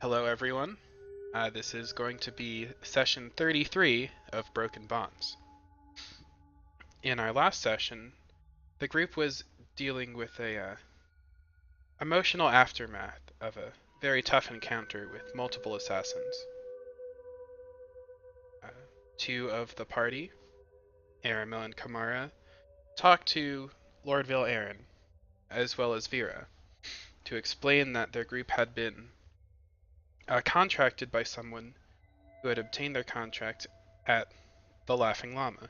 Hello, everyone. This is going to be session 33 of Broken Bonds. In our last session, the group was dealing with a emotional aftermath of a very tough encounter with multiple assassins. Two of the party, Aramil and Kamara, talked to Lord Vil-Aren, as well as Vera, to explain that their group had been contracted by someone who had obtained their contract at the Laughing Llama.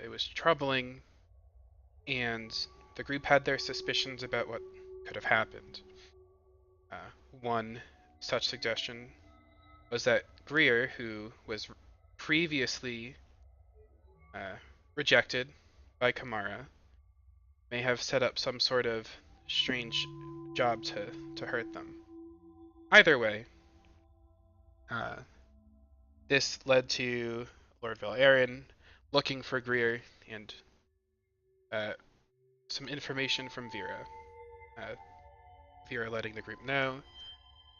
It was troubling, and the group had their suspicions about what could have happened. One such suggestion was that Greer, who was previously rejected by Kamara, may have set up some sort of strange job to hurt them. Either way, this led to Lord Vil-Aren looking for Greer and some information from Vera. Vera letting the group know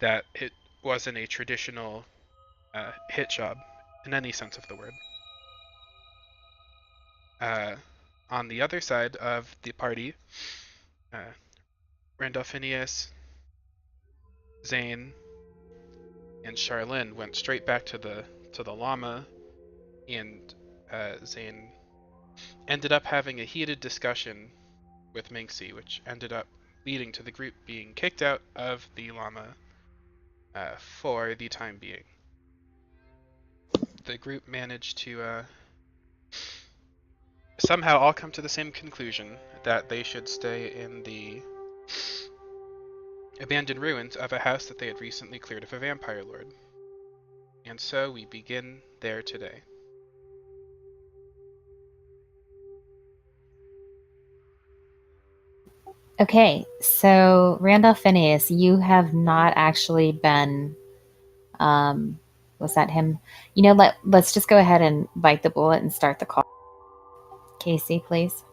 that it wasn't a traditional hit job in any sense of the word. On the other side of the party, Randolphinius, Zane, and Charlene went straight back to the llama, and Zane ended up having a heated discussion with Minxie, which ended up leading to the group being kicked out of the llama for the time being. The group managed to somehow all come to the same conclusion that they should stay in the abandoned ruins of a house that they had recently cleared of a vampire lord. And so we begin there today. Okay, so Randolph Phineas, you have not actually been, was that him? Let's just go ahead and bite the bullet and start the call. Casey, please.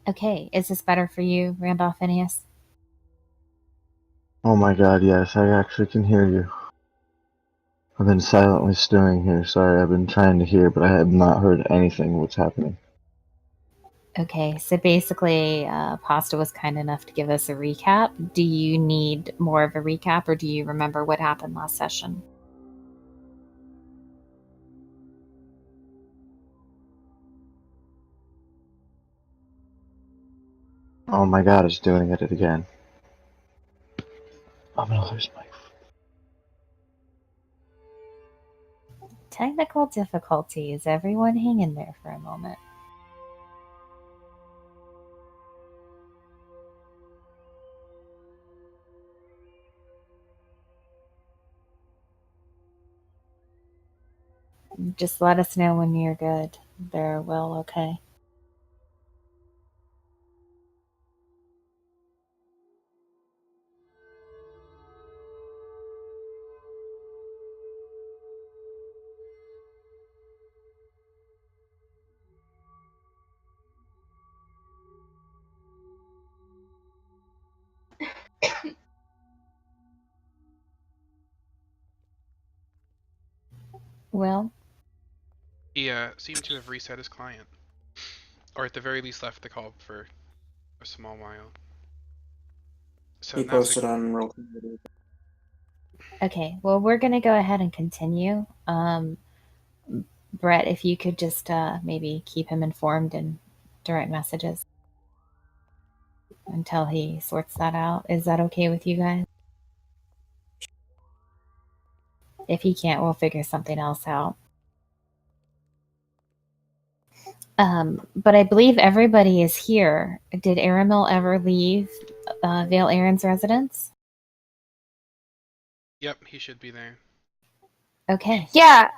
Okay, is this better for you, Randolph Phineas? Oh my god, yes, I actually can hear you. I've been silently stewing here. Sorry, I've been trying to hear, but I have not heard anything what's happening. Okay, so basically, Pasta was kind enough to give us a recap. Do you need more of a recap, or do you remember what happened last session? Oh my god, it's doing it again. I'm gonna lose my... Technical difficulties. Everyone hang in there for a moment. Just let us know when you're good. They're well, okay. Well, He seemed to have reset his client, or at the very least left the call for a small while. So He posted on Roll. okay. Well, we're going to go ahead and continue. Brett, if you could just maybe keep him informed in direct messages until he sorts that out. Is that okay with you guys? If he can't, we'll figure something else out. But I believe everybody is here. Did Aramil ever leave Vil-Aren's residence? Yep, he should be there. Okay. Yeah,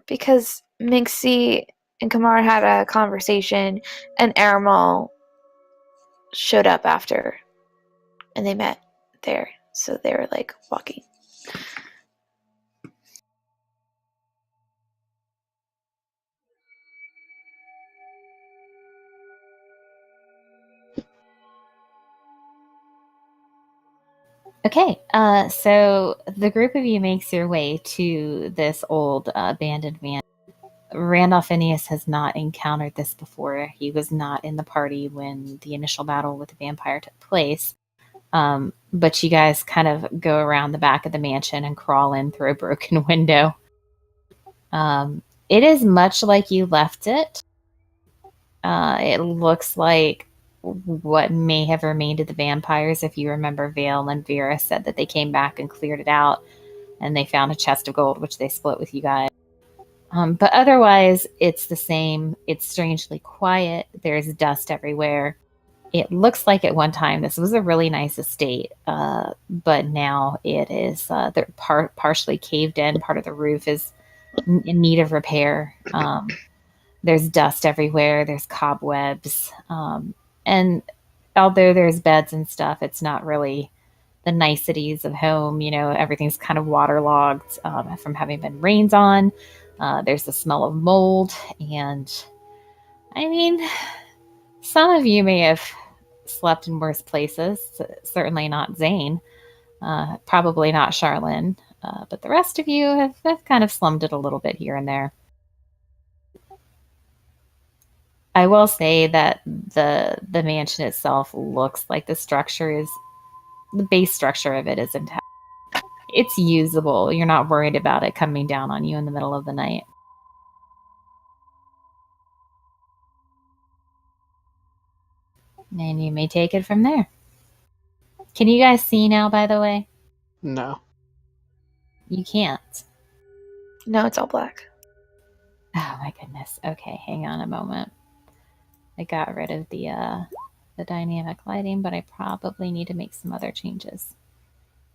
because Minxie and Kamar had a conversation, and Aramal showed up after, and they met there. So they were like walking. Okay, so the group of you makes your way to this old abandoned mansion. Randolph Phineas has not encountered this before. He was not in the party when the initial battle with the vampire took place. But you guys kind of go around the back of the mansion and crawl in through a broken window. It is much like you left it. It looks like what may have remained of the vampires. If you remember, Vale and Vera said that they came back and cleared it out, and they found a chest of gold, which they split with you guys. But otherwise, it's the same. It's strangely quiet. There's dust everywhere. It looks like at one time this was a really nice estate, but now it is partially caved in. Part of the roof is in need of repair. There's dust everywhere. There's cobwebs. And although there's beds and stuff, it's not really the niceties of home. You know, everything's kind of waterlogged from having been rained on. There's the smell of mold. And I mean, some of you may have slept in worse places. Certainly not Zane. Probably not Charlene. But the rest of you have kind of slummed it a little bit here and there. I will say that the mansion itself looks like the base structure of it is intact. It's usable. You're not worried about it coming down on you in the middle of the night. And you may take it from there. Can you guys see now, by the way? No. You can't. No, it's all black. Oh my goodness. Okay, hang on a moment. I got rid of the dynamic lighting, but I probably need to make some other changes.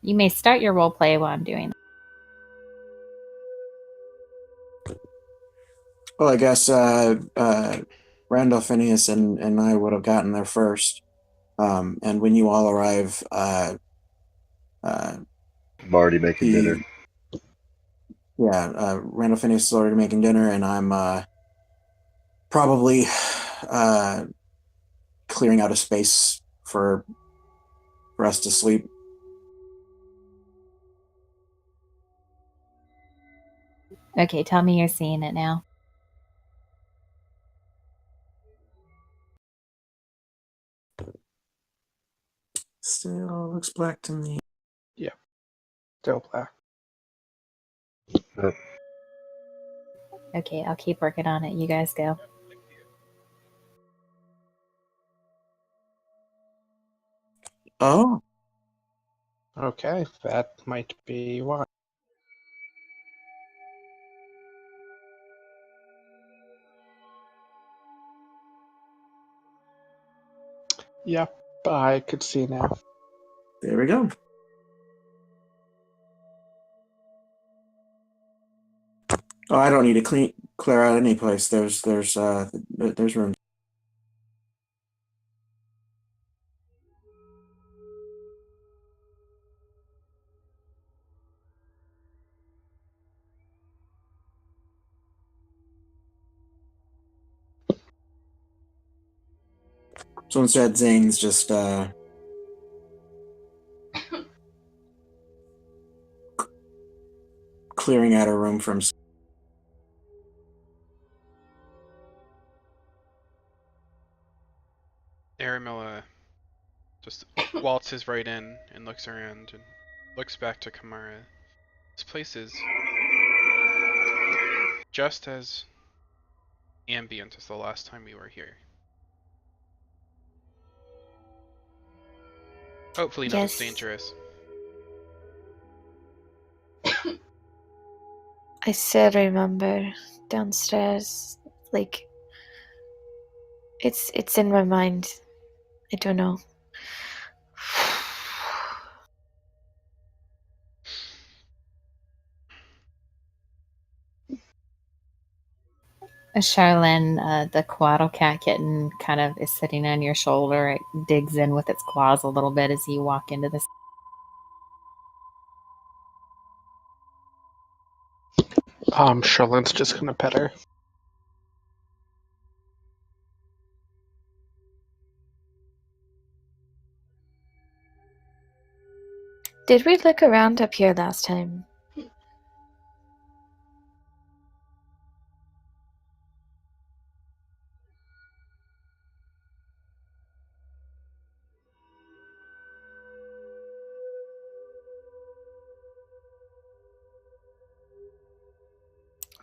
You may start your role play while I'm doing that. Well, I guess Randolph Phineas and I would have gotten there first. And when you all arrive, I'm already making dinner. Yeah, Randolph Phineas is already making dinner, and I'm probably clearing out a space for us to sleep. Okay, tell me you're seeing it now. Still looks black to me. Yeah. Still black. Okay, I'll keep working on it. You guys go. Oh. Okay, that might be why. Yep, I could see now. There we go. Oh, I don't need to clear out any place. There's room. So instead, Zane's just clearing out a room from. Aramilla just waltzes right in and looks around and looks back to Kamara. This place is just as ambient as the last time we were here. Hopefully not as dangerous. I still remember downstairs, like it's in my mind. I don't know. Charlene, the Quaddle Cat kitten kind of is sitting on your shoulder. It digs in with its claws a little bit as you walk into this. Charlene's just gonna pet her. Did we look around up here last time?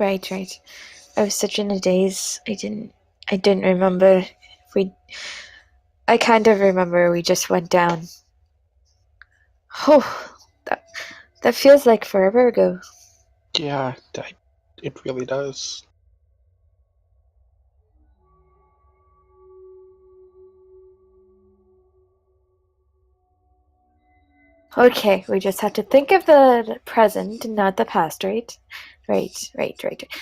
Right, right. I was such in a daze. I didn't remember if we. I kind of remember we just went down. Oh, that feels like forever ago. Yeah, it really does. Okay, we just have to think of the present and not the past, right? Right.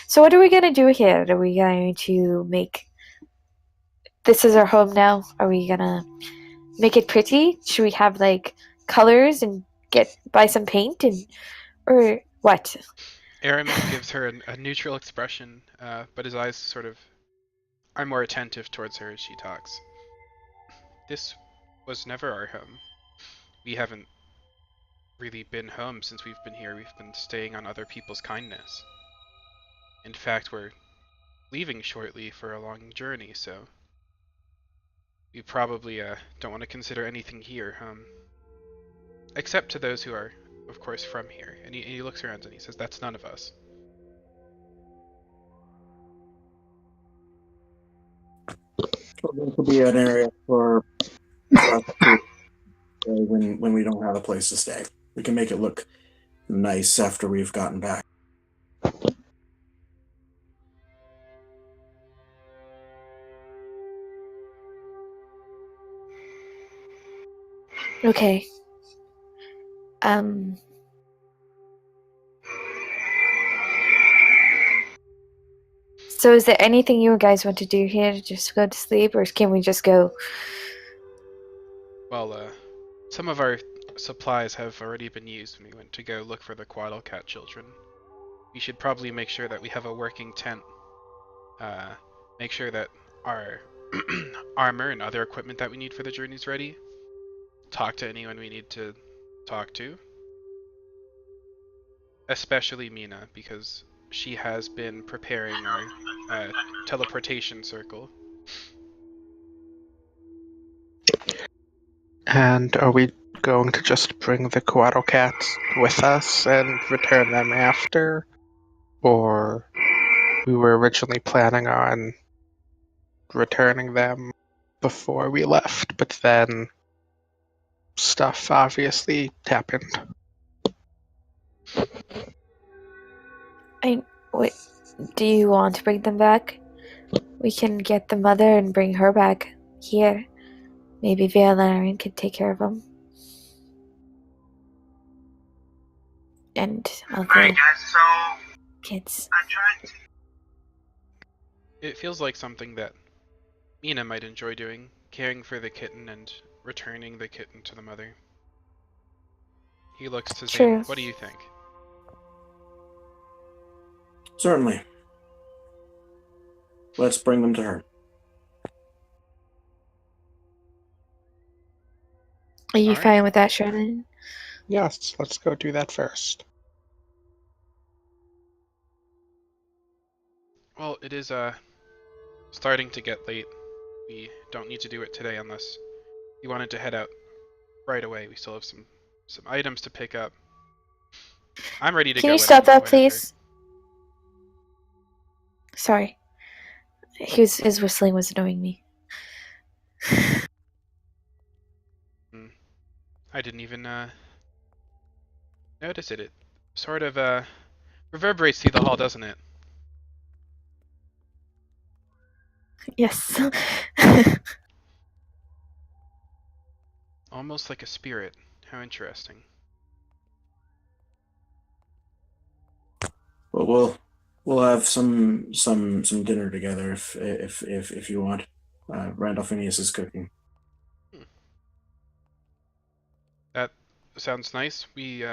So what are we gonna do here? Are we going to make this is our home now? Are we gonna make it pretty? Should we have like colors and buy some paint and or what? Aramil gives her a neutral expression, but his eyes sort of are more attentive towards her as she talks. This was never our home. We haven't really been home since we've been here. We've been staying on other people's kindness. In fact, we're leaving shortly for a long journey, so we probably don't want to consider anything here, except to those who are, of course, from here. And he looks around and he says, "That's none of us." So this will be an area for us to stay when we don't have a place to stay. We can make it look nice after we've gotten back. Okay. So is there anything you guys want to do here? Just go to sleep, or can we just go? Well, some of our supplies have already been used when we went to go look for the Quaddle Cat children. We should probably make sure that we have a working tent. Make sure that our armor and other equipment that we need for the journey is ready. Talk to anyone we need to talk to. Especially Mina, because she has been preparing our teleportation circle. And are we going to just bring the Quaddle Cats with us and return them after? Or we were originally planning on returning them before we left, but then stuff obviously happened. Wait, do you want to bring them back? We can get the mother and bring her back here. Maybe Vale and Aaron could take care of them. And all the Alright guys, so kids. I'm trying to It feels like something that Mina might enjoy doing, caring for the kitten and returning the kitten to the mother. He looks to True. Zane. What do you think? Certainly. Let's bring them to her. Are you Alright. fine with that, Shannon? Yes, let's go do that first. Well, it is starting to get late. We don't need to do it today unless you wanted to head out right away. We still have some items to pick up. I'm ready to go. Can you stop that, whenever. please? Sorry. His whistling was annoying me. I didn't even notice it. It sort of reverberates through the hall, doesn't it? Yes. Almost like a spirit. How interesting. But we'll we'll have some dinner together if you want. Randolph Phineas is cooking. That sounds nice. We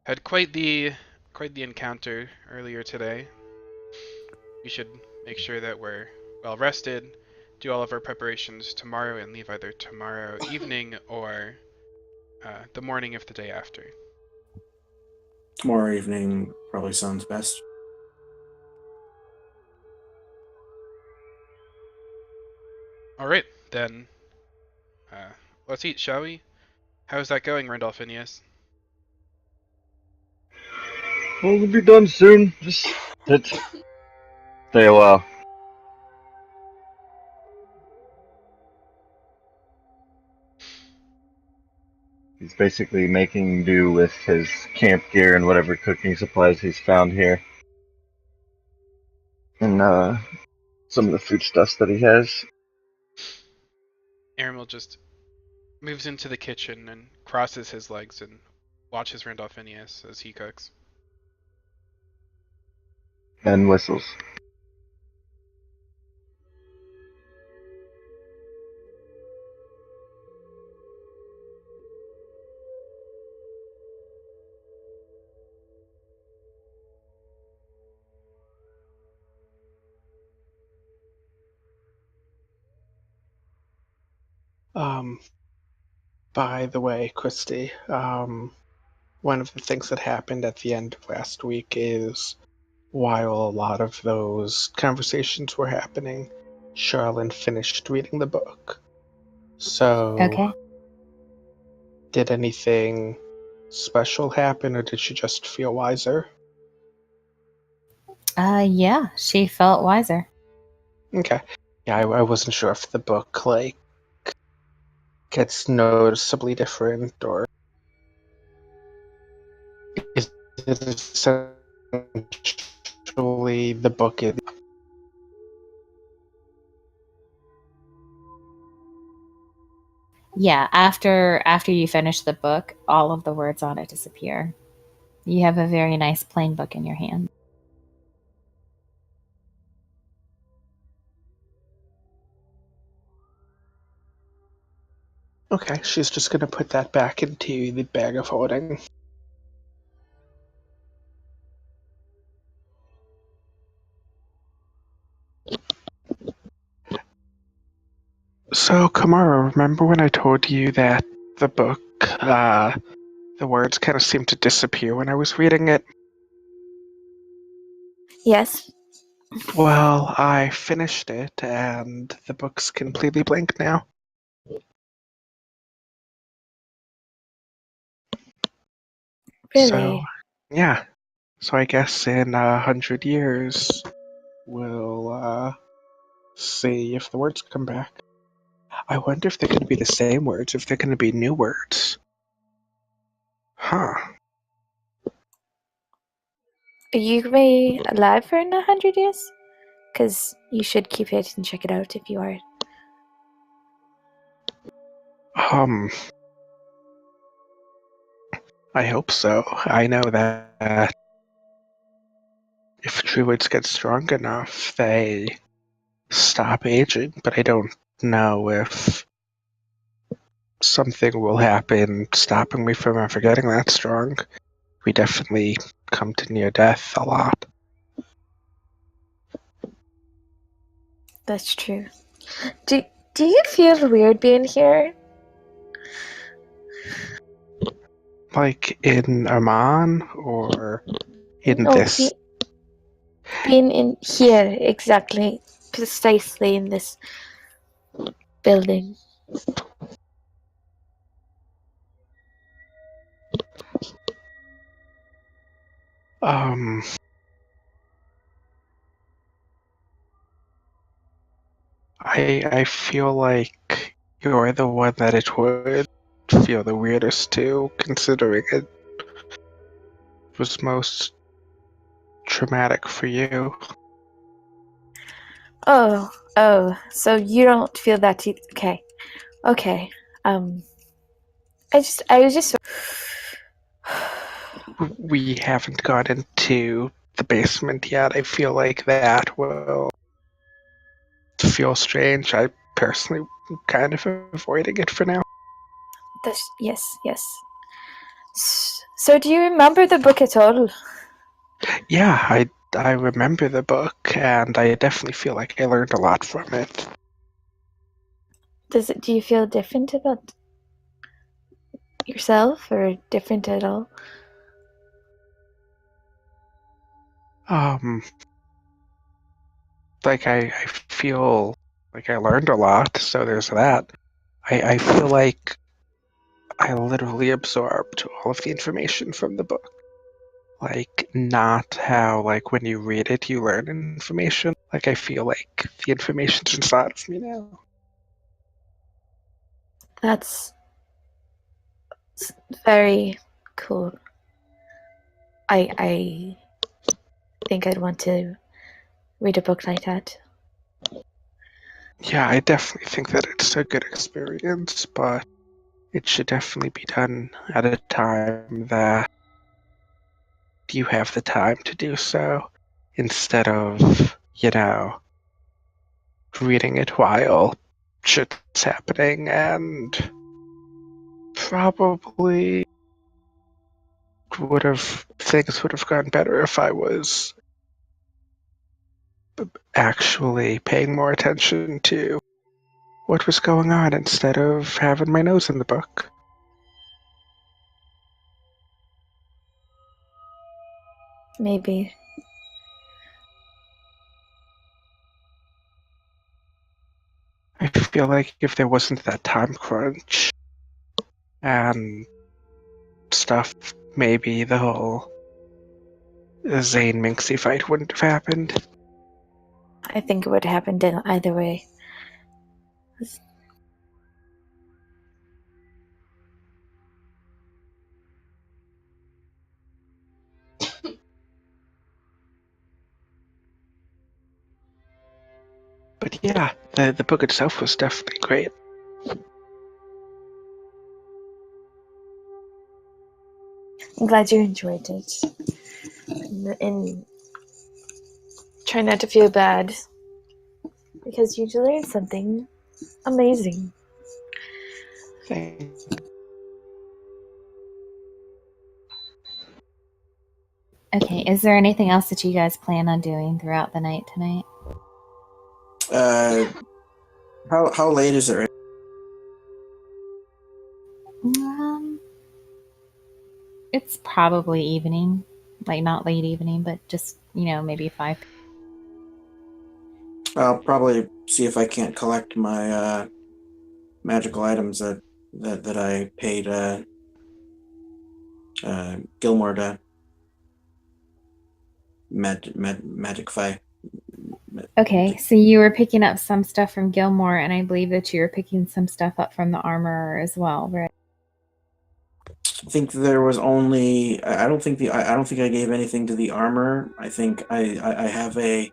had quite the encounter earlier today. We should make sure that we're well rested, do all of our preparations tomorrow, and leave either tomorrow evening or the morning of the day after. Tomorrow evening probably sounds best. All right, then. Let's eat, shall we? How's that going, Randolph Phineas? Well, we'll be done soon. Just sit. Stay a while. He's basically making do with his camp gear and whatever cooking supplies he's found here. And some of the foodstuffs that he has. Aramil just moves into the kitchen and crosses his legs and watches Randolph Phineas as he cooks. And whistles. By the way, Christy, one of the things that happened at the end of last week is while a lot of those conversations were happening, Charlene finished reading the book. So, Okay. did anything special happen, or did she just feel wiser? Yeah, she felt wiser. Okay. Yeah, I wasn't sure if the book, gets noticeably different, or is it essentially the book is... Yeah, after you finish the book, all of the words on it disappear. You have a very nice plain book in your hand. Okay, she's just gonna put that back into the bag of holding. So, Kamara, remember when I told you that the book, the words kind of seemed to disappear when I was reading it? Yes. Well, I finished it, and the book's completely blank now. Really? So, yeah. So I guess in 100 years, we'll see if the words come back. I wonder if they're going to be the same words, if they're going to be new words. Huh. Are you gonna be alive for 100 years? Because you should keep it and check it out if you are. I hope so. I know that if druids get strong enough, they stop aging, but I don't know if something will happen stopping me from ever getting that strong. We definitely come to near death a lot. That's true. Do you feel weird being here? Like in Amman or in No, this? being in here, exactly, precisely in this building. I feel like you're the one that it would feel the weirdest to, considering it was most traumatic for you. Oh, so you don't feel that okay. I was just We haven't got into the basement yet. I feel like that will feel strange. I personally am kind of avoiding it for now. Yes, yes. So, do you remember the book at all? Yeah, I remember the book, and I definitely feel like I learned a lot from it. Do you feel different about yourself, or different at all? Like I feel like I learned a lot, so there's that. I feel like I literally absorbed all of the information from the book. Like, not how, like, when you read it, you learn information. Like, I feel like the information's inside of me now. That's very cool. I think I'd want to read a book like that. Yeah, I definitely think that it's a good experience, but it should definitely be done at a time that you have the time to do so, instead of, reading it while shit's happening, and probably things would have gone better if I was actually paying more attention to what was going on instead of having my nose in the book. Maybe. I feel like if there wasn't that time crunch and stuff, maybe the whole Zane Minxie fight wouldn't have happened. I think it would have happened in either way. But yeah, the book itself was definitely great. I'm glad you enjoyed it. And try not to feel bad, because you learned something amazing. Thanks. Okay, is there anything else that you guys plan on doing throughout the night tonight? How late is it? It's probably evening, like not late evening, but just maybe 5. I'll probably see if I can't collect my magical items that I paid Gilmore to magicify. Okay, so you were picking up some stuff from Gilmore, and I believe that you were picking some stuff up from the armorer as well, right? I think there was only. I don't think I gave anything to the armor. I think I have a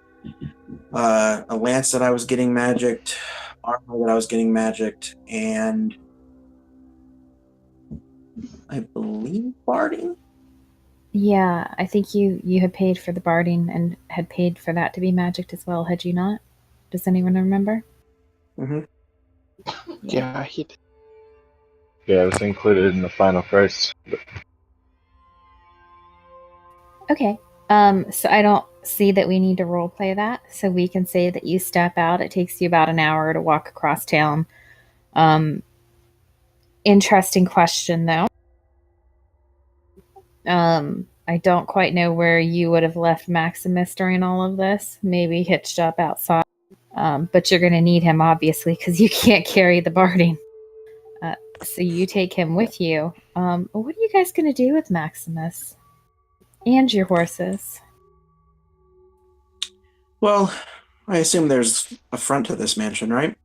lance that I was getting magicked, armor that I was getting magicked, and I believe barding. Yeah, I think you had paid for the barding and had paid for that to be magicked as well, had you not? Does anyone remember? Mm-hmm. Yeah, he did. Yeah, it was included in the final price. Okay. So I don't see that we need to role play that. So we can say that you step out. It takes you about an hour to walk across town. Interesting question, though. I don't quite know where you would have left Maximus during all of this. Maybe hitched up outside. But you're going to need him, obviously, because you can't carry the barding. So you take him with you. What are you guys going to do with Maximus? And your horses? Well, I assume there's a front to this mansion, right?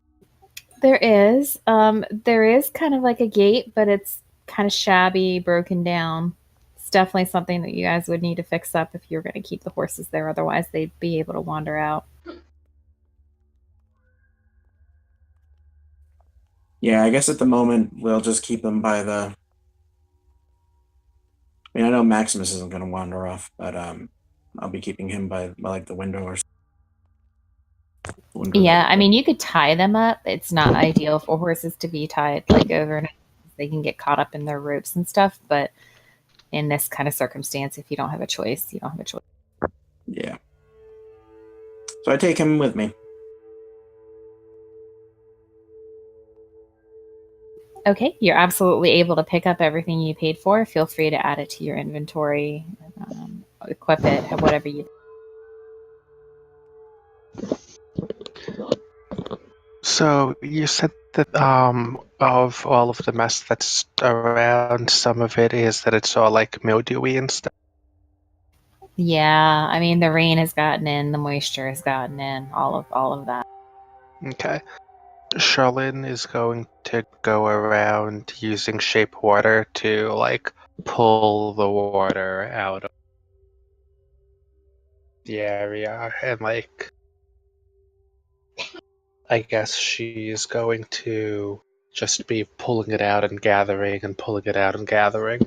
There is. There is kind of like a gate, but it's kind of shabby, broken down. It's definitely something that you guys would need to fix up if you were going to keep the horses there. Otherwise, they'd be able to wander out. Yeah, I guess at the moment we'll just keep them by I know Maximus isn't going to wander off, but I'll be keeping him by like the window or window. Yeah, I mean, you could tie them up. It's not ideal for horses to be tied like overnight. They can get caught up in their ropes and stuff. But in this kind of circumstance, if you don't have a choice, you don't have a choice. Yeah. So I take him with me. Okay, you're absolutely able to pick up everything you paid for. Feel free to add it to your inventory, equip it, whatever you. So you said that of all of the mess that's around, some of it is that it's all like mildewy and stuff. Yeah, I mean the rain has gotten in, the moisture has gotten in, all of that. Okay. Charlene is going to go around using shape water to like pull the water out of the area, and like I guess she's going to just be pulling it out and gathering and pulling it out and gathering.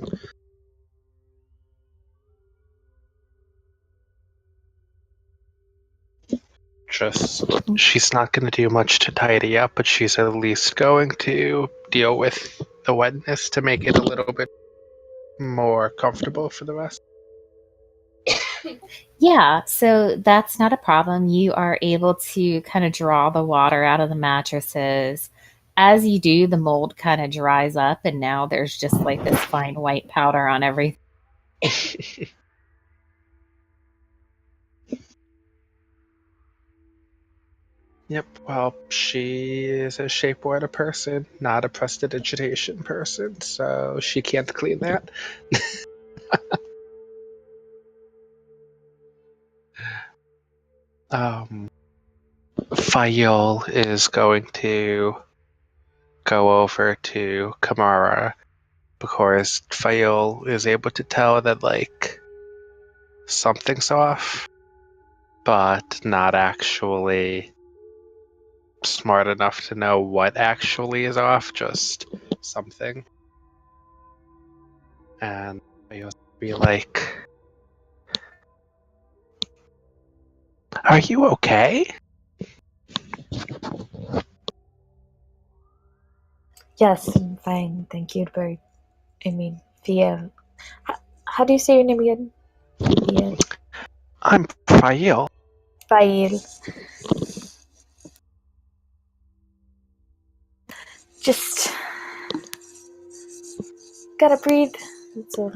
Just, she's not going to do much to tidy up, but she's at least going to deal with the wetness to make it a little bit more comfortable for the rest. Yeah, so that's not a problem. You are able to kind of draw the water out of the mattresses. As you do, the mold kind of dries up, and now there's just like this fine white powder on everything. Yep, well, she is a shape water person, not a prestidigitation person, so she can't clean that. Fael is going to go over to Kamara because Fael is able to tell that like something's off, but not actually smart enough to know what actually is off, just something. And Fael's be like, "Are you okay?" Yes, I'm fine. Thank you, Bird. I mean, Fiel. How do you say your name again? Fiel. I'm Fael. Fiel. Just gotta breathe. That's all.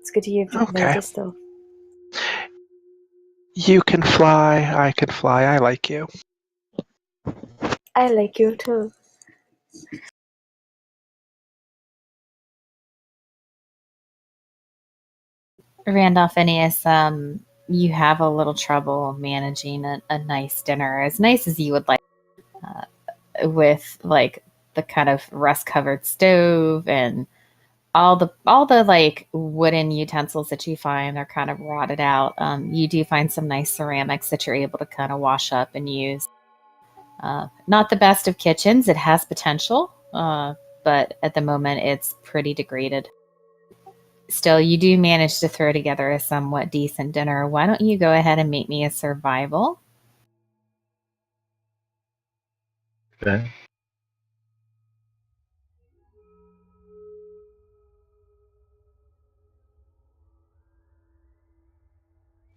It's good to hear from Okay. Mantis, though. You can fly, I can fly, I like you. I like you too. Randolph Phineas, you have a little trouble managing a nice dinner, as nice as you would like, with like the kind of rust-covered stove and all the like wooden utensils that you find are kind of rotted out. You do find some nice ceramics that you're able to kind of wash up and use. Not the best of kitchens. It has potential, but at the moment it's pretty degraded. Still, you do manage to throw together a somewhat decent dinner. Why don't you go ahead and make me a survival? Okay.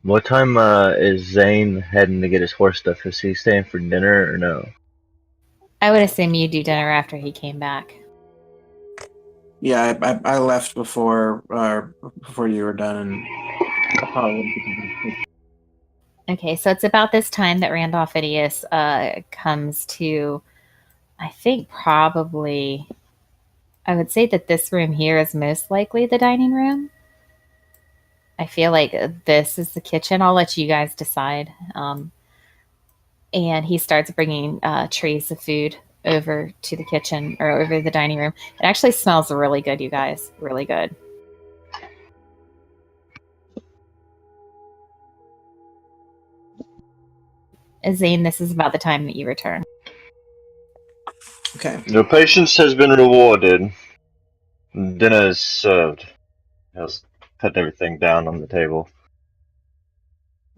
What time is Zane heading to get his horse stuff? Is he staying for dinner or no? I would assume you do dinner after he came back. Yeah, I left before you were done, and I probably Okay, so it's about this time that Randolph Phineas comes to, I think probably, I would say that this room here is most likely the dining room. I feel like this is the kitchen. I'll let you guys decide. And he starts bringing trays of food over to the kitchen or over the dining room. It actually smells really good, you guys. Really good. Zane, this is about the time that you return. Okay. Your patience has been rewarded. Dinner is served. Yes. put everything down on the table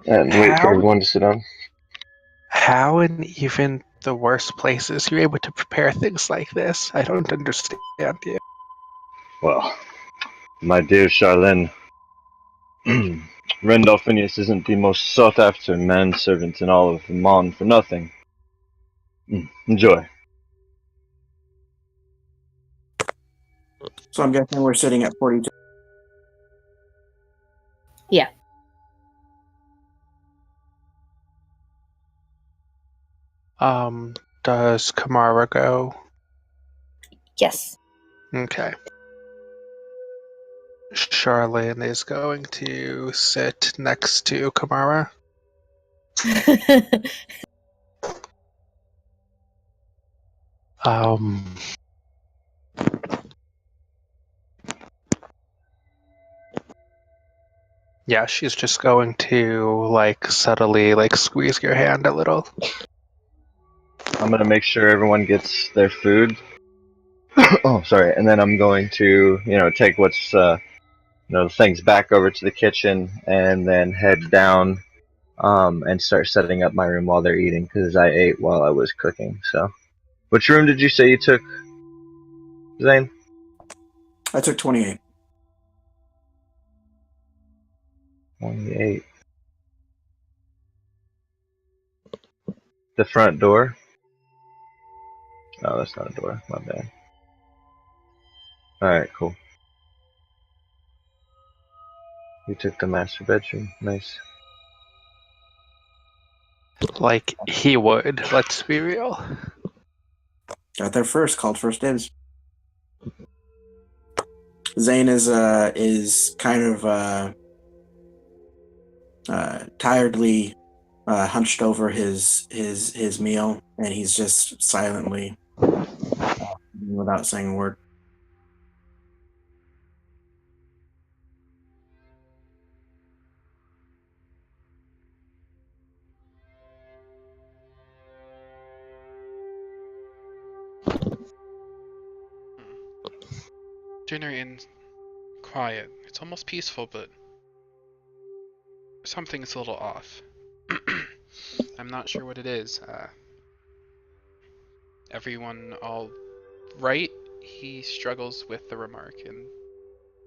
and wait for How? everyone to sit down. How in even the worst places you're able to prepare things like this? I don't understand you. Well, my dear Charlene, Randolphinius isn't the most sought-after manservant in all of Mon for nothing. Enjoy. So I'm guessing we're sitting at 42. Yeah. Does Kamara go? Yes. Okay. Charlene is going to sit next to Kamara. Yeah, she's just going to subtly squeeze your hand a little. I'm gonna make sure everyone gets their food. Oh, sorry. And then I'm going to, take what's, things back over to the kitchen and then head down, and start setting up my room while they're eating because I ate while I was cooking. So, which room did you say you took, Zane? I took 28. 28. The front door? Oh, that's not a door. My bad. Alright, cool. You took the master bedroom. Nice. Like he would, let's be real. Got there first, called first dibs. Zane is kind of tiredly hunched over his meal, and he's just silently, without saying a word. Dinner in quiet. It's almost peaceful, but something's a little off. I'm not sure what it is. Everyone all right? He struggles with the remark and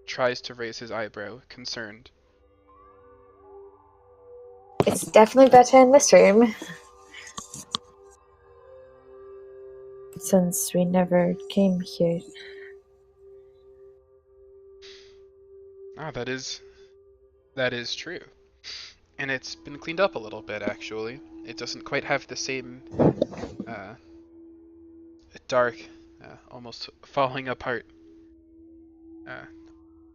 tries to raise his eyebrow, concerned. It's definitely better in this room. Since we never came here. Ah, that is true. And it's been cleaned up a little bit, actually. It doesn't quite have the same dark, almost falling apart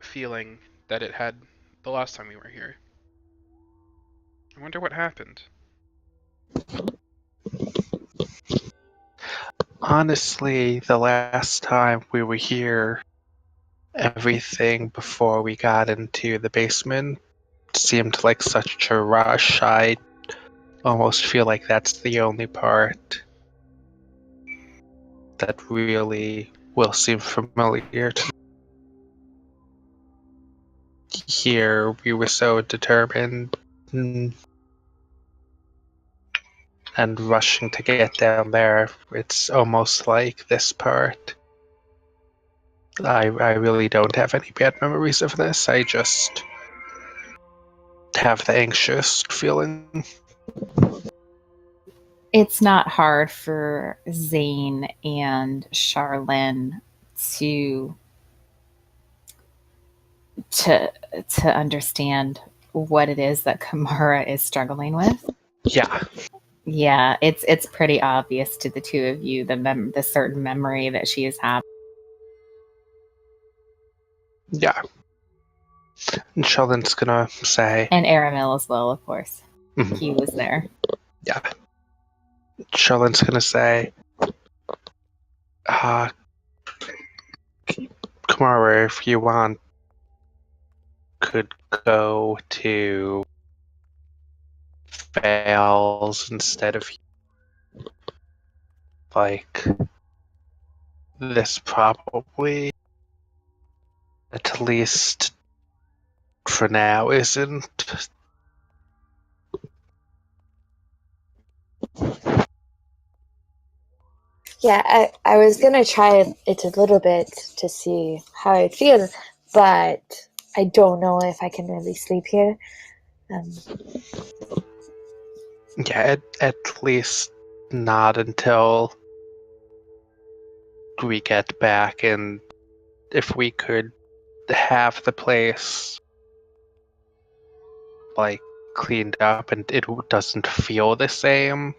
feeling that it had the last time we were here. I wonder what happened. Honestly, the last time we were here, everything before we got into the basement seemed like such a rush. I almost feel like that's the only part that really will seem familiar to me. Here, we were so determined and rushing to get down there. It's almost like this part. I really don't have any bad memories of this. I just have the anxious feeling. It's not hard for Zane and Charlene to understand what it is that Kamara is struggling with. Yeah. Yeah, it's pretty obvious to the two of you the certain memory that she is having. Yeah. And Sheldon's gonna say, And Aramil as well, of course. Mhm. He was there. Yeah. Sheldon's gonna say, Kamara, if you want, could go to Fails instead of this probably at least for now isn't. Yeah, I was gonna try it a little bit to see how I feel, but I don't know if I can really sleep here. Yeah, at least not until we get back, and if we could have the place like cleaned up and it doesn't feel the same,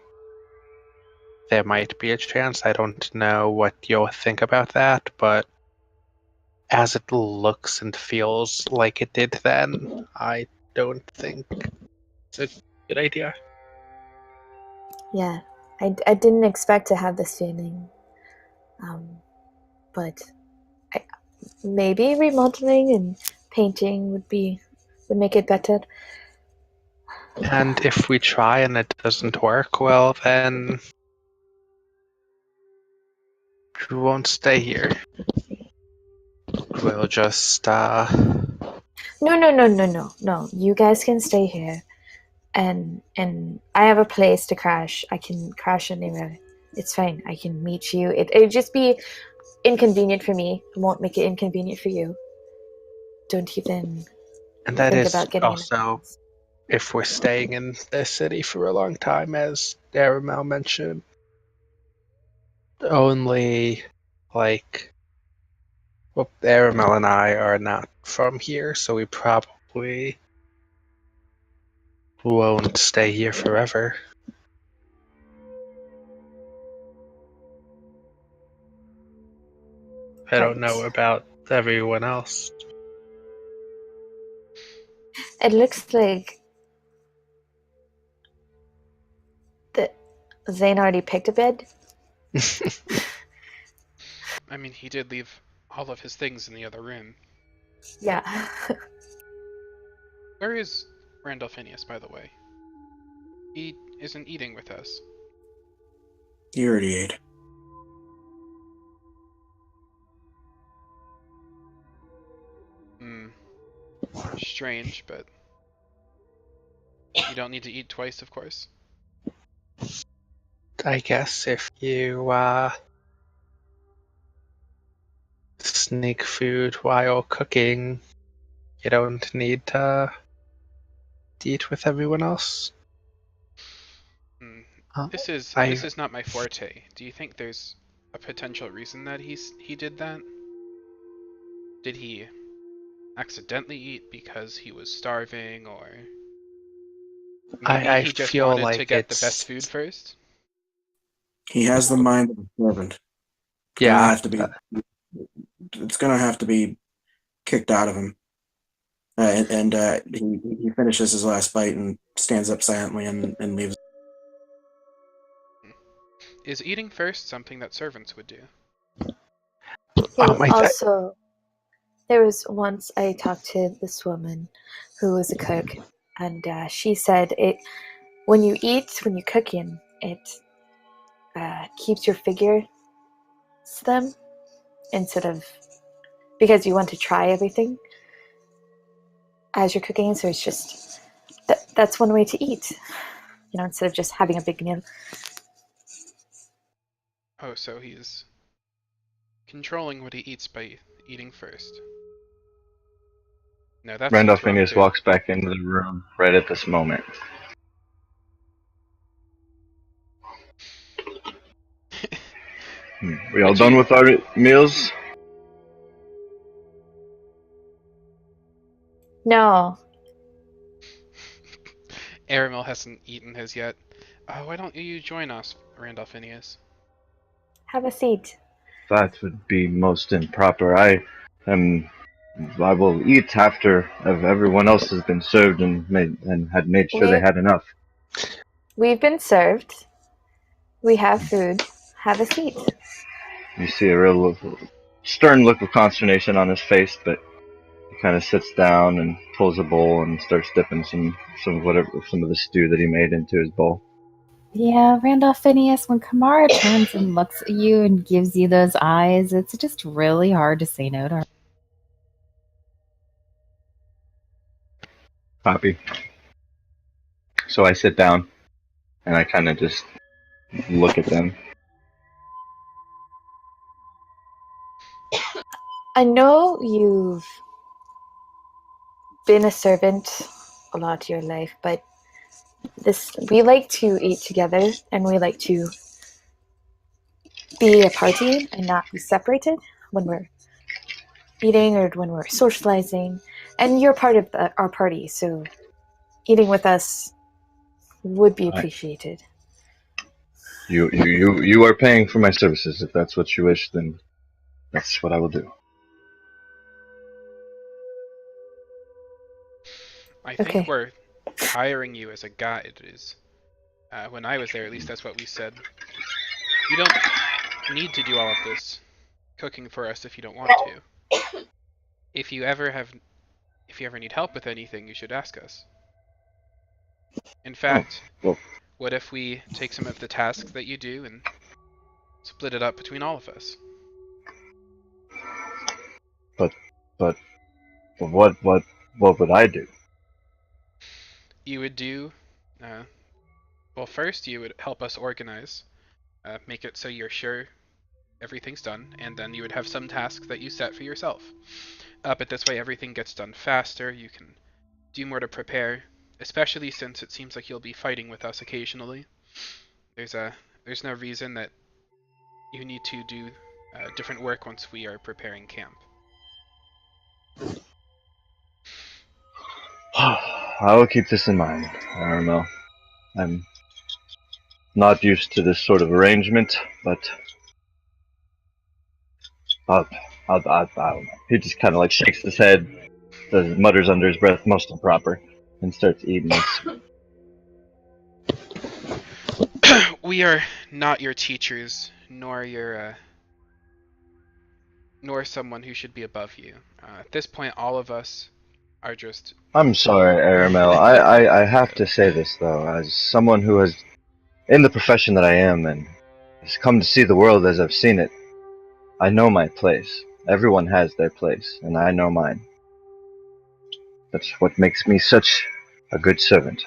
there might be a chance. I don't know what you'll think about that, but as it looks and feels like it did then, I don't think it's a good idea. Yeah, I didn't expect to have this feeling, but maybe remodeling and painting would make it better. And if we try and it doesn't work, well then we won't stay here. We'll just No. You guys can stay here, and I have a place to crash. I can crash anywhere. It's fine. I can meet you. It'd just be inconvenient for me. I won't make it inconvenient for you. Don't even and that think is about getting in. also if we're staying in the city for a long time, as Aramel mentioned. Only like well, Aramel and I are not from here, so we probably won't stay here forever. I don't know about everyone else. It looks like that Zane already picked a bed. I mean, he did leave all of his things in the other room. Yeah. Where is Randolphinius, by the way? He isn't eating with us. He already ate. Strange, but you don't need to eat twice, of course. I guess if you sneak food while cooking, you don't need to eat with everyone else. This is not my forte. Do you think there's a potential reason that he did that? Did he accidentally eat because he was starving, or maybe I he just feel wanted like to get the it's best food first? He has the mind of a servant. yeah. It's gonna have to be kicked out of him. He finishes his last bite and stands up silently and leaves. Is eating first something that servants would do? Also, there was once I talked to this woman who was a cook, and she said when you're cooking, it keeps your figure slim instead of because you want to try everything as you're cooking. So it's just that's one way to eat, instead of just having a big meal. Oh, so he's controlling what he eats by eating first. No, that's Randolphinius walks back into the room right at this moment. We all done with our meals? No. Aramel hasn't eaten his yet. Why don't you join us, Randolphinius? Have a seat. That would be most improper. I will eat after everyone else has been served and had made sure they had enough. We've been served. We have food. Have a seat. You see a real stern look of consternation on his face, but he kind of sits down and pulls a bowl and starts dipping some of the stew that he made into his bowl. Yeah, Randolphinius, when Kamara turns and looks at you and gives you those eyes, it's just really hard to say no to her. Copy. So I sit down, and I kind of just look at them. I know you've been a servant a lot of your life, but we like to eat together and we like to be a party and not be separated when we're eating or when we're socializing. And you're part of our party, so eating with us would be appreciated. You are paying for my services. If that's what you wish, then that's what I will do. I think Okay. we're hiring you as a guide. When I was there, at least that's what we said. You don't need to do all of this cooking for us if you don't want to. If you ever need help with anything, you should ask us. In fact, well. what if we take some of the tasks that you do and split it up between all of us? But what would I do? You would do, well, first you would help us organize, make it so you're sure everything's done, and then you would have some tasks that you set for yourself. But this way everything gets done faster, you can do more to prepare, especially since it seems like you'll be fighting with us occasionally. There's no reason that you need to do different work once we are preparing camp. I will keep this in mind, Aramel. I'm not used to this sort of arrangement, but I'll he just kind of like shakes his head, mutters under his breath, most improper, and starts eating this. We are not your teachers, nor someone who should be above you. At this point, all of us are just... I'm sorry, Aramel. I have to say this, though, as someone who has, in the profession that I am, and has come to see the world as I've seen it, I know my place. Everyone has their place, and I know mine. That's what makes me such a good servant.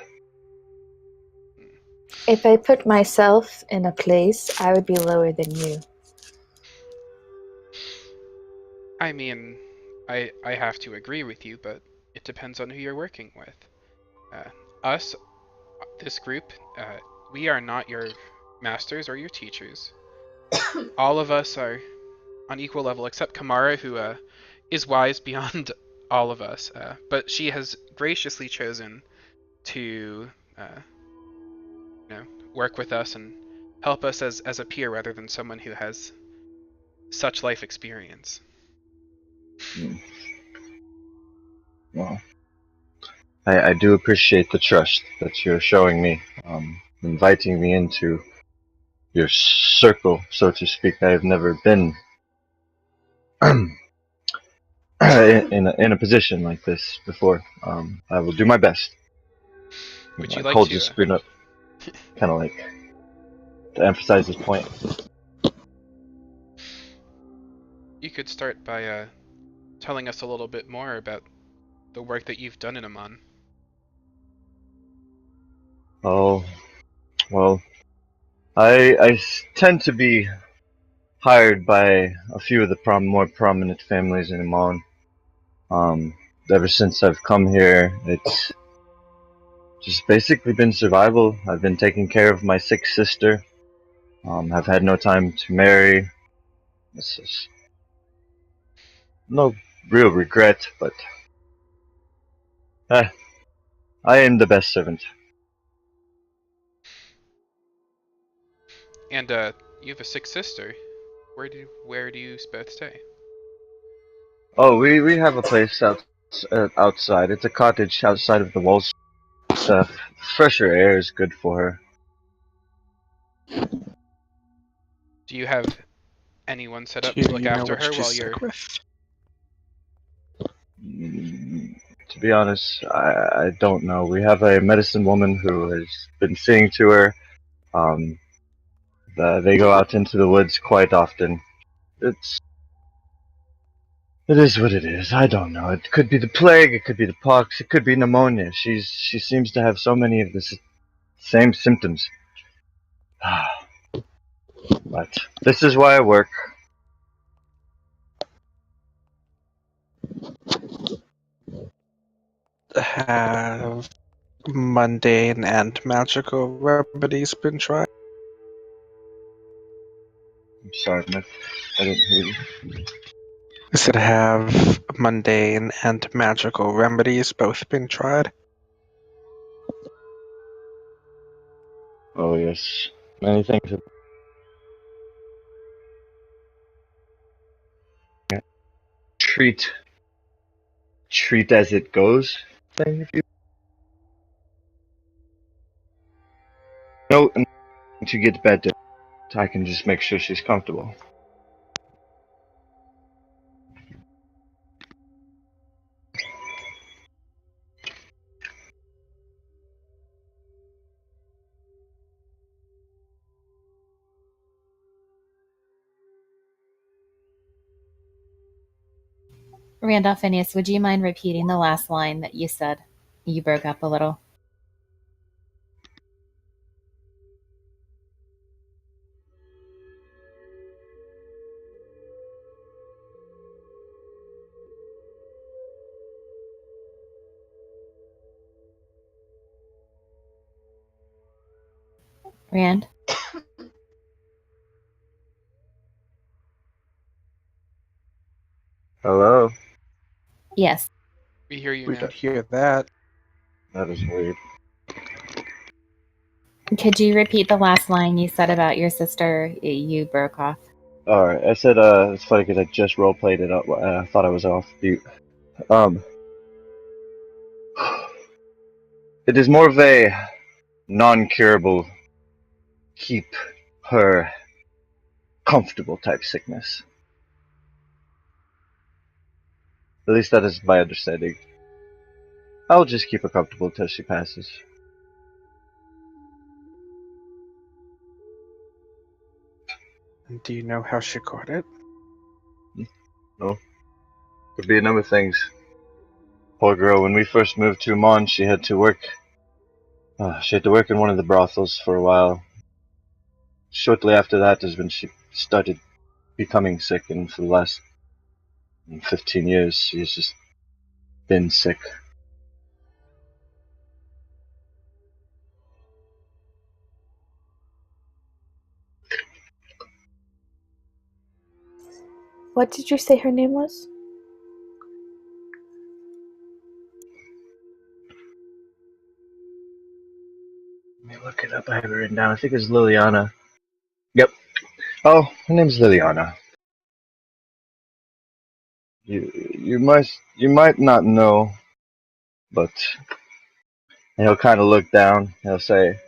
If I put myself in a place, I would be lower than you. I mean, I have to agree with you, but it depends on who you're working with. This group, we are not your masters or your teachers. All of us are on equal level, except Kamara, who is wise beyond all of us. But she has graciously chosen to, work with us and help us as a peer rather than someone who has such life experience. Well, I do appreciate the trust that you're showing me, inviting me into your circle, so to speak. I have never been in a position like this before. I will do my best. Would you like like hold to? your spoon up, kind of like to emphasize his point. You could start by telling us a little bit more about the work that you've done in Amon. Oh, well, I tend to be hired by a few of the more prominent families in Amon. Ever since I've come here, it's just basically been survival. I've been taking care of my sick sister. I've had no time to marry. This is no real regret, but I am the best servant. And you have a sick sister. Where do you both stay? Oh, we have a place outside. It's a cottage outside of the walls. Fresher air is good for her. Do you have anyone set up Do to look you know after which her to while stick you're... with? To be honest, I don't know. We have a medicine woman who has been seeing to her. They go out into the woods quite often. It's It is what it is. I don't know. It could be the plague. It could be the pox. It could be pneumonia. She seems to have so many of the same symptoms. But this is why I work. Have mundane and magical remedies been tried? I'm sorry, Nick. I didn't hear you. I said, have mundane and magical remedies both been tried? Oh yes, many things. Treat as it goes thing. If you know to get to bed, I can just make sure she's comfortable. Randolph Phineas, would you mind repeating the last line that you said? You broke up a little. Rand? Hello. Yes. We hear you We now. could hear that. That is weird. Could you repeat the last line you said about your sister? You broke off. All right. I said it's funny because I just role played it up. I thought I was off mute. It is more of a non-curable, keep her comfortable type sickness. At least that is my understanding. I'll just keep her comfortable till she passes. Do you know how she caught it? No. Could be a number of things. Poor girl, when we first moved to Mon, she had to work. She had to work in one of the brothels for a while. Shortly after that is when she started becoming sick, and for the last 15 years, she's just been sick. What did you say her name was? Let me look it up. I have it written down. I think it's Liliana. Yep. Oh, her name's Liliana. You might not know, but he'll kind of look down. He'll say,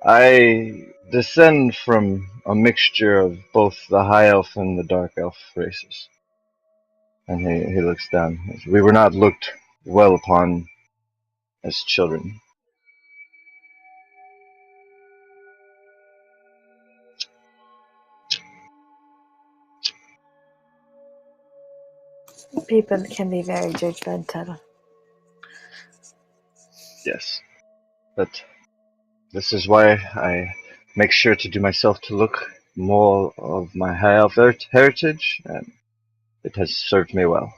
"I descend from a mixture of both the high elf and the dark elf races." And he looks down. We were not looked well upon as children. People can be very judgmental. Yes. But this is why I make sure to do myself to look more of my high elf heritage, and it has served me well.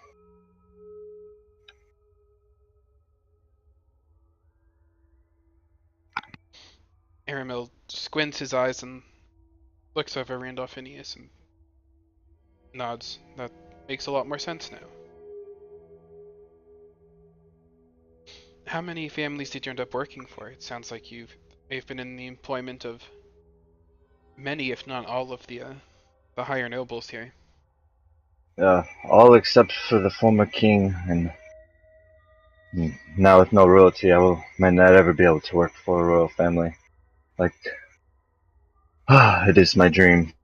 Aramil squints his eyes and looks over Randolph Phineas and nods. That makes a lot more sense now. How many families did you end up working for? It sounds like you've been in the employment of many, if not all, of the higher nobles here. All except for the former king, and now with no royalty, might not ever be able to work for a royal family. Like, it is my dream.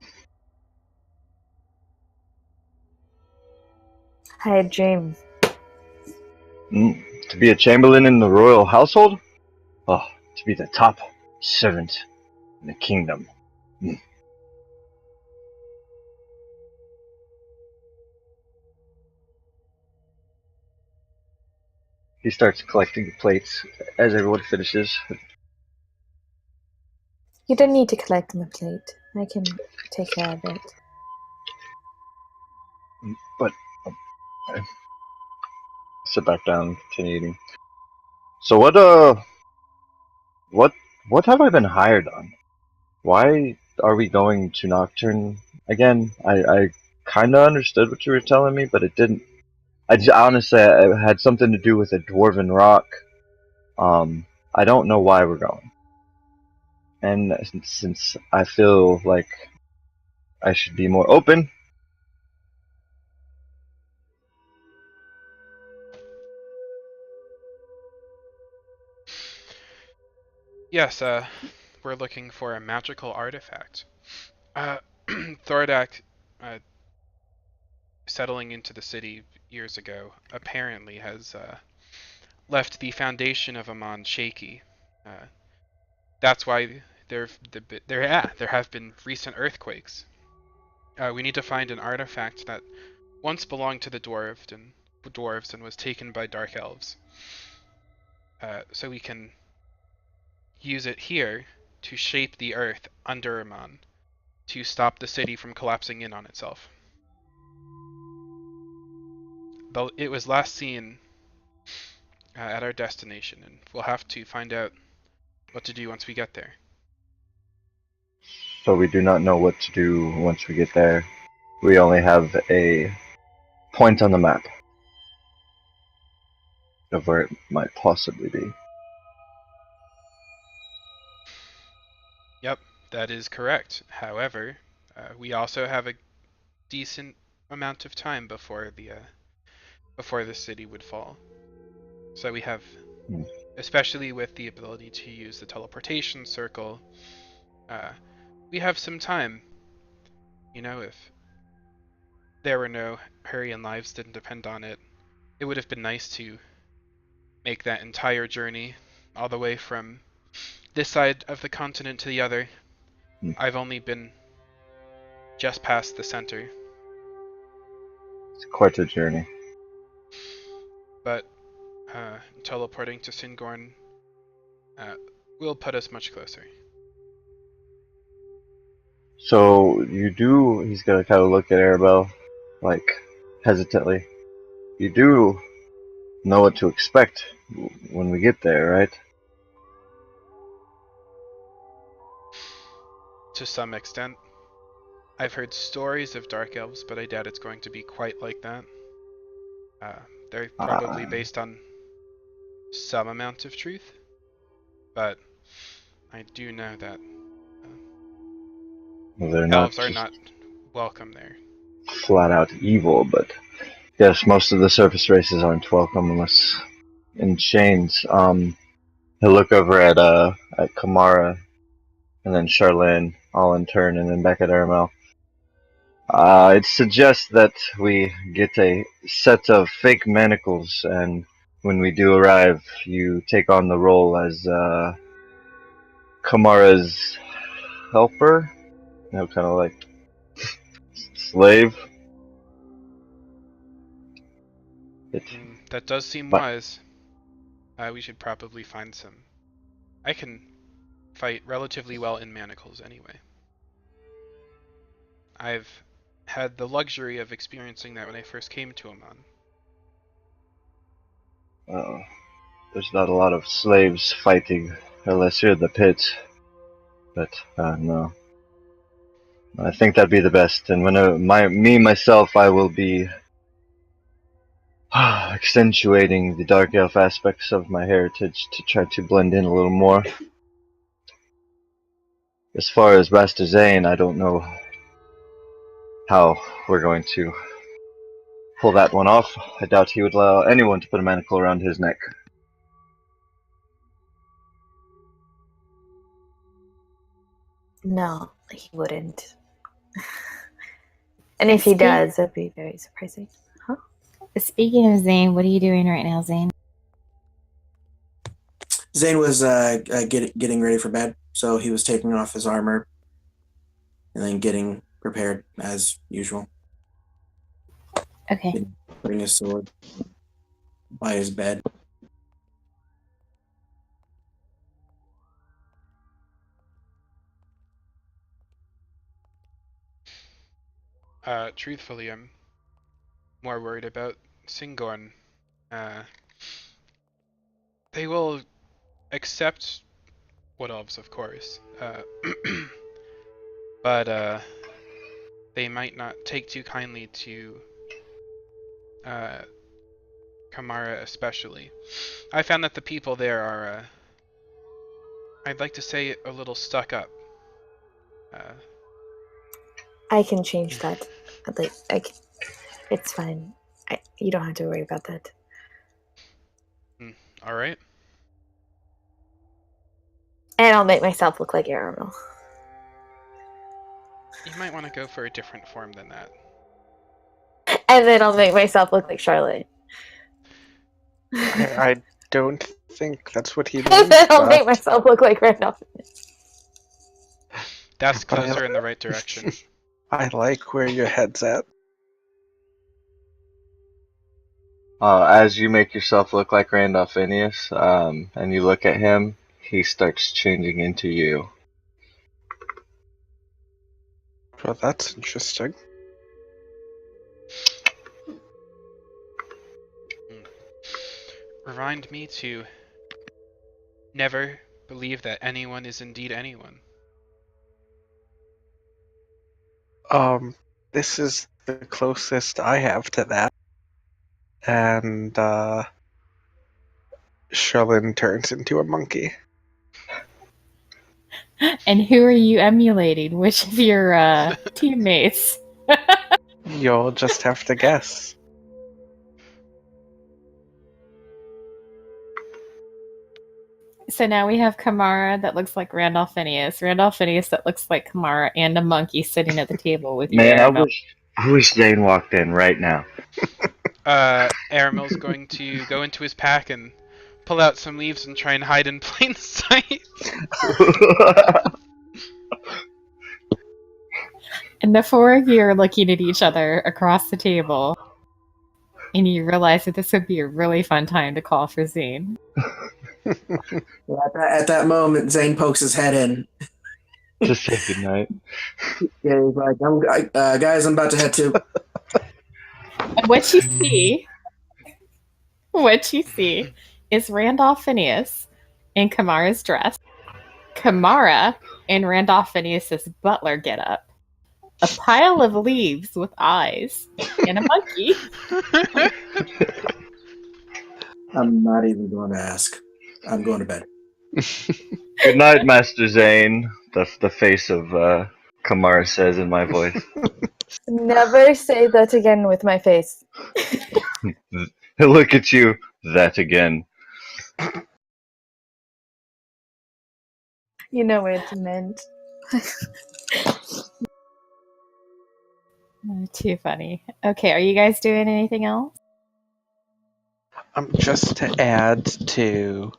I had dreams. To be a chamberlain in the royal household? Oh, to be the top servant in the kingdom. He starts collecting plates as everyone finishes. You don't need to collect the plate. I can take care of it. But I sit back down, continue eating. So what have I been hired on? Why are we going to Nocturne again? I kind of understood what you were telling me, but it didn't. Honestly, it had something to do with a dwarven rock. I don't know why we're going. And since I feel like I should be more open, Yes, we're looking for a magical artifact. Thordak, uh, settling into the city years ago, apparently has left the foundation of Amon shaky. Uh, that's why there have been recent earthquakes. We need to find an artifact that once belonged to the dwarves and was taken by dark elves. So we can use it here to shape the earth under Amon to stop the city from collapsing in on itself. Though it was last seen at our destination, and we'll have to find out what to do once we get there. so we do not know what to do once we get there. We only have a point on the map of where it might possibly be. Yep, that is correct. However, we also have a decent amount of time before the city would fall. So we have, especially with the ability to use the teleportation circle, we have some time. You know, if there were no hurry and lives didn't depend on it, it would have been nice to make that entire journey all the way from this side of the continent to the other. I've only been just past the center, It's quite a journey. but teleporting to Singorn will put us much closer. So he's gonna kind of look at Arabelle, like, hesitantly. You do know what to expect when we get there, right? To some extent. I've heard stories of dark elves, but I doubt it's going to be quite like that. They're probably based on some amount of truth, but I do know that They're elves not are just not welcome there. flat out evil, but yes, most of the surface races aren't welcome unless in chains. He'll look over at Kamara and then Charlene, all in turn, and then back at Aramel. It suggests that we get a set of fake manacles, and when we do arrive, you take on the role as Kamara's helper, kind of like slave. That does seem But wise. We should probably find some. I can fight relatively well in manacles anyway. I've had the luxury of experiencing that when I first came to Amon. there's not a lot of slaves fighting unless you're in the pit. But no, I think that'd be the best. And when myself, I will be accentuating the dark elf aspects of my heritage to try to blend in a little more. As far as Master Zane, I don't know how we're going to pull that one off. I doubt he would allow anyone to put a manacle around his neck. No, he wouldn't. And if he does, it'd be very surprising. Huh? Speaking of Zane, what are you doing right now, Zane? Zane was getting ready for bed, so he was taking off his armor and then getting prepared as usual. Okay. Putting his sword by his bed. Truthfully, I'm more worried about Singorn. They will accept Wood Elves, of course, but they might not take too kindly to Kamara especially. I found that the people there are, I'd like to say, a little stuck up. I can change that. It's fine. You don't have to worry about that. All right. And I'll make myself look like Aramil. You might want to go for a different form than that. And then I'll make myself look like Charlotte. I don't think that's what he means. And then I'll make but myself look like Randolph. That's But I- closer in the right direction. I like where your head's at. As you make yourself look like Randolph Phineas, and you look at him, he starts changing into you. Well, that's interesting. Remind me to never believe that anyone is indeed anyone. This is the closest I have to that. And, Sherlin turns into a monkey. And who are you emulating? Which of your teammates? You'll just have to guess. So now we have Kamara that looks like Randolph Phineas that looks like Kamara, and a monkey sitting at the table with you. Man, Aramil. I wish Zane walked in right now. Aramil's going to go into his pack and pull out some leaves and try and hide in plain sight. And the four of you are looking at each other across the table, and you realize that this would be a really fun time to call for Zane. At that moment, Zane pokes his head in. Just say goodnight. Yeah, he's like, guys, I'm about to head to. And what you see is Randolph Phineas in Kamara's dress, Kamara in Randolph Phineas's butler getup, a pile of leaves with eyes, and a monkey. I'm not even going to ask. I'm going to bed. Good night, Master Zane. The face of Kamara says in my voice. Never say that again with my face. Look at you. That again. You know what it meant. Oh, too funny. Okay, are you guys doing anything else? Just to add to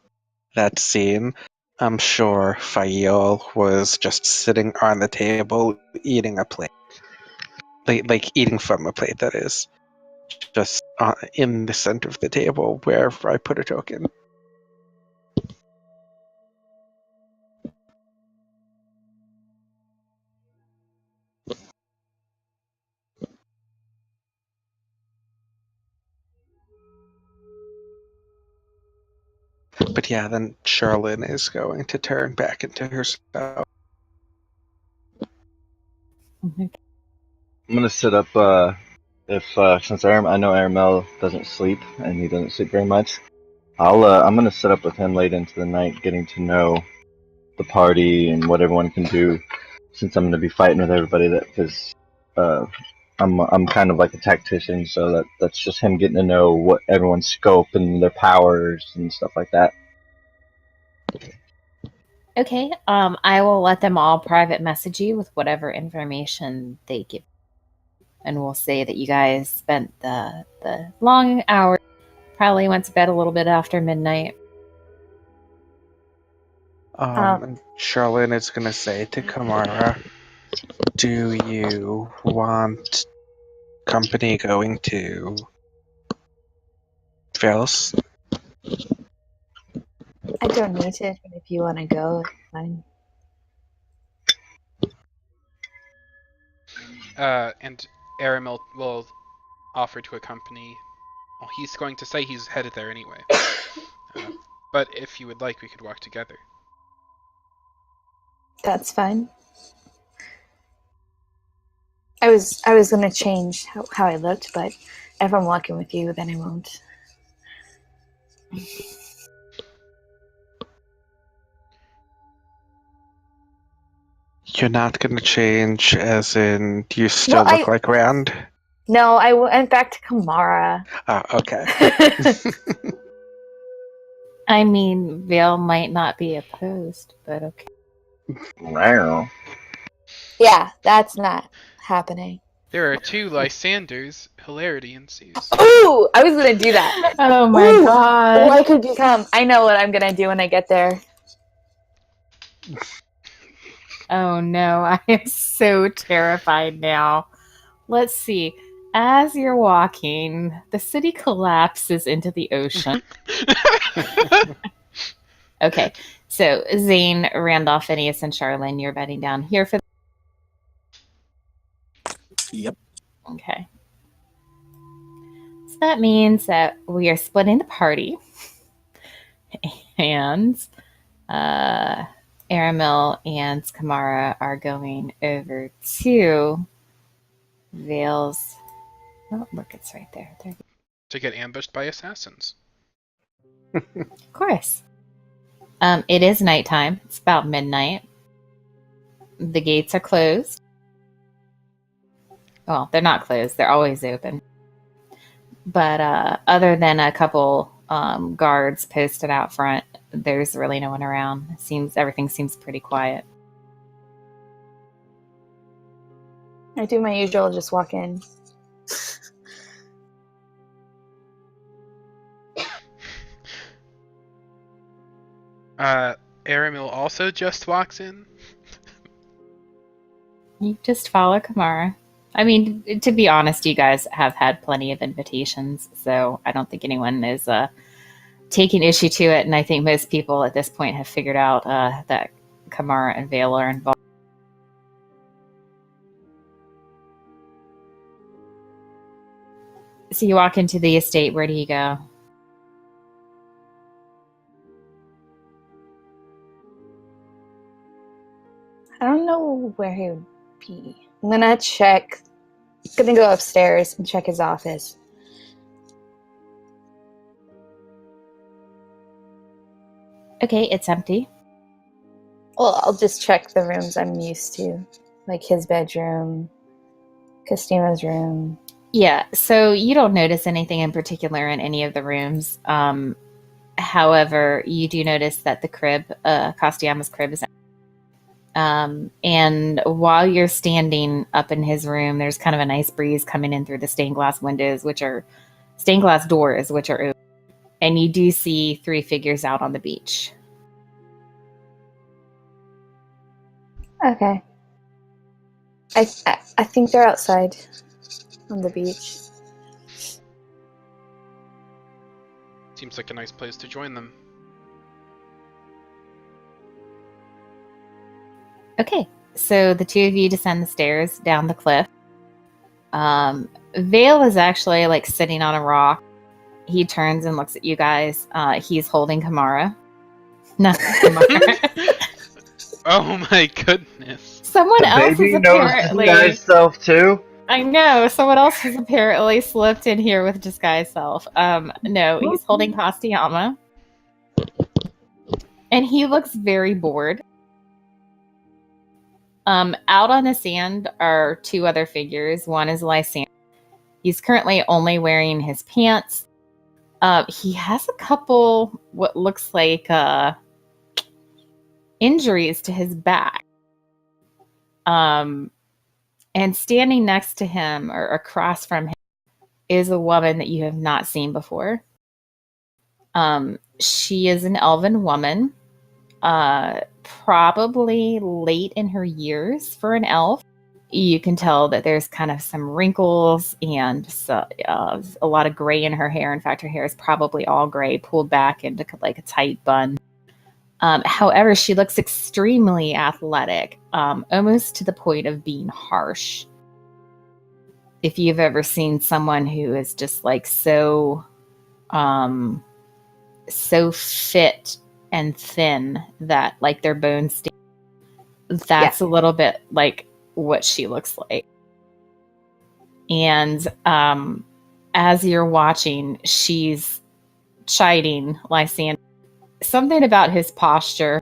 that scene, I'm sure Fael was just sitting on the table eating a plate. Like eating from a plate, that is. Just in the center of the table where I put a token. But yeah, then Charlene is going to turn back into herself. Okay. I'm gonna sit up. Since I know Aramel doesn't sleep and he doesn't sleep very much, I'm gonna sit up with him late into the night, getting to know the party and what everyone can do. Since I'm gonna be fighting with everybody, because I'm kind of like a tactician, so that's just him getting to know what everyone's scope and their powers and stuff like that. Okay, I will let them all private message you with whatever information they give. And we'll say that you guys spent the long hours, probably went to bed a little bit after midnight. And Charlene is going to say to Kamara, do you want company going to Vels? I don't need it, but if you want to go, it's fine. And Aramil will offer to accompany. Well, he's going to say he's headed there anyway. But if you would like, we could walk together. That's fine. I was gonna change how I looked, but if I'm walking with you, then I won't. You're not gonna change, as in, do you still Well, look like Rand? No, I went back to Kamara. Okay. I mean, Vale might not be opposed, but okay. Wow. Yeah, that's not happening. There are 2 Lysanders. Hilarity ensues. Ooh, I was gonna do that. Oh my Ooh, god. What could become? I know what I'm gonna do when I get there. Oh no, I am so terrified now. Let's see. As you're walking, the city collapses into the ocean. Okay, so Zane, Randolph, Phineas, and Charlene, you're bedding down here for. Yep. Okay. So that means that we are splitting the party. And Aramil and Kamara are going over to Vale's. Oh, look, it's right there. To get ambushed by assassins. Of course. It is nighttime. It's about midnight. The gates are closed. Well, they're not closed. They're always open. But other than a couple guards posted out front, there's really no one around. Everything seems pretty quiet. I do my usual, just walk in. Aramil also just walks in. You just follow Kamara. I mean, to be honest, you guys have had plenty of invitations, so I don't think anyone is taking issue to it. And I think most people at this point have figured out that Kamara and Vale are involved. So you walk into the estate. Where do you go? I don't know where he would be. I'm gonna check. Gonna go upstairs and check his office. Okay, it's empty. Well, I'll just check the rooms I'm used to, like his bedroom, Kastima's room. Yeah, so you don't notice anything in particular in any of the rooms. However, you do notice that the crib, Castellanos' crib, is empty. And while you're standing up in his room, there's kind of a nice breeze coming in through the stained glass doors, which are open. And you do see 3 figures out on the beach. Okay. I think they're outside on the beach. Seems like a nice place to join them. Okay, so the 2 of you descend the stairs down the cliff. Vale is actually like sitting on a rock. He turns and looks at you guys. He's holding Kamara. Not Kamara. Oh my goodness. Someone The else baby is knows apparently. disguise self too. I know. Someone else has apparently slipped in here with disguise self. No, he's holding Castellama. And he looks very bored. Out on the sand are 2 other figures. One is Lysander. He's currently only wearing his pants. He has a couple, what looks like injuries to his back. And standing next to him or across from him is a woman that you have not seen before. She is an elven woman, probably late in her years for an elf. You can tell that there's kind of some wrinkles and a lot of gray in her hair. In fact, her hair is probably all gray, pulled back into like a tight bun. However, she looks extremely athletic, almost to the point of being harsh. if you've ever seen someone who is just like so fit and thin that like their bones that's a little bit like what she looks like. And as you're watching, she's chiding Lysander something about his posture,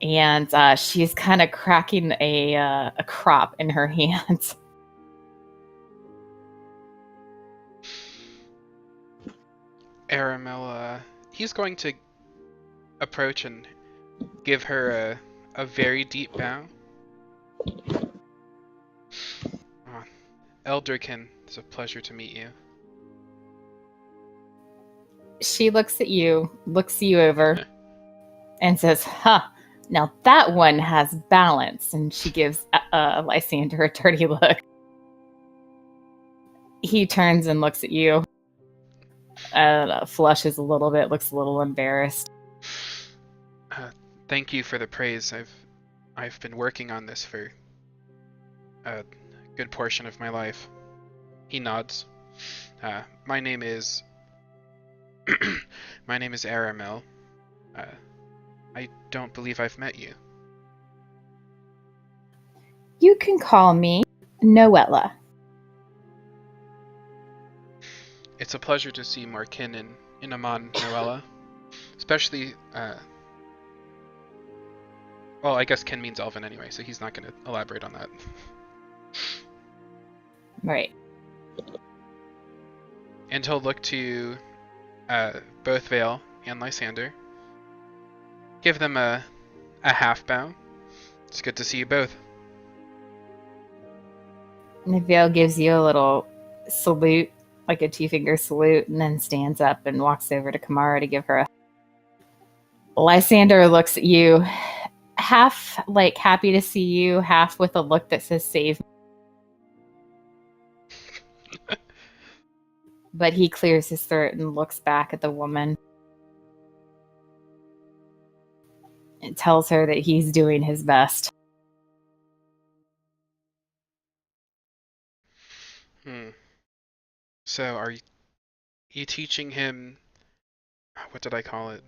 and she's kind of cracking a crop in her hands. Aramel, he's going to approach and give her a very deep bow. Eldrikin, it's a pleasure to meet you. She looks you over, and says, "Huh, now that one has balance." And she gives Lysander a dirty look. He turns and looks at you. Flushes a little bit, looks a little embarrassed. Thank you for the praise. I've been working on this for a good portion of my life. He nods. My name is Aramel. I don't believe I've met you. You can call me Noella. It's a pleasure to see more kin in Amon, Noella. Especially, well, I guess kin means elven anyway, so he's not going to elaborate on that. Right. And he'll look to both Vale and Lysander. Give them a half bow. It's good to see you both. And Vale gives you a little salute, like a 2-finger salute, and then stands up and walks over to Kamara to give her a... Lysander looks at you, half like happy to see you, half with a look that says save me. But he clears his throat and looks back at the woman. And tells her that he's doing his best. So are you teaching him, what did I call it?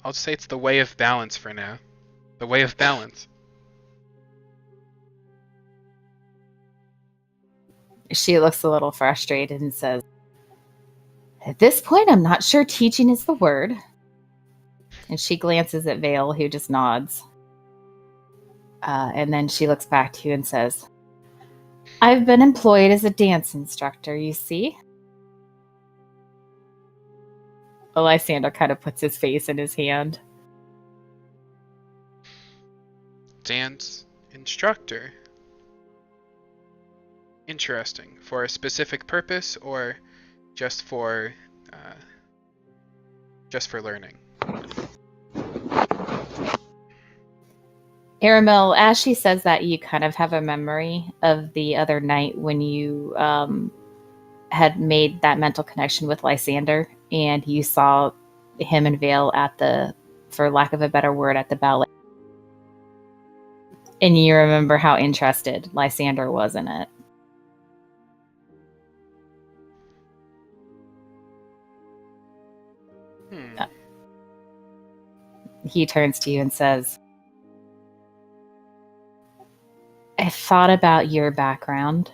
I'll just say it's the way of balance for now. The way of balance. She looks a little frustrated and says, "At this point, I'm not sure teaching is the word." And she glances at Vale, who just nods. And then she looks back to you and says, "I've been employed as a dance instructor, you see." Lysander kind of puts his face in his hand. Dance instructor. Interesting. For a specific purpose or just for learning? Aramel, as she says that, you kind of have a memory of the other night when you had made that mental connection with Lysander, and you saw him and Vale at the, for lack of a better word, at the ballet. And you remember how interested Lysander was in it. He turns to you and says, "I thought about your background,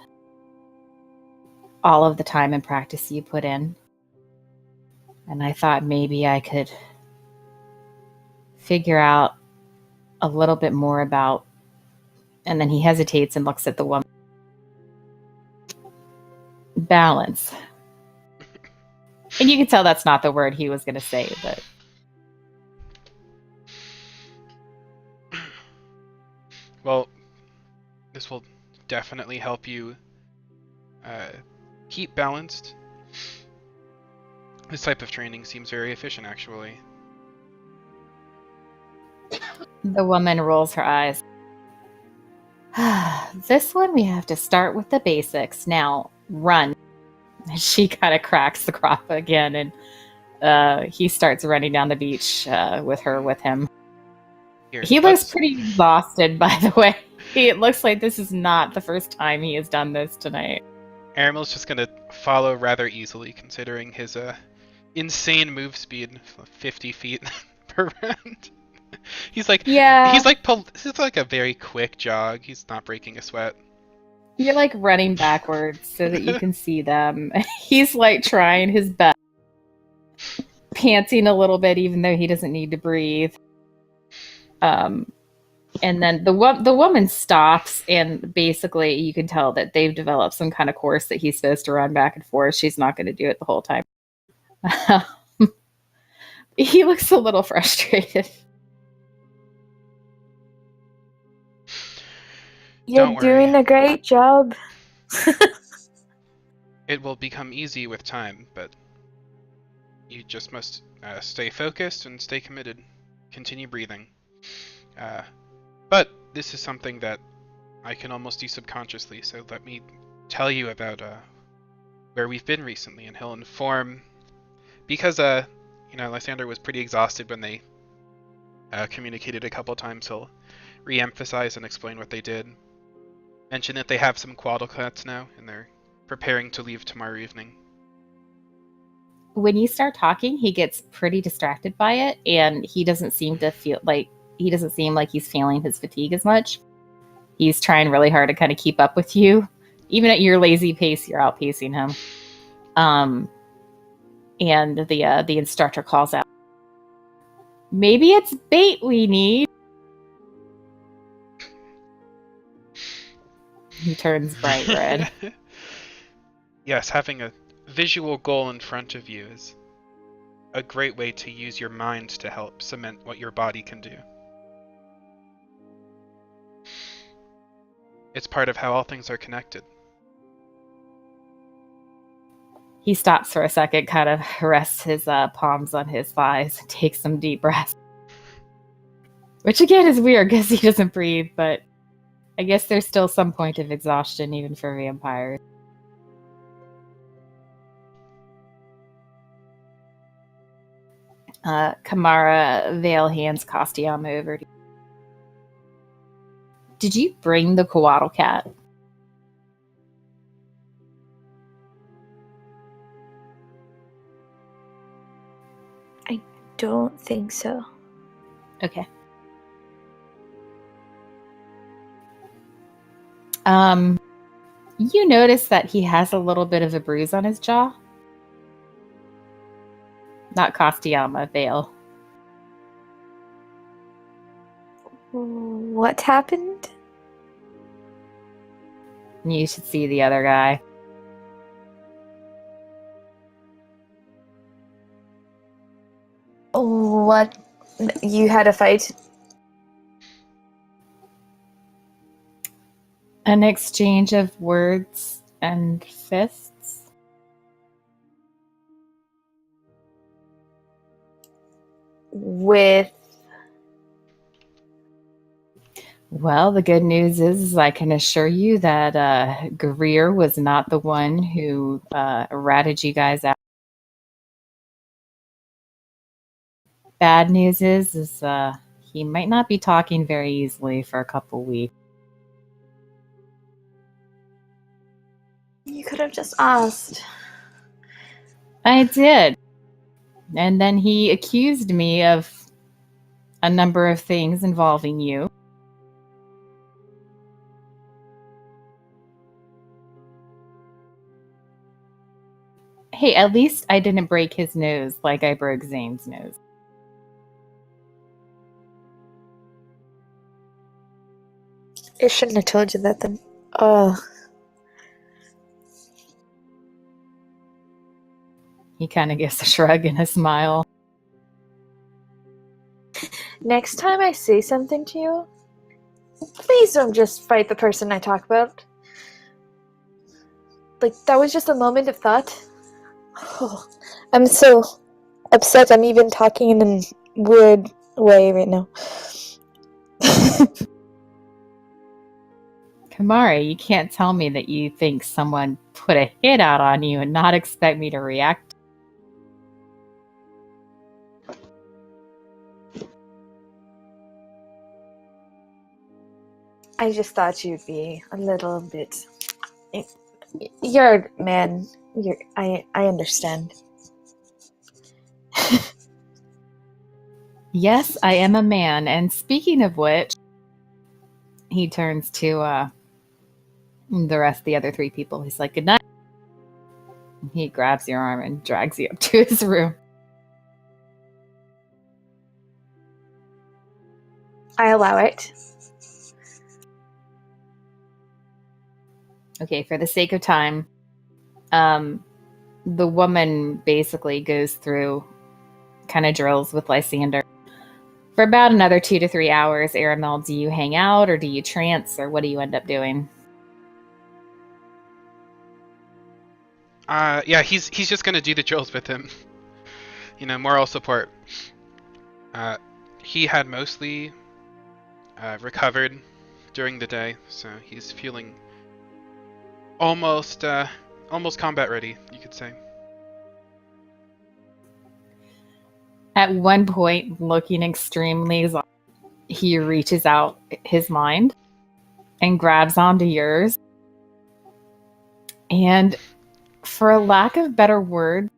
all of the time and practice you put in, and I thought maybe I could figure out a little bit more about..." And then he hesitates and looks at the woman. "Balance." And you can tell that's not the word he was going to say, but... Well, this will definitely help you keep balanced. This type of training seems very efficient, actually. The woman rolls her eyes. "This one we have to start with the basics. Now, run." And she kind of cracks the crop again, and he starts running down the beach with him. Here, He looks pretty exhausted, by the way. It looks like this is not the first time he has done this tonight. Aramil's just gonna follow rather easily, considering his insane move speed, 50 feet per round. He's like Yeah. this is like a very quick jog. He's not breaking a sweat. You're like running backwards so that you can see them. He's like trying his best, panting a little bit, even though he doesn't need to breathe. And then the woman stops, and basically you can tell that they've developed some kind of course that he's supposed to run back and forth. She's not going to do it the whole time. He looks a little frustrated. You're Don't worry. doing a great job. It will become easy with time, but you just must stay focused and stay committed. Continue breathing. But this is something that I can almost do subconsciously, so let me tell you about where we've been recently, and he'll inform, because Lysander was pretty exhausted when they communicated a couple times. He'll re-emphasize and explain what they did. Mention that they have some Quaddlecats now, and they're preparing to leave tomorrow evening. When you start talking, he gets pretty distracted by it, and he doesn't seem like he's feeling his fatigue as much. He's trying really hard to kind of keep up with you. Even at your lazy pace, you're outpacing him. And the instructor calls out, "Maybe it's bait we need." He turns bright red. Yes, having a visual goal in front of you is a great way to use your mind to help cement what your body can do. It's part of how all things are connected. He stops for a second, kind of rests his palms on his thighs, and takes some deep breaths. Which again is weird because he doesn't breathe, but I guess there's still some point of exhaustion even for vampires. Kamara Vale hands Castellano over to you. Did you bring the Coatl cat? Don't think so. Okay. You notice that he has a little bit of a bruise on his jaw. Not Castellano, Vale. What happened? You should see the other guy. What? You had a fight? An exchange of words and fists. With? Well, the good news is I can assure you that Greer was not the one who ratted you guys out. Bad news is he might not be talking very easily for a couple weeks. You could have just asked. I did. And then he accused me of a number of things involving you. Hey, at least I didn't break his nose like I broke Zane's nose. I shouldn't have told you that then. Oh. He kind of gives a shrug and a smile. Next time I say something to you, please don't just fight the person I talk about. Like, that was just a moment of thought. Oh, I'm so upset. I'm even talking in a weird way right now. Kamari, you can't tell me that you think someone put a hit out on you and not expect me to react. I just thought you'd be a little bit. You're a man. I understand. Yes, I am a man. And speaking of which, he turns to the rest of the other three people. He's like, good night. He grabs your arm and drags you up to his room. I allow it. Okay, for the sake of time, the woman basically goes through kind of drills with Lysander. For about another 2 to 3 hours, Aramel, do you hang out or do you trance or what do you end up doing? Yeah, he's just gonna do the drills with him. Moral support. He had mostly recovered during the day, so he's feeling almost combat ready, you could say. At one point, looking extremely exhausted, he reaches out his mind and grabs onto yours. And for a lack of better word,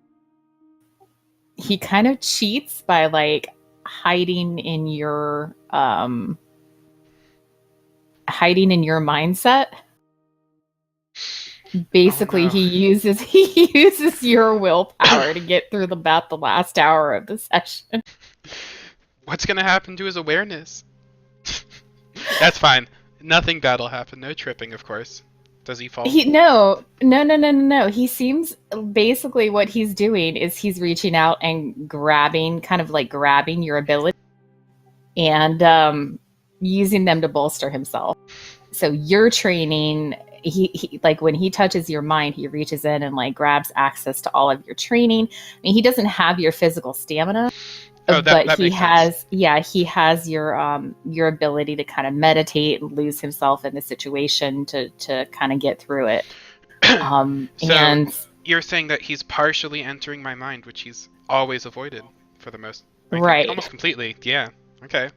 he kind of cheats by like hiding in your mindset. Basically, Oh, no. he uses your willpower to get through about the last hour of the session. What's gonna happen to his awareness? That's fine. Nothing bad'll happen. No tripping, of course. Does he fall? No. He seems basically what he's doing is he's reaching out and grabbing your ability and using them to bolster himself. So your training, he like when he touches your mind, he reaches in and like grabs access to all of your training. I mean, he doesn't have your physical stamina. Oh, that he makes has sense. he has your ability to kind of meditate and lose himself in the situation to kind of get through it. So And you're saying that he's partially entering my mind, which he's always avoided for the most, right. almost completely. Yeah. Okay.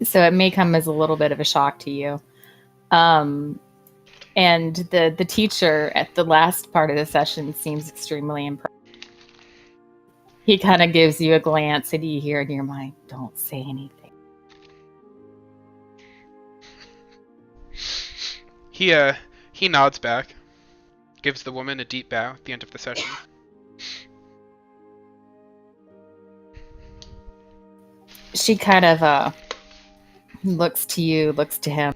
So it may come as a little bit of a shock to you. And the teacher at the last part of the session seems extremely impressed. He kind of gives you a glance and you hear in your mind, don't say anything. He nods back, gives the woman a deep bow at the end of the session. She kind of looks to you, looks to him.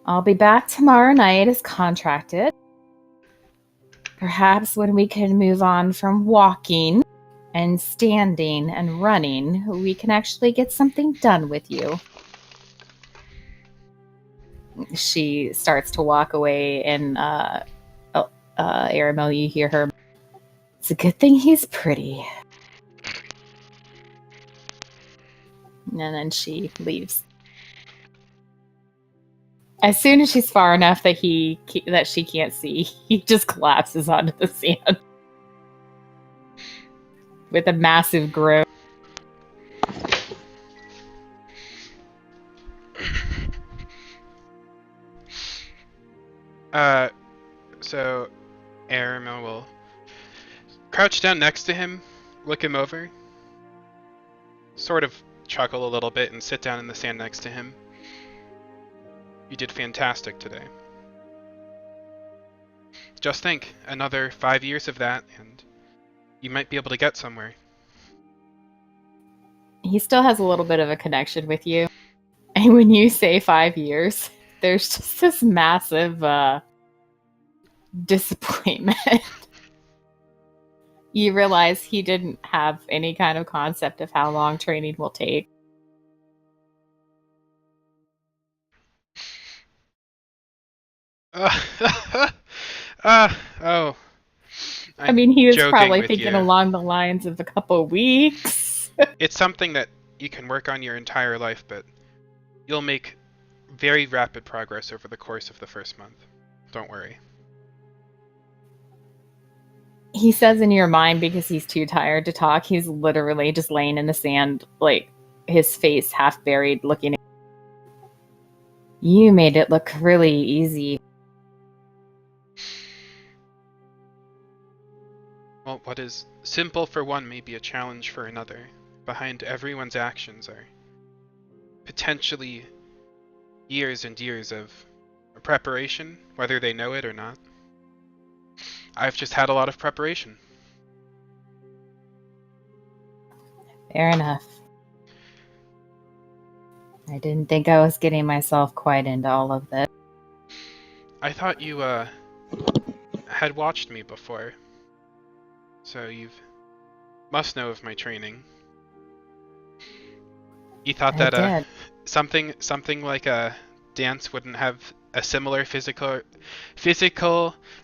I'll be back tomorrow night as contracted. Perhaps when we can move on from walking and standing and running, we can actually get something done with you. She starts to walk away, and Aramel, you hear her. It's a good thing he's pretty. And then she leaves. As soon as she's far enough that she can't see, he just collapses onto the sand with a massive groan. So Aramel will crouch down next to him, look him over, sort of chuckle a little bit, and sit down in the sand next to him. You did fantastic today. Just think, another 5 years of that, and you might be able to get somewhere. He still has a little bit of a connection with you. And when you say 5 years, there's just this massive disappointment. You realize he didn't have any kind of concept of how long training will take. Oh. I mean, he was joking probably with thinking you. along the lines of a couple of weeks. It's something that you can work on your entire life, but you'll make very rapid progress over the course of the first month. Don't worry. He says in your mind, because he's too tired to talk, he's literally just laying in the sand, like, his face half buried, looking at you. Made it look really easy. Well, what is simple for one may be a challenge for another. Behind everyone's actions are potentially years and years of preparation, whether they know it or not. I've just had a lot of preparation. Fair enough. I didn't think I was getting myself quite into all of this. I thought you, had watched me before. So you must know of my training. You thought I that, did. something like a dance wouldn't have a similar physical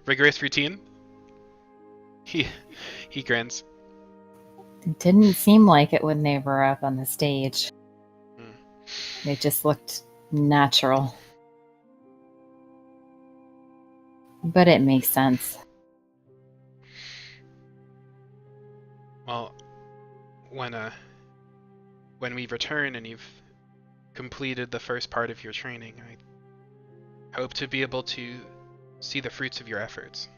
rigorous routine? He grins. It didn't seem like it when they were up on the stage. Hmm. It just looked natural. But it makes sense. Well, when we return and you've completed the first part of your training, I hope to be able to see the fruits of your efforts.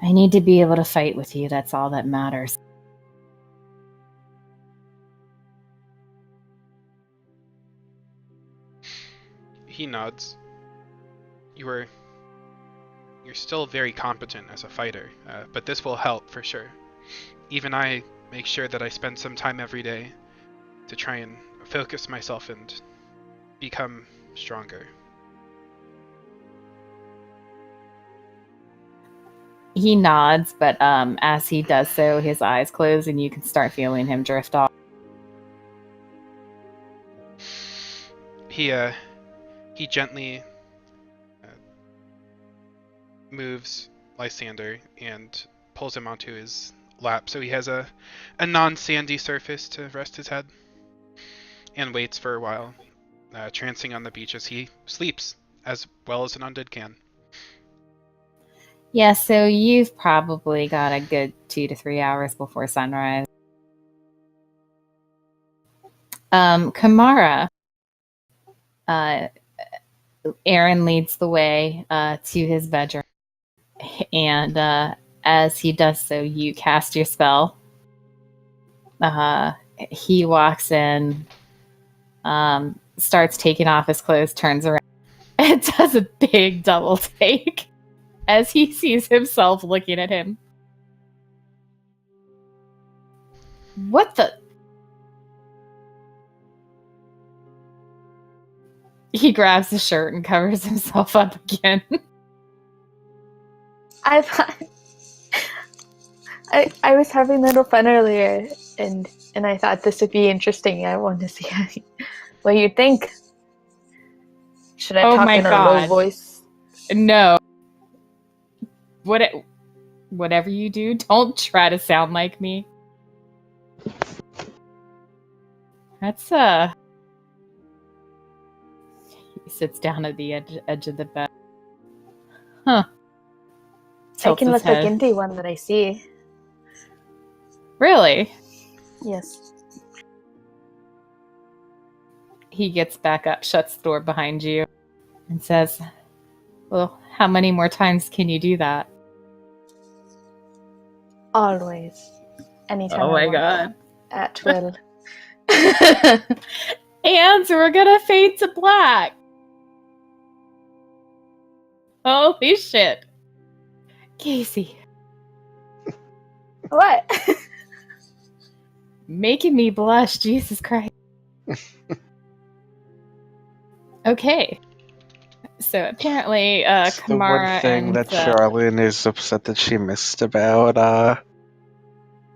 I need to be able to fight with you. That's all that matters. He nods. You're still very competent as a fighter, but this will help for sure. Even I make sure that I spend some time every day to try and focus myself and become stronger. He nods, but as he does so, his eyes close and you can start feeling him drift off. He gently moves Lysander and pulls him onto his lap so he has a non-sandy surface to rest his head, and waits for a while, trancing on the beach as he sleeps as well as an undead can. Yeah, so you've probably got a good 2 to 3 hours before sunrise. Kamara, Aaron leads the way to his bedroom, and as he does so, you cast your spell. He walks in, starts taking off his clothes, turns around, and does a big double take as he sees himself looking at him. What the? He grabs the shirt and covers himself up again. I was having a little fun earlier, and I thought this would be interesting. I wanted to see what you think. Should I talk in a low voice? No. Whatever you do, don't try to sound like me. That's He sits down at the edge of the bed. Huh. I can look like any one that I see. Really? Yes. He gets back up, shuts the door behind you, and says, "Well, how many more times can you do that?" Always. Anytime. Oh my I want. god. At will. And we're gonna fade to black. Holy shit. Casey. What? Making me blush, Jesus Christ. Okay. So apparently, It's Kamara the one thing and that Charlene is upset that she missed about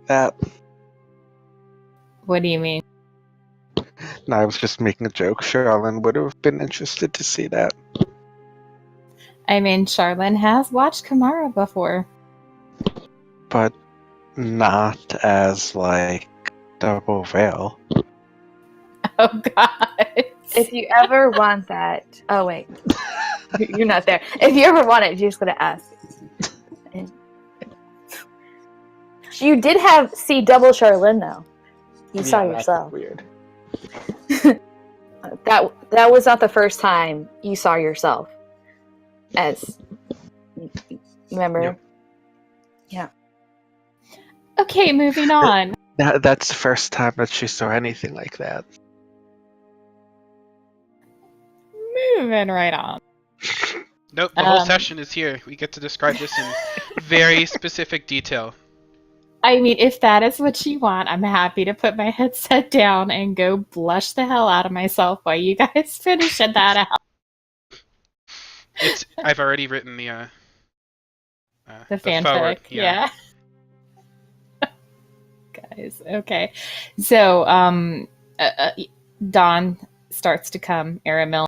that. What do you mean? No, I was just making a joke. Charlene would have been interested to see that. I mean, Charlene has watched Kamara before. But not as, like, double veil. Oh god. If you ever want that... Oh, wait. You're not there. If you ever want it, you're just going to ask. You did see double Charlene though. You saw Yeah, that's yourself. weird. That was not the first time you saw yourself. As remember? Yep. Okay, moving on. That's the first time that she saw anything like that. Moving right on. Nope, the whole Um, session is here. We get to describe this in very specific detail. I mean, if that is what you want, I'm happy to put my headset down and go blush the hell out of myself while you guys finish that out. I've already written the The forward. fanfic, yeah. Guys, okay. So, dawn starts to come. Aramil,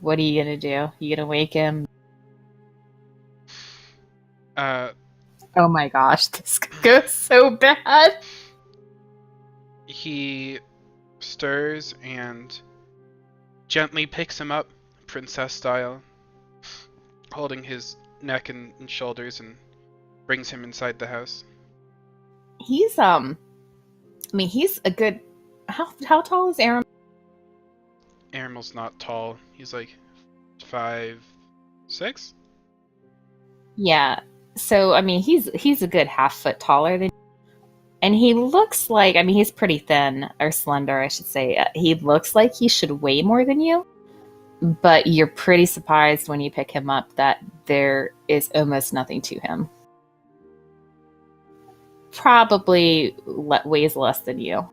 what are you gonna do? You gonna wake him? Oh my gosh, this could go so bad. He stirs and gently picks him up, princess style, holding his neck and shoulders, and brings him inside the house. He's I mean, he's a good. How tall is Aram? Aramil's not tall. He's like 5'6". Yeah. So I mean, he's a good half foot taller than, and he looks like, I mean, he's pretty thin or slender, I should say. He looks like he should weigh more than you, but you're pretty surprised when you pick him up that there is almost nothing to him. Probably weighs less than you.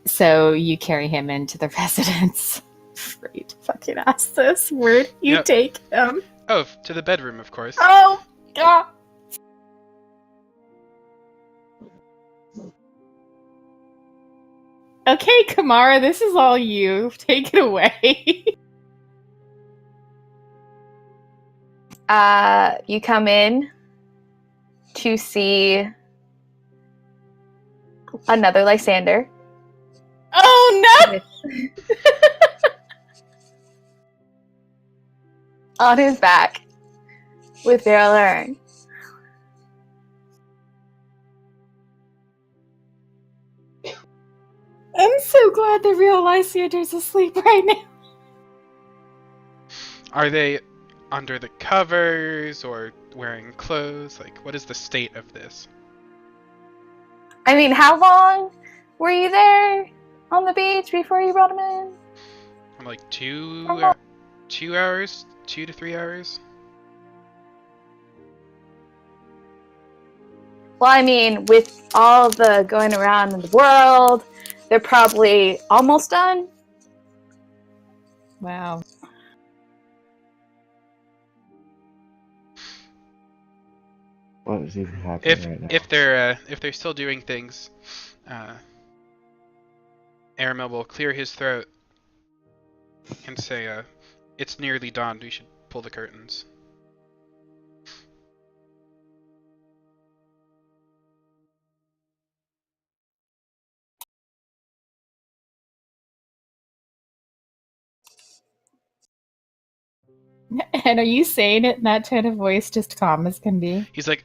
So you carry him into the residence. Afraid to fucking ask this. Where'd you Yep. take him? Oh, to the bedroom, of course. Oh, God. Okay, Kamara, this is all you. Take it away. You come in to see another Lysander. Oh, no! On his back with Vera Lern. I'm so glad the real Lysander's asleep right now. Are they under the covers or wearing clothes? Like, what is the state of this? I mean, how long were you there on the beach before you brought him in? I'm like 2 hours, 2 to 3 hours. Well, I mean, with all the going around in the world, they're probably almost done. Wow. What is even happening If right now? if they're still doing things, Aramil will clear his throat and say, "It's nearly dawn. We should pull the curtains." And are you saying it in that tone of voice, just calm as can be? He's like,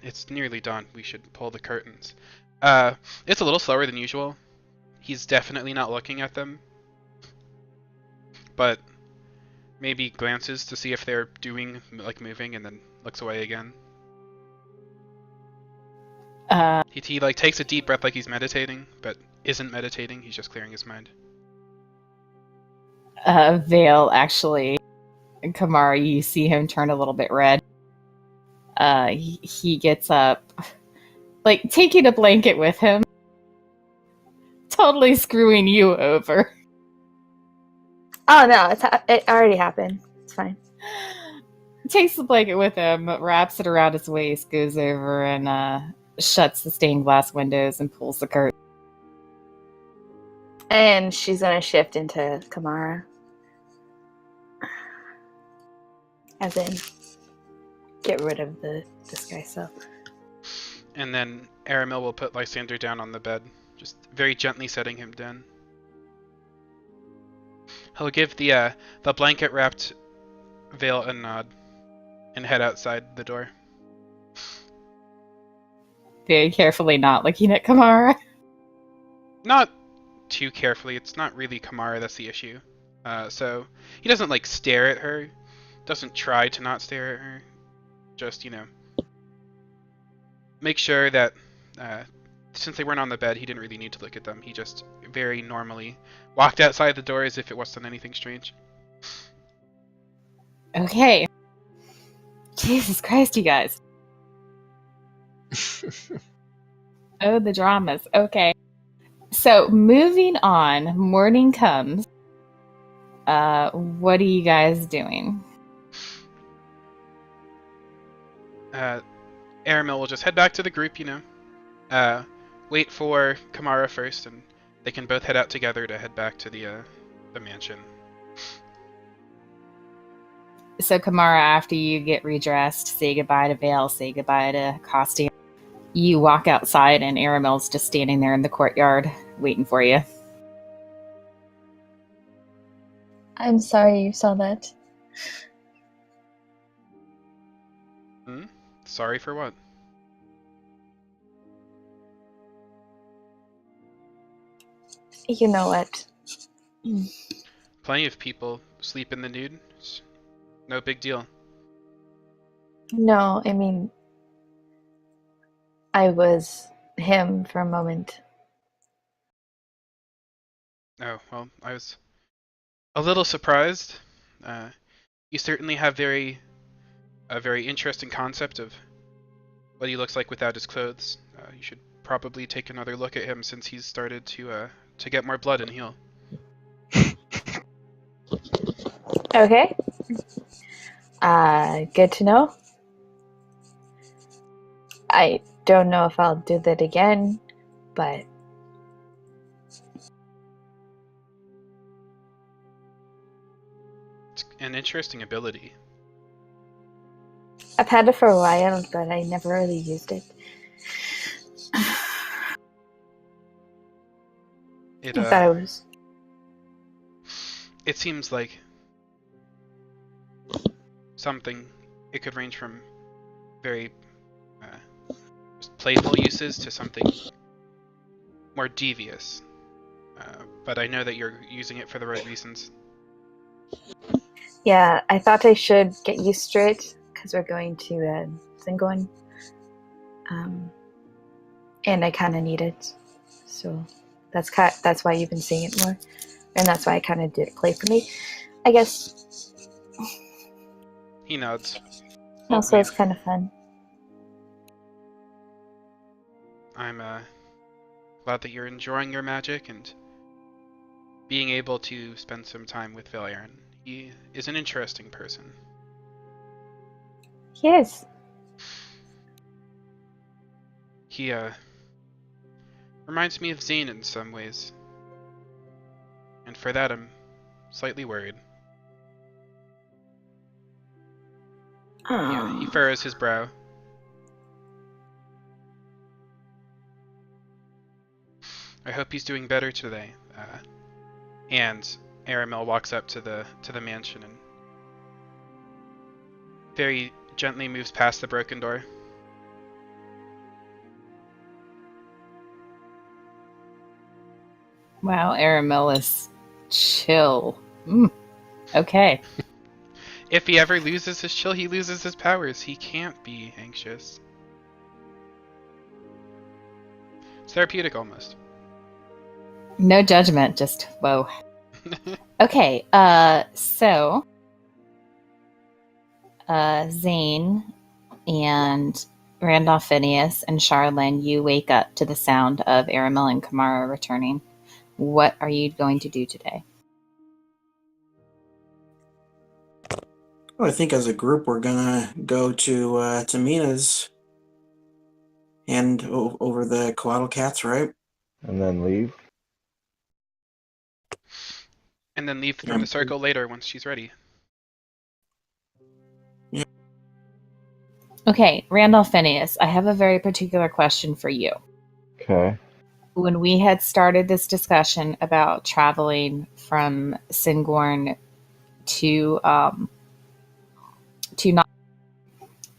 "It's nearly dawn. We should pull the curtains." It's a little slower than usual. He's definitely not looking at them, but maybe glances to see if they're doing, like, moving, and then looks away again. He like takes a deep breath like he's meditating, but isn't meditating. He's just clearing his mind. Vale actually, Kamara, you see him turn a little bit red. He gets up, like taking a blanket with him, totally screwing you over. Oh no, it already happened. It's fine. Takes the blanket with him, wraps it around his waist, goes over and shuts the stained glass windows and pulls the curtain. And she's gonna shift into Kamara. As in, get rid of the disguise self. And then Aramil will put Lysander down on the bed, just very gently setting him down. He'll give the blanket wrapped Vale a nod and head outside the door. Very carefully, not looking at Kamara. Not too carefully. It's not really Kamara that's the issue. So he doesn't like stare at her. Doesn't try to not stare at her. Just, make sure that since they weren't on the bed, he didn't really need to look at them. He just very normally walked outside the door as if it wasn't anything strange. Okay. Jesus Christ, you guys. Oh, the dramas. Okay. So, moving on, morning comes. What are you guys doing? Aramil will just head back to the group, wait for Kamara first, and they can both head out together to head back to the mansion. So, Kamara, after you get redressed, say goodbye to Vale, say goodbye to Costume. You walk outside, and Aramil's just standing there in the courtyard, waiting for you. I'm sorry you saw that. Sorry for what? You know what? Plenty of people sleep in the nude. It's no big deal. No, I mean, I was him for a moment. Oh, well, I was a little surprised. You certainly have a very interesting concept of what he looks like without his clothes. You should probably take another look at him since he's started to get more blood and heal. Okay. Good to know. I don't know if I'll do that again, but It's an interesting ability. I've had it for a while, but I never really used it. I thought it was. It seems like something. It could range from very just playful uses to something more devious. But I know that you're using it for the right reasons. Yeah, I thought I should get used to it because we're going to Zingon. And I kind of need it. So that's why you've been seeing it more. And that's why I kind of did it play for me, I guess. He nods. Also, it's kind of fun. I'm glad that you're enjoying your magic and being able to spend some time with Valerian. He is an interesting person. He is. He reminds me of Zane in some ways. And for that I'm slightly worried. He furrows his brow. I hope he's doing better today. And Aramil walks up to the mansion and very gently moves past the broken door. Wow, Aramil is chill. Okay. If he ever loses his chill, he loses his powers. He can't be anxious. It's therapeutic almost. No judgment, just whoa. Okay, so Zane and Randolph Phineas and Charlene, you wake up to the sound of Aramil and Kamara returning. What are you going to do today? Well, I think as a group we're gonna go to Mina's and over the Coatl Cats, right? And then leave. And then leave from the circle later once she's ready. Yeah. Okay, Randolph Phineas, I have a very particular question for you. Okay. When we had started this discussion about traveling from Singorn to to not.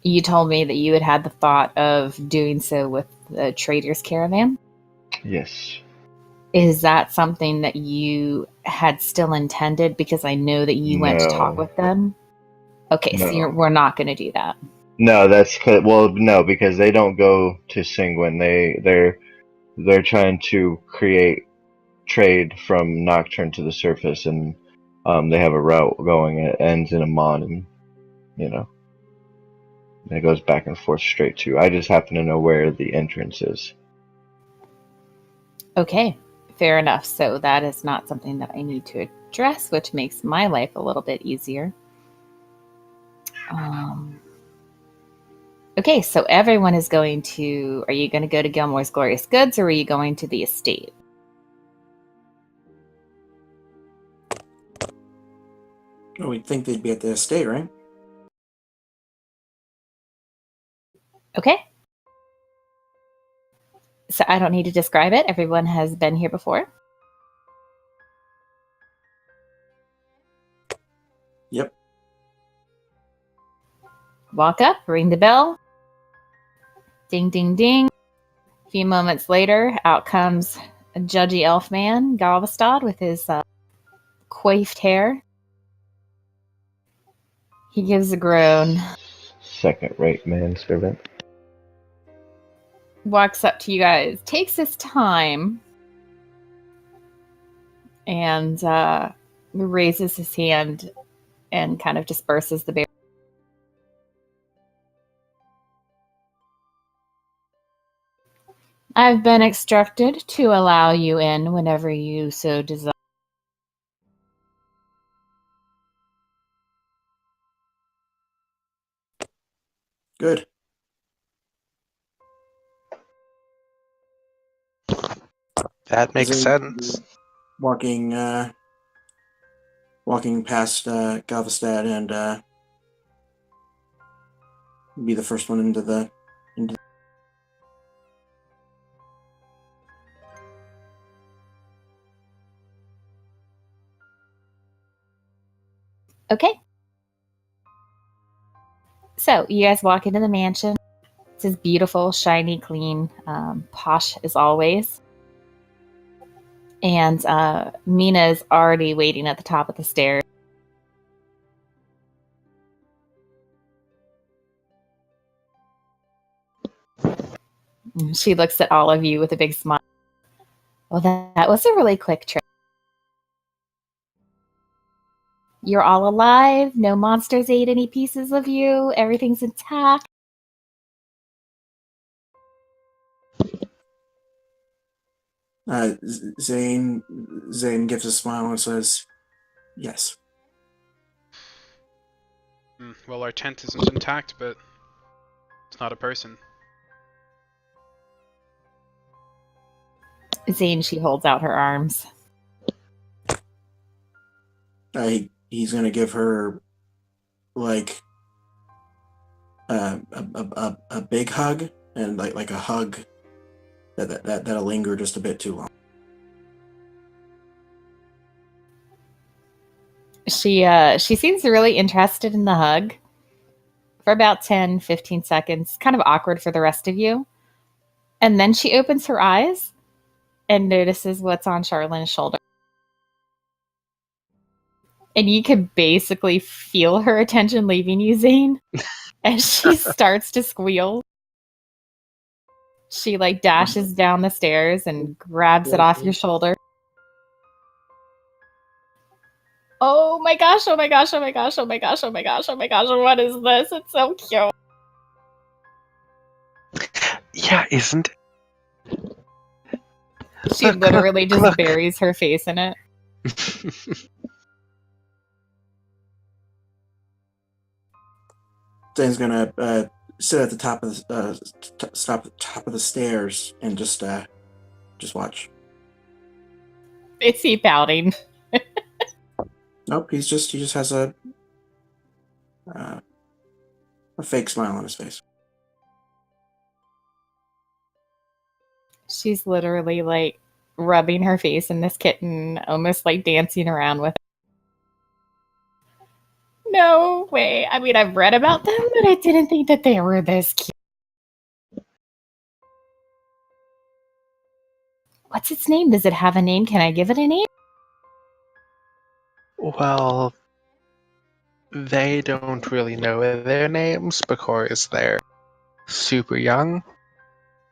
You told me that you had the thought of doing so with the traders' caravan. Yes. Is that something that you had still intended? Because I know that you went to talk No. with them. Okay, so No. we're not going to do that. No, no, because they don't go to Singwin. They're trying to create trade from Nocturne to the surface, and they have a route going. It ends in Amon, and you know, it goes back and forth straight to. I just happen to know where the entrance is. Okay, fair enough. So that is not something that I need to address, which makes my life a little bit easier. Okay, so everyone is going to. Are you going to go to Gilmore's Glorious Goods, or are you going to the estate? Oh, we'd think they'd be at the estate, right? Okay. So I don't need to describe it. Everyone has been here before. Yep. Walk up, ring the bell. Ding, ding, ding. A few moments later, out comes a judgy elf man, Galvestad, with his coiffed hair. He gives a groan, Second-rate manservant. walks up to you guys, takes his time, and raises his hand and kind of disperses the bear. I've been instructed to allow you in whenever you so desire. Good. That makes Zane, sense. Walking past Galvestad and be the first one into the. Okay. So you guys walk into the mansion. This is beautiful, shiny, clean, posh as always. And Mina is already waiting at the top of the stairs. She looks at all of you with a big smile. Well, that was a really quick trip. You're all alive. No monsters ate any pieces of you. Everything's intact. Zane gives a smile and says, "Yes." Well, our tent isn't intact, but it's not a person. Zane, she holds out her arms. He's gonna give her like a big hug, and like a hug that'll linger just a bit too long. She seems really interested in the hug for about 10, 15 seconds. Kind of awkward for the rest of you. And then she opens her eyes and notices what's on Charlene's shoulder. And you can basically feel her attention leaving you, Zane, as she starts to squeal. She like dashes down the stairs and grabs it off your shoulder. Oh my gosh, oh my gosh, oh my gosh, oh my gosh, oh my gosh, oh my gosh, what is this? It's so cute. Yeah, isn't it? She literally just buries her face in it. Zane's gonna sit at the top of the top of the stairs and just watch. Is he pouting? Nope, he just has a fake smile on his face. She's literally like rubbing her face in this kitten, almost like dancing around with it. No way. I mean, I've read about them, but I didn't think that they were this cute. What's its name? Does it have a name? Can I give it a name? Well, they don't really know their names because they're super young.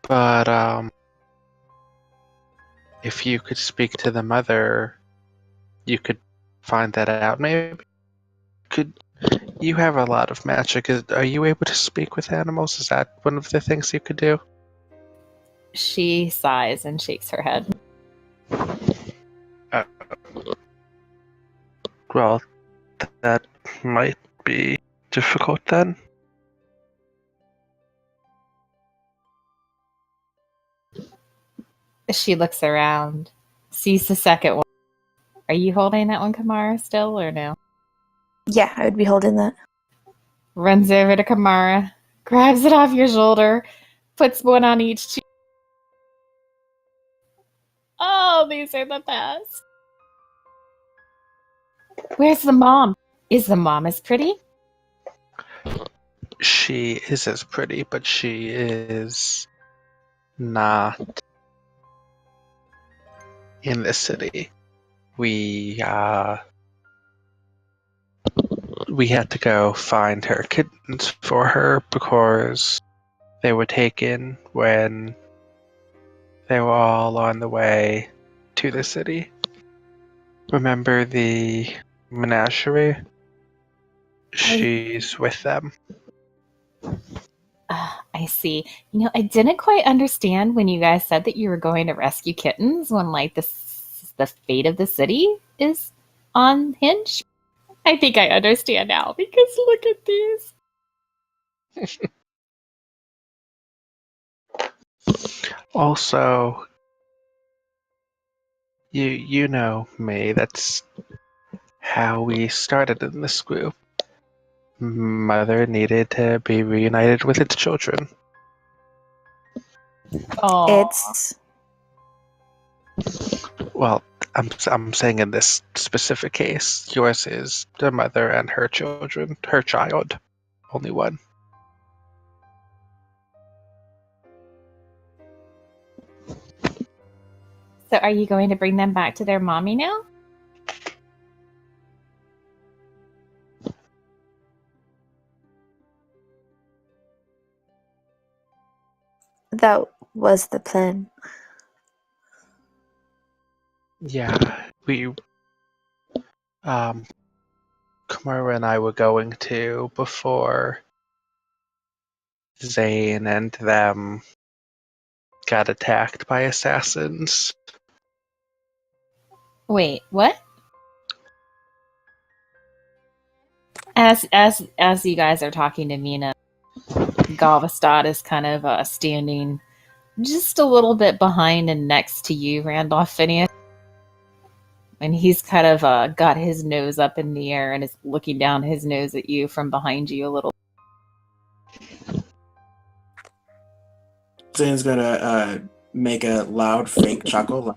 But if you could speak to the mother, you could find that out. Maybe could you have a lot of magic? Are you able to speak with animals? Is that one of the things you could do? She sighs and shakes her head. Well, that might be difficult then. She looks around, sees the second one. Are you holding that one, Kamara, still, or no? Yeah, I would be holding that. Runs over to Kamara, grabs it off your shoulder, puts one on each cheek. Oh, these are the best. Where's the mom? Is the mom as pretty? She is as pretty, but she is not in the city. We had to go find her kittens for her because they were taken when they were all on the way to the city. Remember the menagerie? She's with them. I see. You know, I didn't quite understand when you guys said that you were going to rescue kittens when, like, the fate of the city is on hinge. I think I understand now because look at these. Also, you know me. That's how we started in this group. Mother needed to be reunited with its children. Oh, It's Well, I'm saying in this specific case, yours is the mother and her children, her child, only one. so are you going to bring them back to their mommy now? that was the plan. Yeah, we, Kamara and I were going to before Zane and them got attacked by assassins. Wait, what? As you guys are talking to Mina, Galveston is kind of standing just a little bit behind and next to you, Randolph Phineas. And he's kind of got his nose up in the air and is looking down his nose at you from behind you a little. Zane's gonna make a loud fake chuckle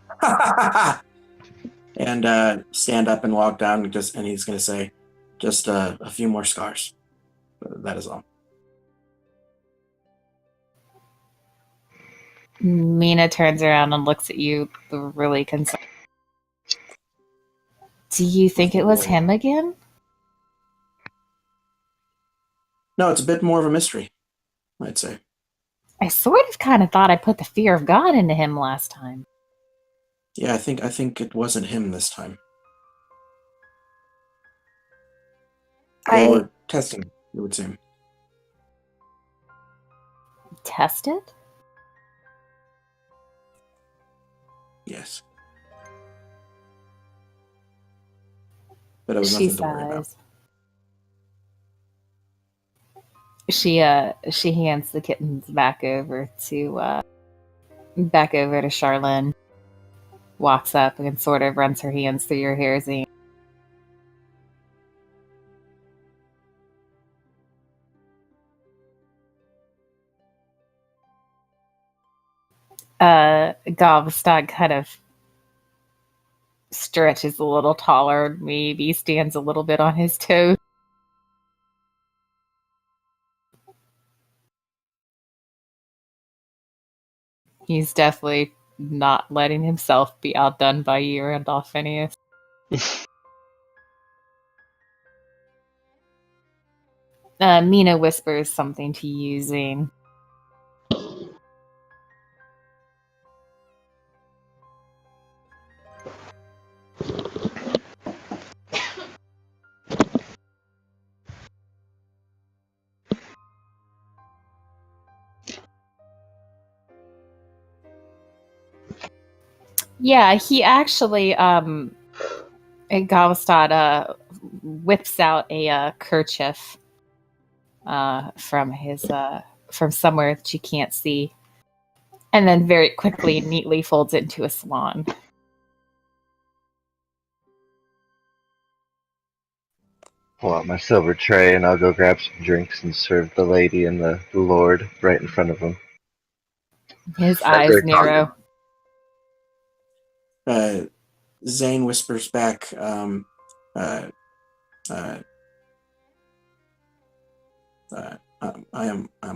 and stand up and walk down and he's gonna say, just a few more scars. That is all. Mina turns around and looks at you really concerned. Do you think it was him again? No, it's a bit more of a mystery, I'd say. I sort of kind of thought I put the fear of God into him last time. Yeah, I think it wasn't him this time. They were testing, it would seem. Tested? Yes. But it was She nothing to worry about. sighs. She hands the kittens back over to Charlene. Walks up and sort of runs her hands through your hair, Zane. Galveston kind of stretches a little taller, maybe stands a little bit on his toes. He's definitely not letting himself be outdone by you, Randolph Phineas. Mina whispers something to you, Zane. Yeah, he actually, Galvestad whips out a kerchief from his from somewhere that you can't see, and then very quickly and neatly folds it into a swan. Pull out my silver tray and I'll go grab some drinks and serve the lady and the lord right in front of them. His As eyes they're narrow. Zane whispers back, I'm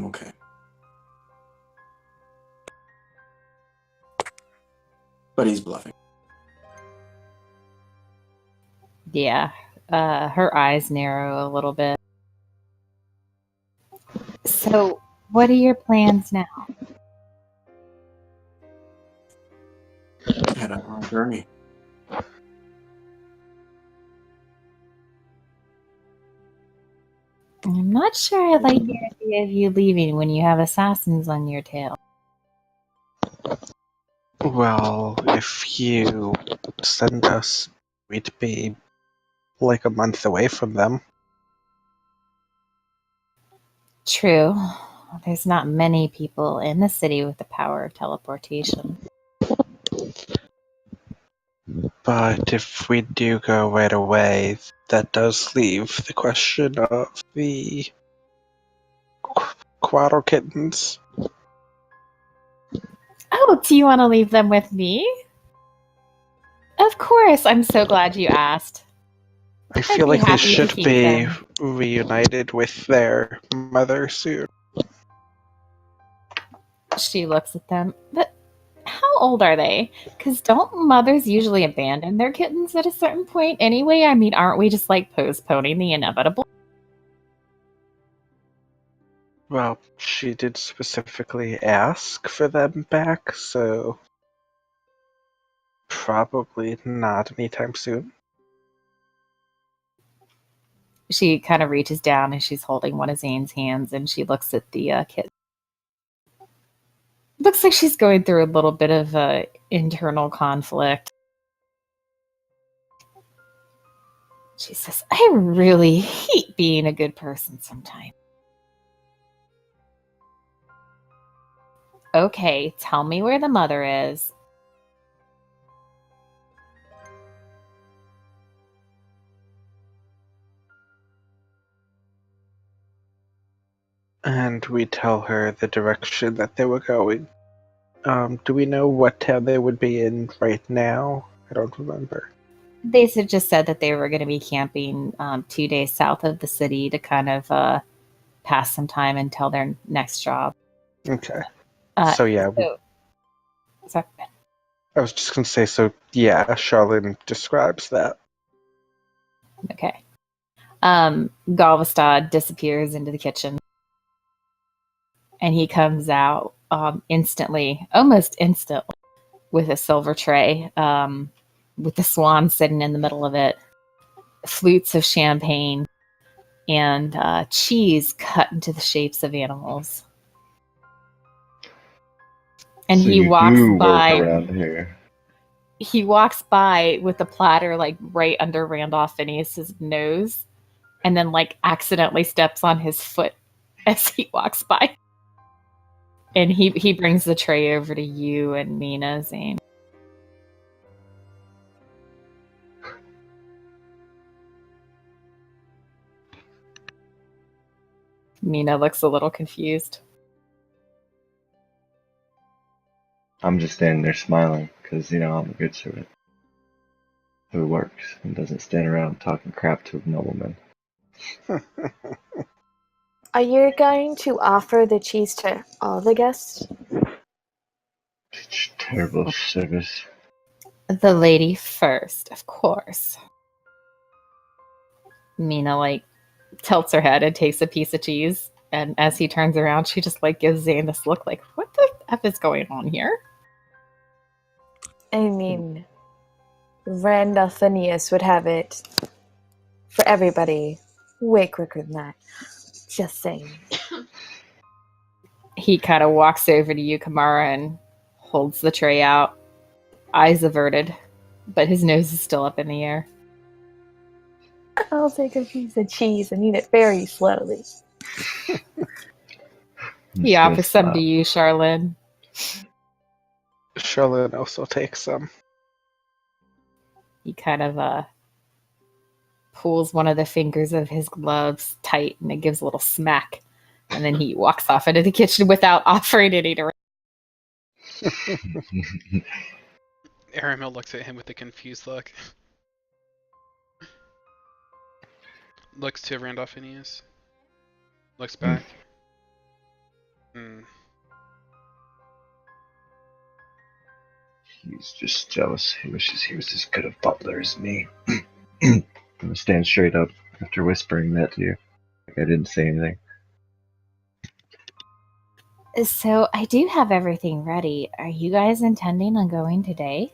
okay. But he's bluffing. Yeah, her eyes narrow a little bit. So, what are your plans now? Head out on a journey. I'm not sure I like the idea of you leaving when you have assassins on your tail. Well, if you send us, we'd be like a month away from them. True. There's not many people in the city with the power of teleportation. But if we do go right away, that does leave the question of the Quaddle kittens. Oh, do you want to leave them with me? Of course, I'm so glad you asked. I I'd feel be like they happy to should keep be them. reunited with their mother soon. She looks at them. But how old are they? Because don't mothers usually abandon their kittens at a certain point anyway? I mean, aren't we just like postponing the inevitable? Well, she did specifically ask for them back, so probably not anytime soon. She kind of reaches down and she's holding one of Zane's hands and she looks at the kitten. Looks like she's going through a little bit of internal conflict. She says, I really hate being a good person sometimes. Okay, tell me where the mother is. And we tell her the direction that they were going. Do we know what town they would be in right now? I don't remember. They just said that they were going to be camping 2 days south of the city to kind of pass some time until their next job. Okay. So I was just going to say, so yeah, Charlene describes that. Okay. Galvestad disappears into the kitchen. And he comes out instantly, almost instantly, with a silver tray, with the swan sitting in the middle of it, flutes of champagne, and cheese cut into the shapes of animals. And so he you walks do work by. around here. He walks by with the platter like right under Randolph Phineas's nose, and then like accidentally steps on his foot as he walks by. And he brings the tray over to you and Mina, Zane. Mina looks a little confused. I'm just standing there smiling because, I'm a good servant who works and doesn't stand around talking crap to noblemen. Are you going to offer the cheese to all the guests? Terrible service. The lady first, of course. Mina, like, tilts her head and takes a piece of cheese. And as he turns around, she just, like, gives Zane this look like, what the F is going on here? I mean, Randall Phineas would have it for everybody way quicker than that. Just saying. He kind of walks over to you, Kamara, and holds the tray out, eyes averted, but his nose is still up in the air. I'll take a piece of cheese and eat it very slowly. He offers some to you, Charlene. Charlotte also takes some. He kind of pulls one of the fingers of his gloves tight, and it gives a little smack. And then he walks off into the kitchen without offering any to. Aramil looks at him with a confused look. Looks to Randolph Phineas. Looks back. He's just jealous. He wishes he was as good a butler as me. I'm gonna stand straight up after whispering that to you. Like I didn't say anything. So I do have everything ready. Are you guys intending on going today?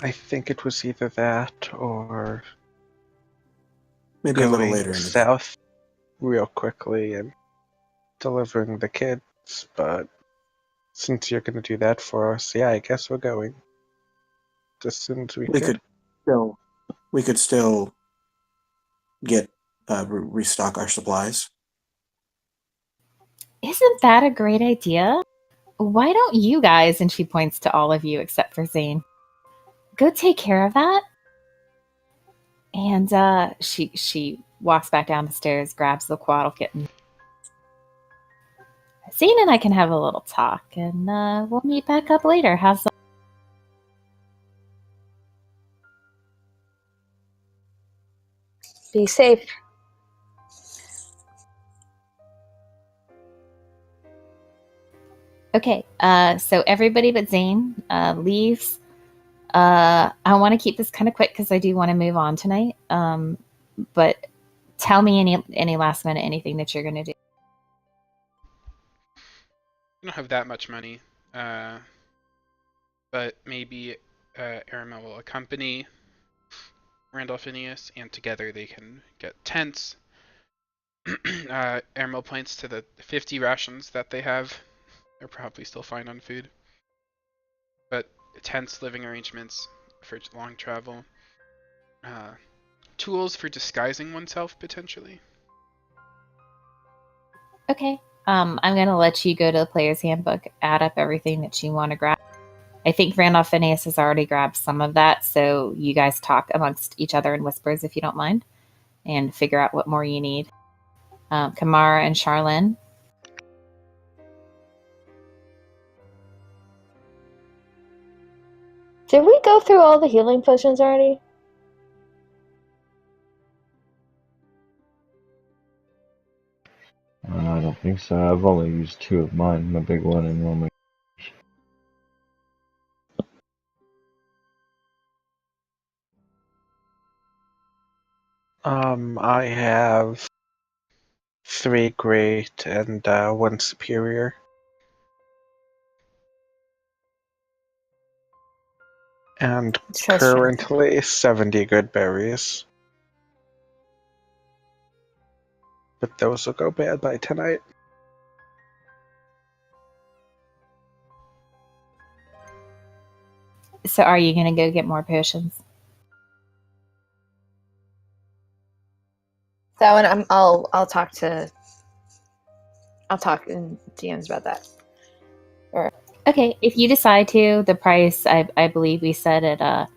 I think it was either that or Maybe a little going later in the day. south real quickly and delivering the kids. But since you're going to do that for us, yeah, I guess we're going as soon as we could. We could still get restock our supplies. Isn't that a great idea? Why don't you guys, and she points to all of you except for Zane, go take care of that? And she walks back down the stairs, grabs the Quaddle kitten. Zane and I can have a little talk, and we'll meet back up later. How's that? Be safe. Okay, so everybody but Zane leaves. I want to keep this kind of quick because I do want to move on tonight. But tell me any last minute anything that you're going to do. I don't have that much money, but maybe Aramel will accompany Randolph Phineas, and together they can get tents. Aramel points to the 50 rations that they have. They're probably still fine on food. But tents, living arrangements for long travel. Tools for disguising oneself, potentially. Okay. I'm going to let you go to the player's handbook, add up everything that you want to grab. I think Randolph Phineas has already grabbed some of that, so you guys talk amongst each other in whispers if you don't mind, and figure out what more you need. Kamara and Charlene. Did we go through all the healing potions already? I don't think so. I've only used 2 of mine, my big one and one. I have 3 great and 1 superior. And currently 70 good berries. But those will go bad by tonight. So are you going to go get more potions? That one, I'll talk in DMs about that. Okay, if you decide to, the price, I believe we set at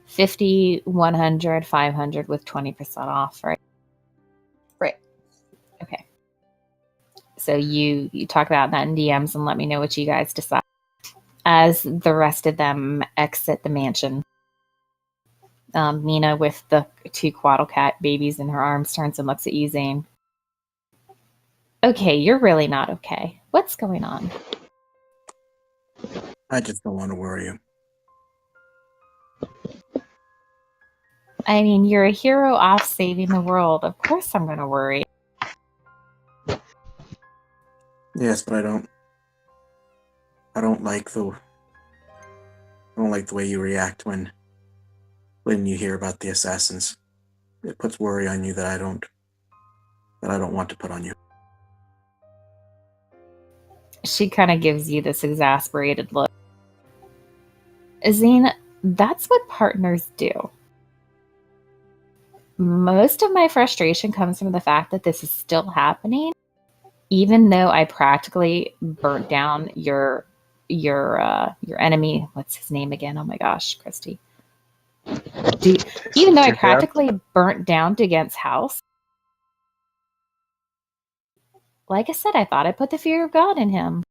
50, 100, 500 with 20% off, right? Right. Okay. So you talk about that in DMs and let me know what you guys decide. As the rest of them exit the mansion, Mina, with the 2 Quaddle Cat babies in her arms, turns and looks at you, Zane. Okay, you're really not okay. What's going on? I just don't want to worry you. I mean, you're a hero off saving the world. Of course I'm going to worry. Yes, but I don't like the way you react when you hear about the assassins. It puts worry on you that I don't want to put on you. She kind of gives you this exasperated look. Zane, that's what partners do. Most of my frustration comes from the fact that this is still happening, even though I practically burnt down your enemy. What's his name again? Oh my gosh, Christy. Even though I practically burnt down Dugent's house, like I said, I thought I put the fear of God in him.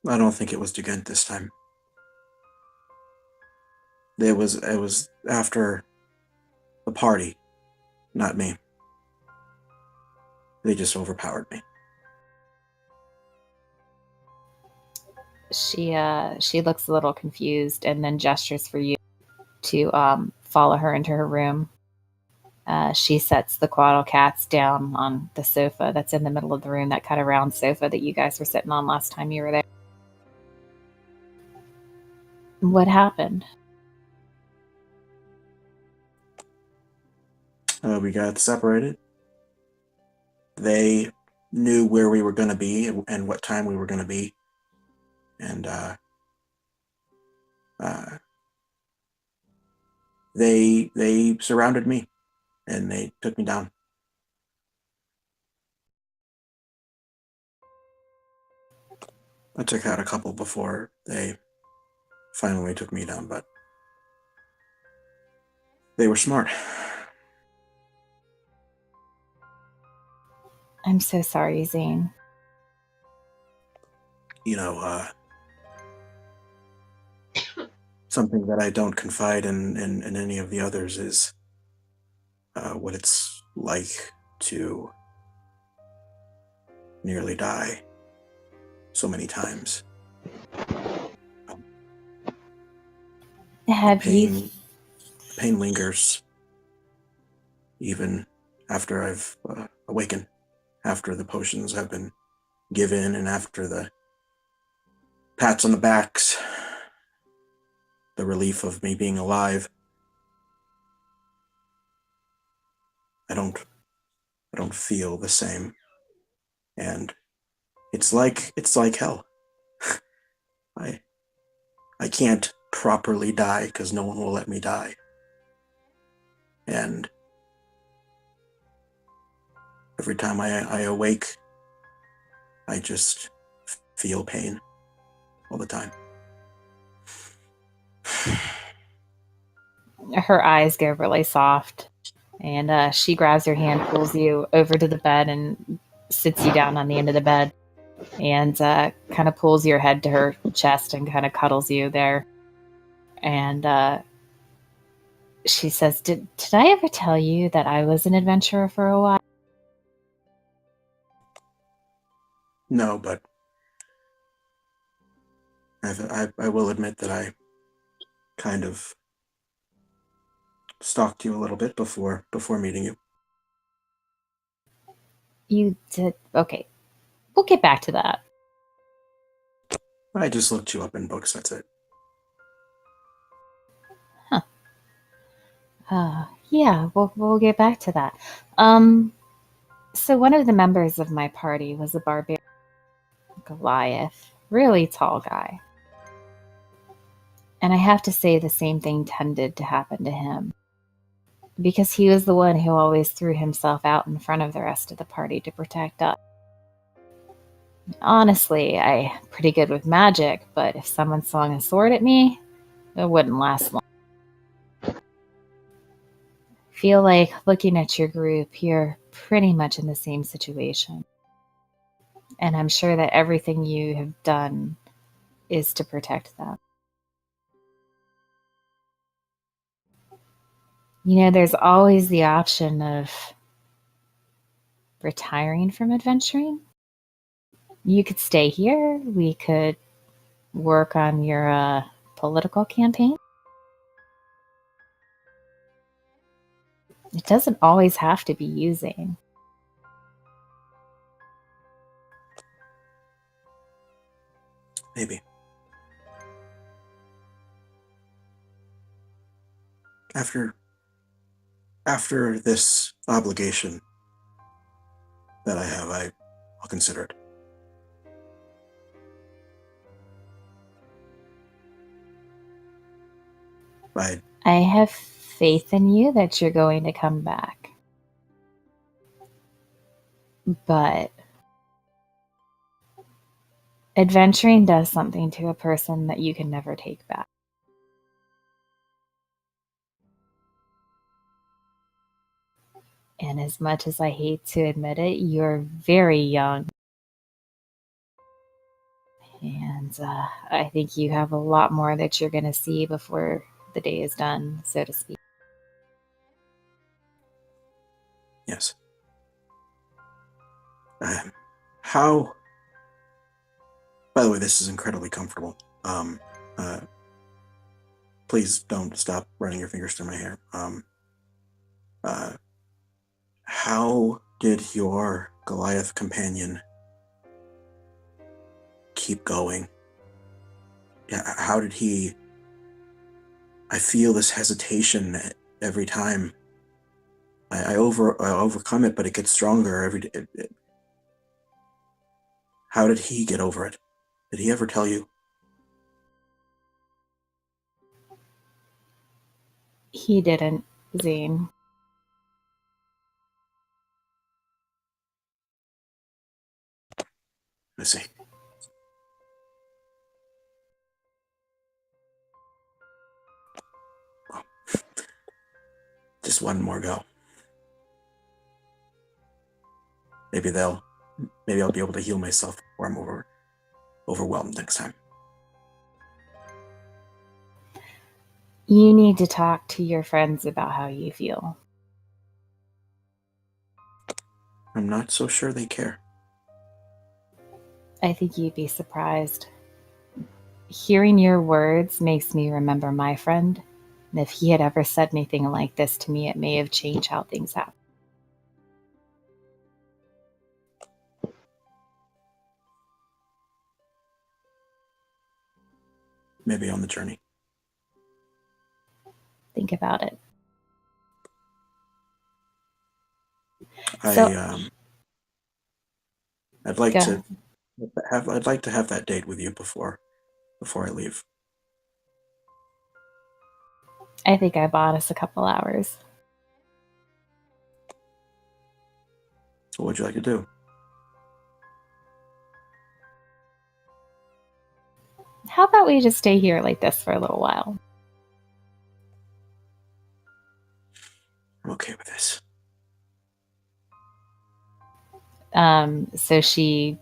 I don't think it was Dugent this time. It was after the party, not me. They just overpowered me. She looks a little confused and then gestures for you to follow her into her room. She sets the Quaddle cats down on the sofa that's in the middle of the room, that kind of round sofa that you guys were sitting on last time you were there. What happened? We got separated. They knew where we were going to be and what time we were going to be. And they surrounded me and they took me down. I took out a couple before they finally took me down, but they were smart. I'm so sorry, Zane. You know, something that I don't confide in any of the others is what it's like to nearly die so many times. Have you? The pain lingers even after I've awakened, after the potions have been given, and after the pats on the backs, the relief of me being alive. I don't feel the same, and it's like hell. I can't properly die because no one will let me die, and every time I awake, I just feel pain all the time. Her eyes go really soft, and she grabs your hand, pulls you over to the bed, and sits you down on the end of the bed, and kind of pulls your head to her chest and kind of cuddles you there. And she says, did I ever tell you that I was an adventurer for a while? No, but I will admit that I kind of stalked you a little bit before meeting you. You did? Okay. We'll get back to that. I just looked you up in books, that's it. Yeah, we'll get back to that. So one of the members of my party was a barbarian, Goliath, really tall guy. And I have to say the same thing tended to happen to him, because he was the one who always threw himself out in front of the rest of the party to protect us. Honestly, I'm pretty good with magic, but if someone swung a sword at me, it wouldn't last long. Feel like, looking at your group, you're pretty much in the same situation. And I'm sure that everything you have done is to protect them. You know, there's always the option of retiring from adventuring. You could stay here. We could work on your political campaign. It doesn't always have to be using. Maybe. After this obligation that I have, I'll consider it. I have faith in you that you're going to come back. But adventuring does something to a person that you can never take back. And as much as I hate to admit it, you're very young. And I think you have a lot more that you're going to see before the day is done, so to speak. Yes. How? By the way, this is incredibly comfortable. Please don't stop running your fingers through my hair. How did your Goliath companion keep going? Yeah, how did he? I feel this hesitation every time. I overcome it, but it gets stronger every day. How did he get over it? Did he ever tell you? He didn't, Zane. I see. Well, just one more go. Maybe I'll be able to heal myself before I'm overwhelmed next time. You need to talk to your friends about how you feel. I'm not so sure they care. I think you'd be surprised. Hearing your words makes me remember my friend. And if he had ever said anything like this to me, it may have changed how things happen. Maybe on the journey. Think about it. I'd like Go to I'd like to have that date with you before I leave. I think I bought us a couple hours. So what would you like to do? How about we just stay here like this for a little while? I'm okay with this. So she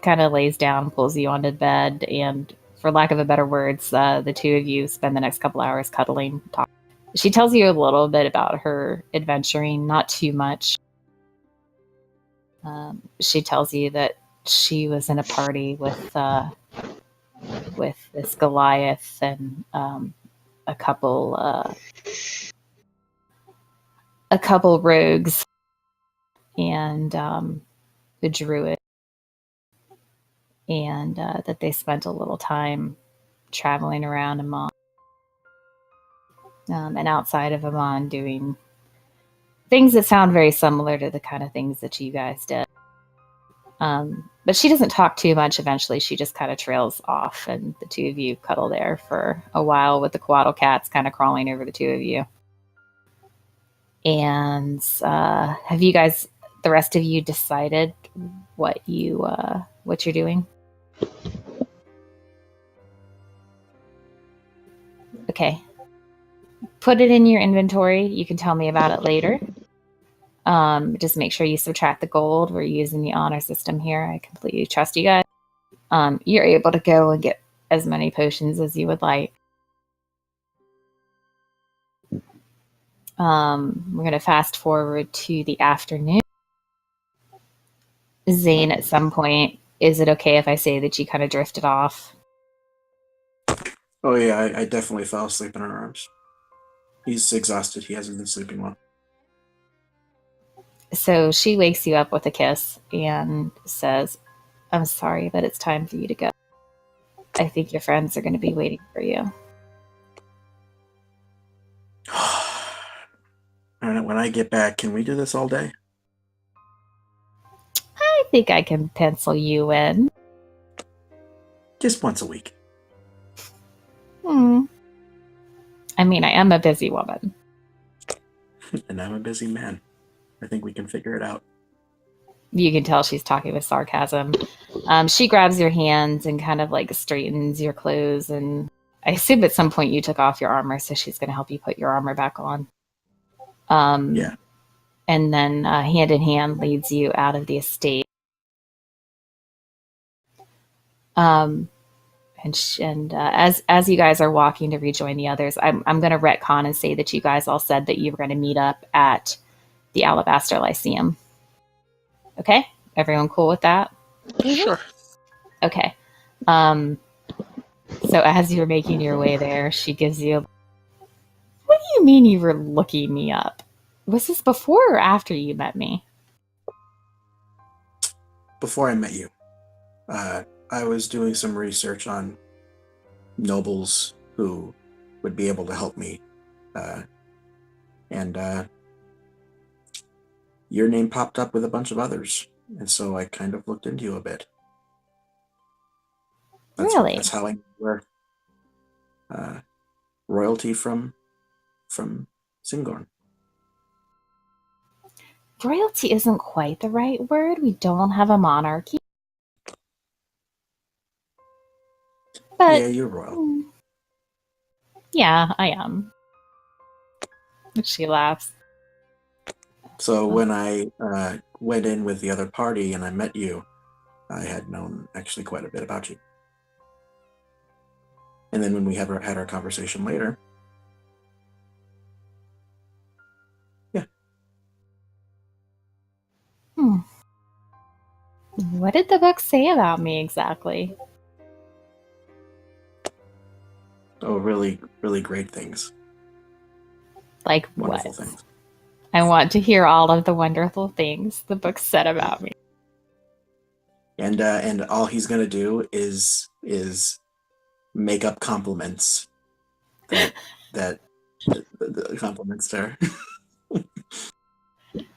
kind of lays down, pulls you onto bed, and for lack of a better words, the two of you spend the next couple hours cuddling, talking. She tells you a little bit about her adventuring, not too much. She tells you that she was in a party with this Goliath and a couple rogues and the druid, and that they spent a little time traveling around Amon, and outside of Amon doing things that sound very similar to the kind of things that you guys did. But she doesn't talk too much. Eventually, she just kind of trails off, and the two of you cuddle there for a while with the Quaddle cats kind of crawling over the two of you. And have you guys, the rest of you, decided what you're doing? Okay. Put it in your inventory. You can tell me about it later. Just make sure you subtract the gold. We're using the honor system here. I completely trust you guys. You're able to go and get as many potions as you would like. We're going to fast forward to the afternoon. Zane, at some point, is it okay if I say that you kind of drifted off? Oh yeah, I definitely fell asleep in her arms. He's exhausted. He hasn't been sleeping well. So she wakes you up with a kiss and says, I'm sorry, but it's time for you to go. I think your friends are going to be waiting for you. And when I get back, can we do this all day? I think I can pencil you in. Just once a week. I mean, I am a busy woman. And I'm a busy man. I think we can figure it out. You can tell she's talking with sarcasm. She grabs your hands and kind of like straightens your clothes. And I assume at some point you took off your armor, so she's going to help you put your armor back on. Yeah. And then hand in hand leads you out of the estate. And as you guys are walking to rejoin the others, I'm going to retcon and say that you guys all said that you were going to meet up at the Alabaster Lyceum. Okay, everyone cool with that? Sure. Okay. So as you're making your way there, she gives you. What do you mean you were looking me up? Was this before or after you met me? Before I met you, I was doing some research on nobles who would be able to help me. And your name popped up with a bunch of others. And so I kind of looked into you a bit. Really? That's how I knew where royalty from Singorn. Royalty isn't quite the right word. We don't have a monarchy. But Yeah, you're royal. Yeah, I am. She laughs. So when I went in with the other party and I met you, I had known actually quite a bit about you. And then when we had our conversation later, yeah. What did the book say about me exactly? Oh, really, really great things. Like Wonderful what? things. I want to hear all of the wonderful things the book said about me. And all he's gonna do is make up compliments that the compliments to her.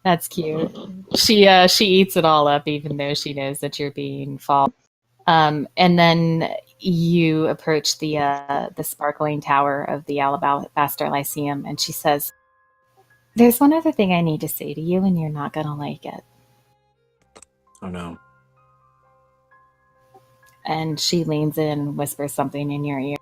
That's cute. She eats it all up, even though she knows that you're being false. And then you approach the sparkling tower of the Alabaster Lyceum, and she says, "There's one other thing I need to say to you, and you're not gonna like it." Oh no. And she leans in and whispers something in your ear.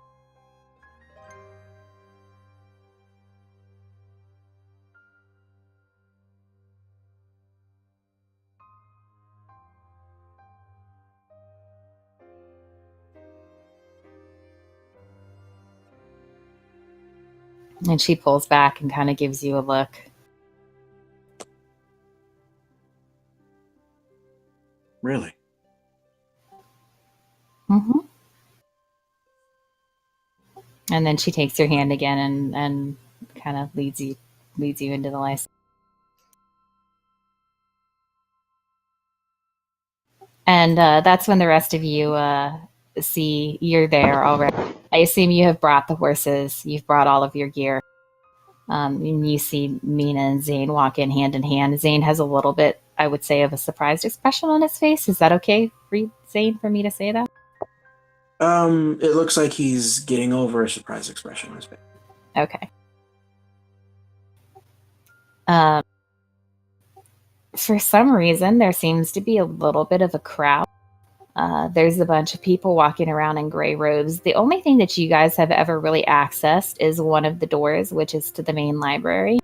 And she pulls back and kind of gives you a look. Really? Mm-hmm. And then she takes your hand again and kind of leads you into the license. And that's when the rest of you see you're there already. I assume you have brought the horses. You've brought all of your gear. And you see Mina and Zane walk in hand. Zane has a little bit, I would say, of a surprised expression on his face. Is that okay for you, Zane, for me to say that? It looks like he's getting over a surprise expression on his face. Okay. For some reason, there seems to be a little bit of a crowd. There's a bunch of people walking around in gray robes. The only thing that you guys have ever really accessed is one of the doors, which is to the main library.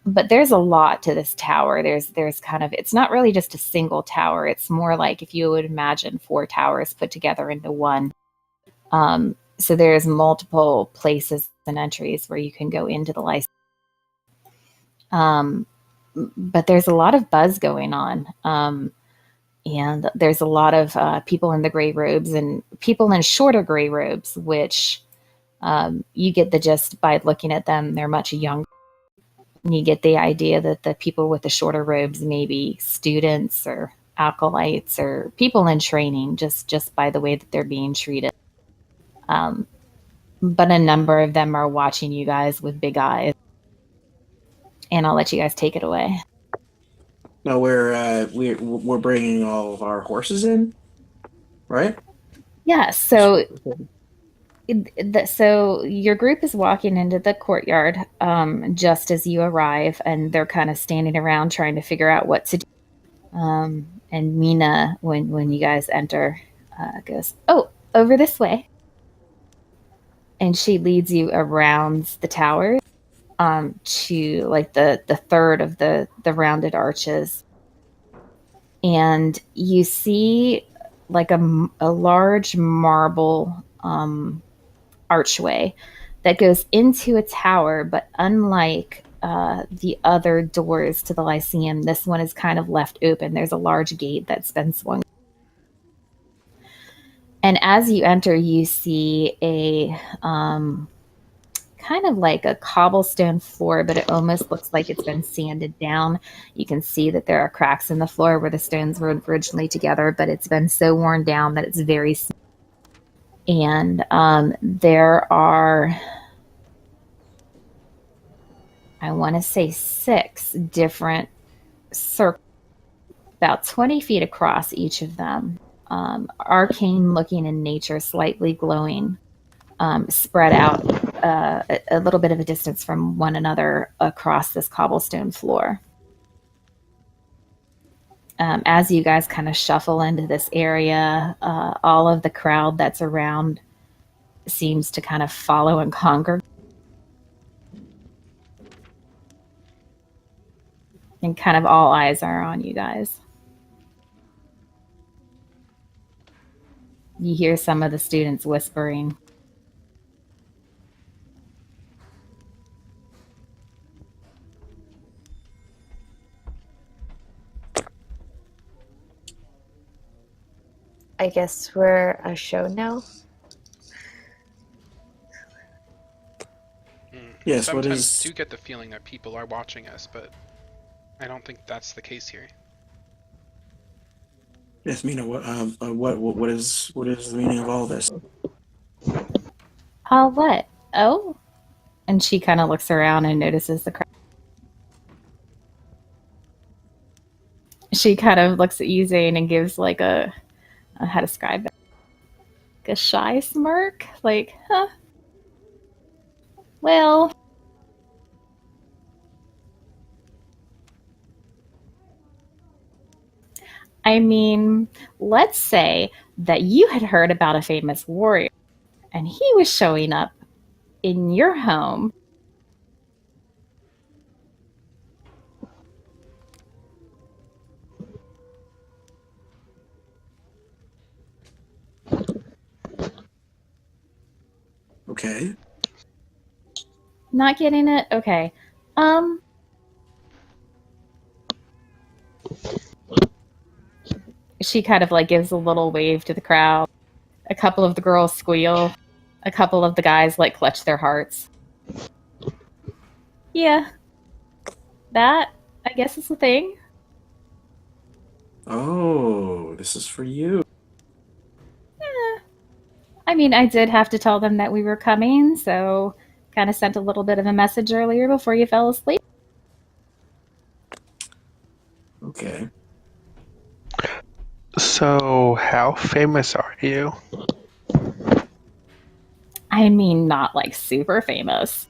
But there's a lot to this tower. There's kind of, it's not really just a single tower. It's more like if you would imagine 4 towers put together into one. So there's multiple places and entries where you can go into the license. But there's a lot of buzz going on. And there's a lot of people in the gray robes and people in shorter gray robes, which you get the gist by looking at them. They're much younger. And you get the idea that the people with the shorter robes may be students or acolytes or people in training, just by the way that they're being treated. But a number of them are watching you guys with big eyes. And I'll let you guys take it away. No, we're bringing all of our horses in, right? Yeah, so so your group is walking into the courtyard just as you arrive, and they're kind of standing around trying to figure out what to do. And Mina, when you guys enter, goes, "Oh, over this way," and she leads you around the tower to like the third of the rounded arches, and you see like a large marble archway that goes into a tower, but unlike the other doors to the Lyceum, this one is kind of left open. There's a large gate that's been swung. And as you enter, you see a kind of like a cobblestone floor, but it almost looks like it's been sanded down. You can see that there are cracks in the floor where the stones were originally together, but it's been so worn down that it's very smooth. And there are, I want to say, 6 different circles, about 20 feet across each of them, arcane looking in nature, slightly glowing, spread out a little bit of a distance from one another across this cobblestone floor. As you guys kind of shuffle into this area, all of the crowd that's around seems to kind of follow and congregate. And kind of all eyes are on you guys. You hear some of the students whispering. I guess we're a show now. Yes, Sometimes what is... do get the feeling that people are watching us, but I don't think that's the case here. Yes, Mina, what is the meaning of all this? What? Oh? And she kind of looks around and notices the crowd. She kind of looks at you, Zane, and gives like how to describe it? Like a shy smirk? Like, huh? Well... I mean, let's say that you had heard about a famous warrior and he was showing up in your home. Okay. Not getting it? Okay. She kind of like gives a little wave to the crowd. A couple of the girls squeal. A couple of the guys like clutch their hearts. Yeah. That, I guess, is the thing. Oh, this is for you. Yeah. I mean, I did have to tell them that we were coming, so kind of sent a little bit of a message earlier before you fell asleep. Okay. So, how famous are you? I mean, not like super famous.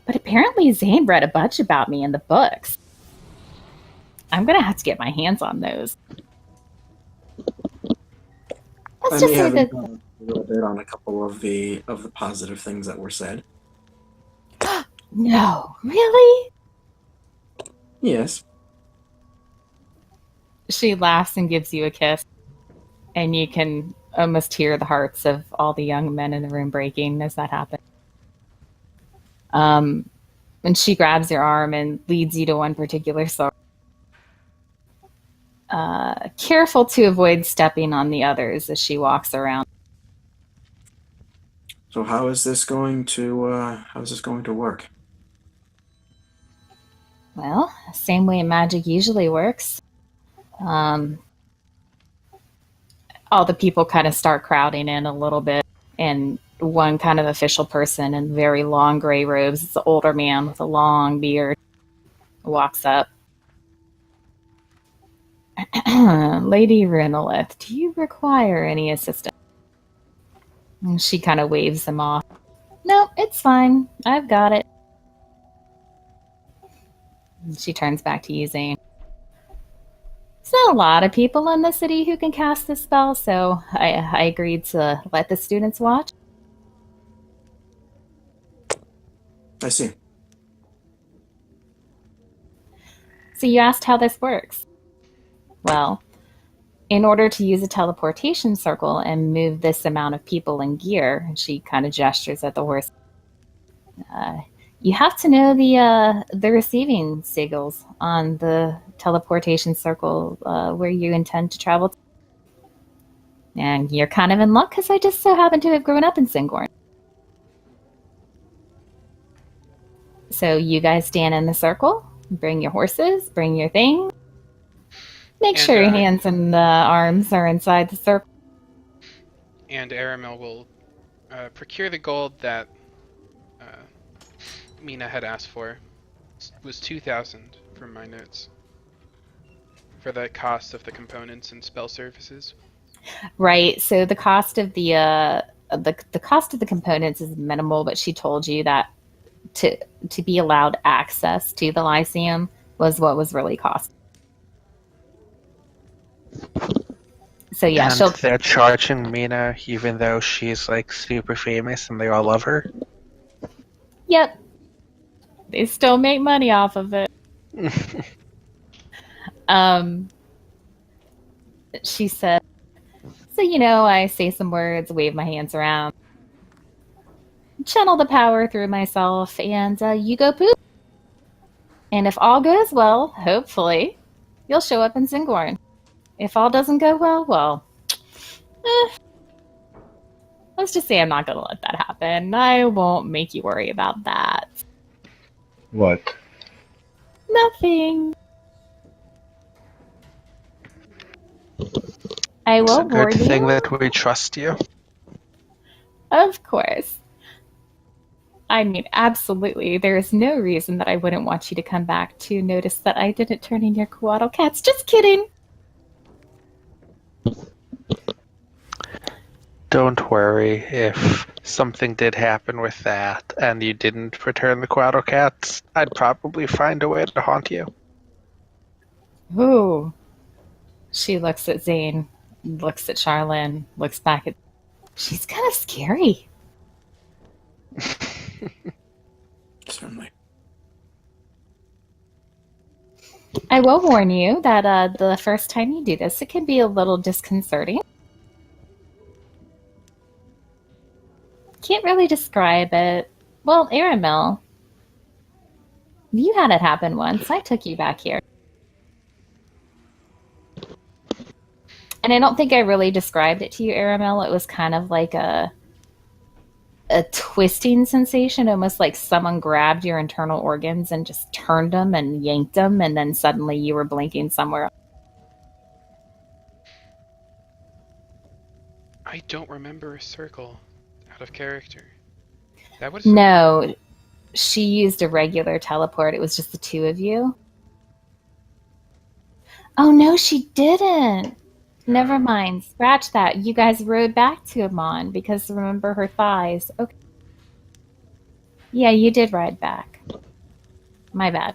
But apparently Zane read a bunch about me in the books. I'm gonna have to get my hands on those. Let's just say that... a little bit on a couple of the positive things that were said. No, really? Yes. She laughs and gives you a kiss. And you can almost hear the hearts of all the young men in the room breaking as that happens. And she grabs your arm and leads you to one particular circle. careful to avoid stepping on the others as she walks around. So how is this going to work? Well, same way magic usually works. All the people kind of start crowding in a little bit, and one kind of official person in very long gray robes, it's an older man with a long beard, walks up. Lady Renolith, do you require any assistance? And she kind of waves him off. No, it's fine. I've got it. And she turns back to you, Zane. There's not a lot of people in the city who can cast this spell, so I agreed to let the students watch. I see. So you asked how this works. Well, in order to use a teleportation circle and move this amount of people and gear, she kind of gestures at the horse. You have to know the receiving sigils on the teleportation circle where you intend to travel to. And you're kind of in luck because I just so happen to have grown up in Singorn. So you guys stand in the circle, bring your horses, bring your things. Make And, sure your hands and arms are inside the circle. And Aramil will procure the gold that Mina had asked for. It was 2,000 from my notes. For the cost of the components and spell services. Right. So the cost of the cost of the components is minimal, but she told you that to be allowed access to the Lyceum was what was really costing. So yeah, and they're charging Mina even though she's like super famous and they all love her. Yep. They still make money off of it. She said, so I say some words, wave my hands around, channel the power through myself, and you go poop. And if all goes well, hopefully, you'll show up in Singorn. If all doesn't go well, let's just say I'm not going to let that happen. I won't make you worry about that. What? Nothing. I will It's a good warn thing you. that we trust you. Of course. I mean, absolutely. There is no reason that I wouldn't want you to come back to notice that I didn't turn in your Coatl cats. Just kidding. Don't worry, if something did happen with that and you didn't return the Coatl cats, I'd probably find a way to haunt you. Ooh. She looks at Zane, looks at Charlene, looks back at... She's kind of scary. Certainly. I will warn you that the first time you do this, it can be a little disconcerting. Can't really describe it. Well, Aramil, you had it happen once. I took you back here. And I don't think I really described it to you, Aramil. It was kind of like a twisting sensation, almost like someone grabbed your internal organs and just turned them and yanked them, and then suddenly you were blinking somewhere else. I don't remember a circle out of character. That was No, she used a regular teleport. It was just the two of you. Oh, no, she didn't. Never mind. Scratch that. You guys rode back to Amon because remember her thighs. Okay. Yeah, you did ride back. My bad.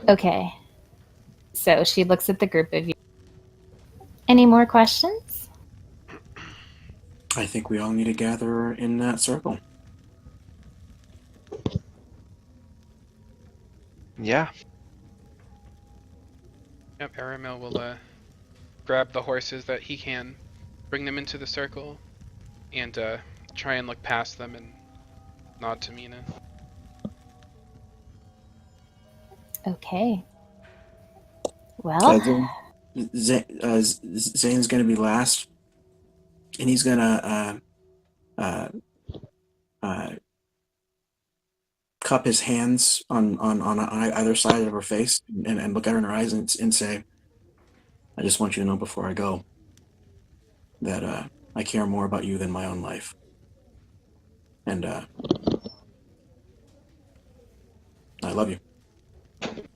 Okay. So she looks at the group of you. Any more questions? I think we all need to gather in that circle. Yeah. Yep, Aramil will grab the horses that he can, bring them into the circle, and try and look past them and nod to Mina. Okay. Well, Zane's going to be last, and he's going to cup his hands on either side of her face and look at her in her eyes and say, I just want you to know before I go that I care more about you than my own life. And I love you. And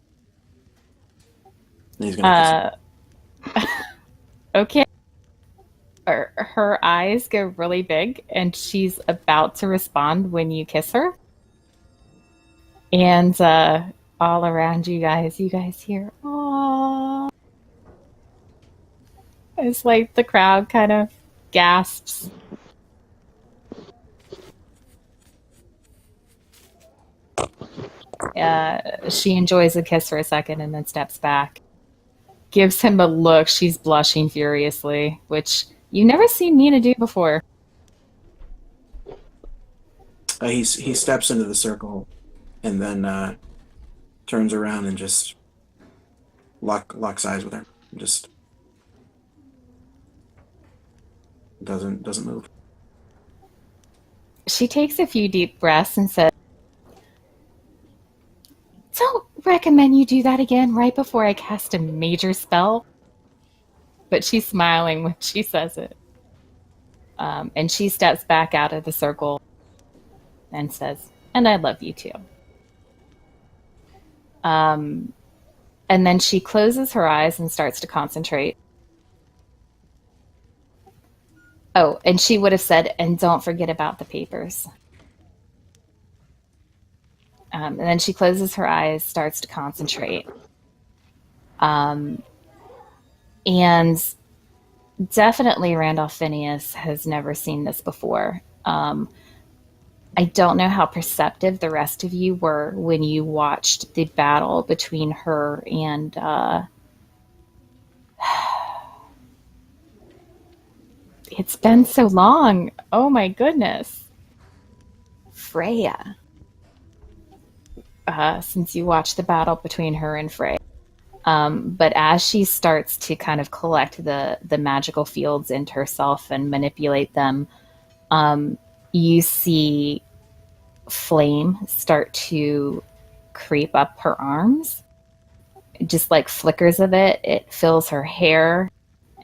he's going to kiss her. okay. Her eyes go really big, and she's about to respond when you kiss her. And all around you guys hear, "Aww." It's like the crowd kind of gasps. She enjoys a kiss for a second and then steps back. Gives him a look. She's blushing furiously, which you've never seen Mina do before. He steps into the circle and then turns around and just locks eyes with her. Just doesn't move. She takes a few deep breaths and says, "Don't recommend you do that again right before I cast a major spell." But she's smiling when she says it. And she steps back out of the circle and says, "And I love you too." And then she closes her eyes and starts to concentrate. Oh, and she would have said, "And don't forget about the papers." And then she closes her eyes, starts to concentrate. And definitely Randolph Phineas has never seen this before. I don't know how perceptive the rest of you were when you watched the battle between her and it's been so long. Oh my goodness. Freya. Since you watched the battle between her and Frey. But as she starts to kind of collect the magical fields into herself and manipulate them, you see flame start to creep up her arms. Just like flickers of it. It fills her hair,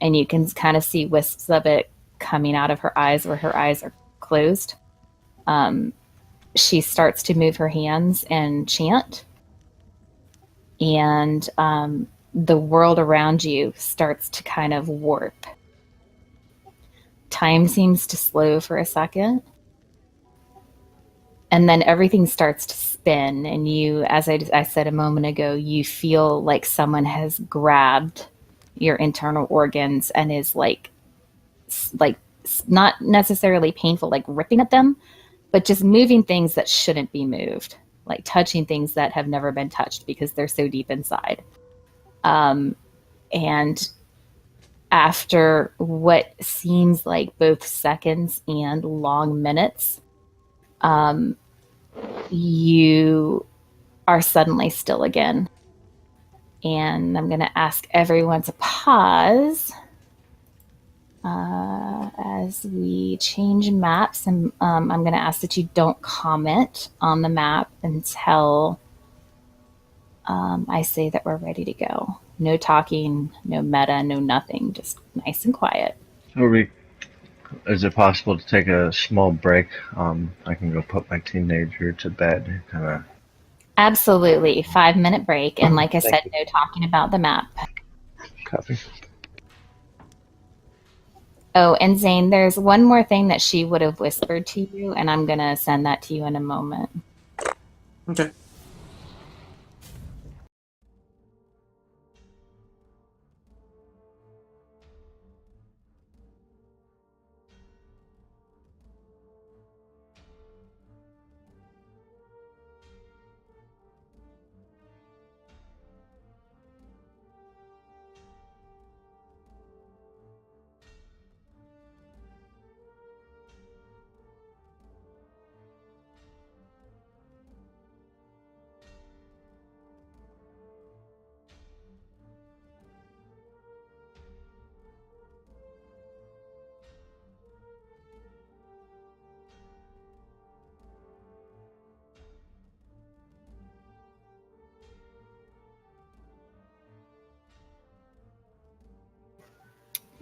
and you can kind of see wisps of it coming out of her eyes where her eyes are closed. She starts to move her hands and chant. And the world around you starts to kind of warp. Time seems to slow for a second. And then everything starts to spin. And you, as I said a moment ago, you feel like someone has grabbed your internal organs and is like not necessarily painful, like ripping at them, but just moving things that shouldn't be moved, like touching things that have never been touched because they're so deep inside. And after what seems like both seconds and long minutes, you are suddenly still again. And I'm going to ask everyone to pause as we change maps. And I'm going to ask that you don't comment on the map until I say that we're ready to go. No talking, no meta, no nothing. Just nice and quiet. Is it possible to take a small break? I can go put my teenager to bed. Kind of. Absolutely. 5-minute break. And like I said, no talking about the map. Copy. Oh, and Zane, there's one more thing that she would have whispered to you, and I'm going to send that to you in a moment. Okay.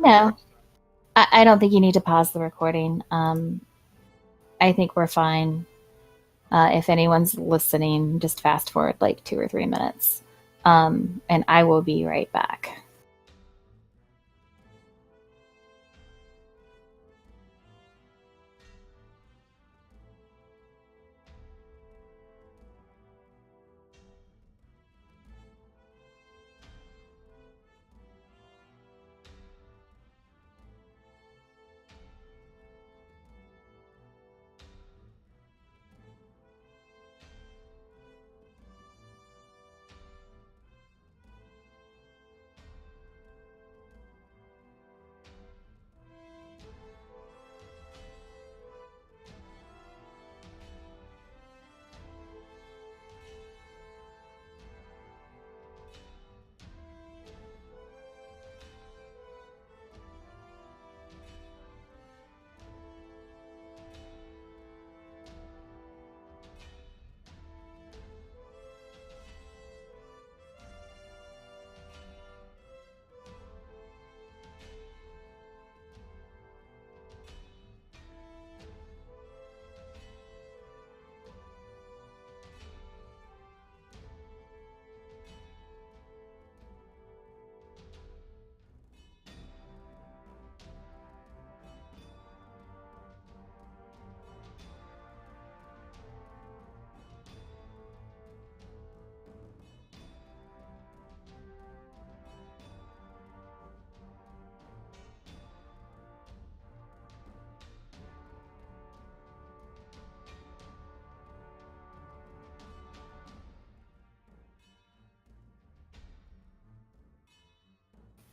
No, I don't think you need to pause the recording. I think we're fine. If anyone's listening, just fast forward like 2 or 3 minutes. And I will be right back.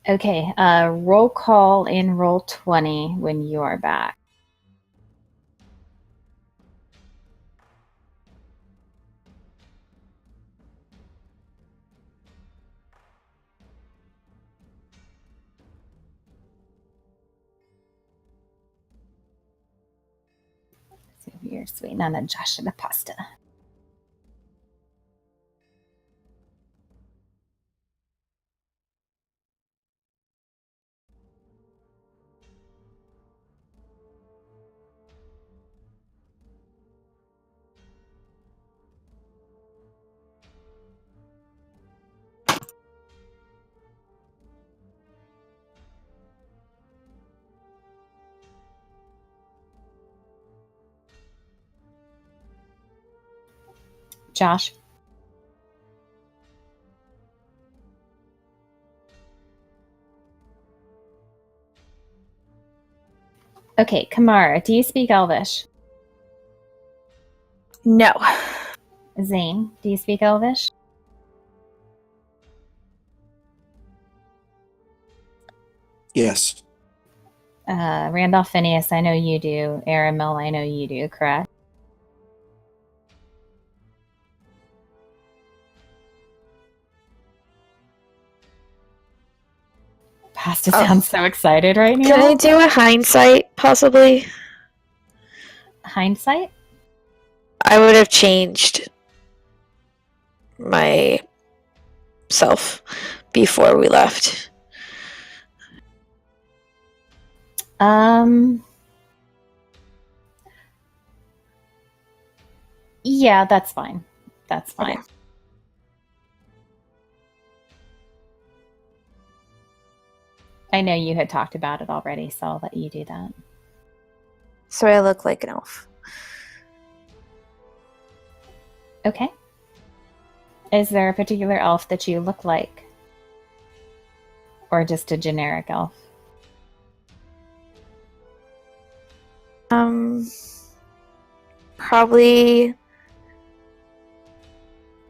Okay, roll call in roll 20 when you are back. So you're sweet on a Josh and a pasta. Josh? Okay, Kamara, do you speak Elvish? No. Zane, do you speak Elvish? Yes. Randolph Phineas, I know you do. Aramil, I know you do, correct? Pasta sounds so excited right now. Can I do a hindsight, possibly? Hindsight? I would have changed my self before we left. Yeah, that's fine. That's fine. Okay. I know you had talked about it already, so I'll let you do that. So I look like an elf. Okay. Is there a particular elf that you look like? Or just a generic elf? Probably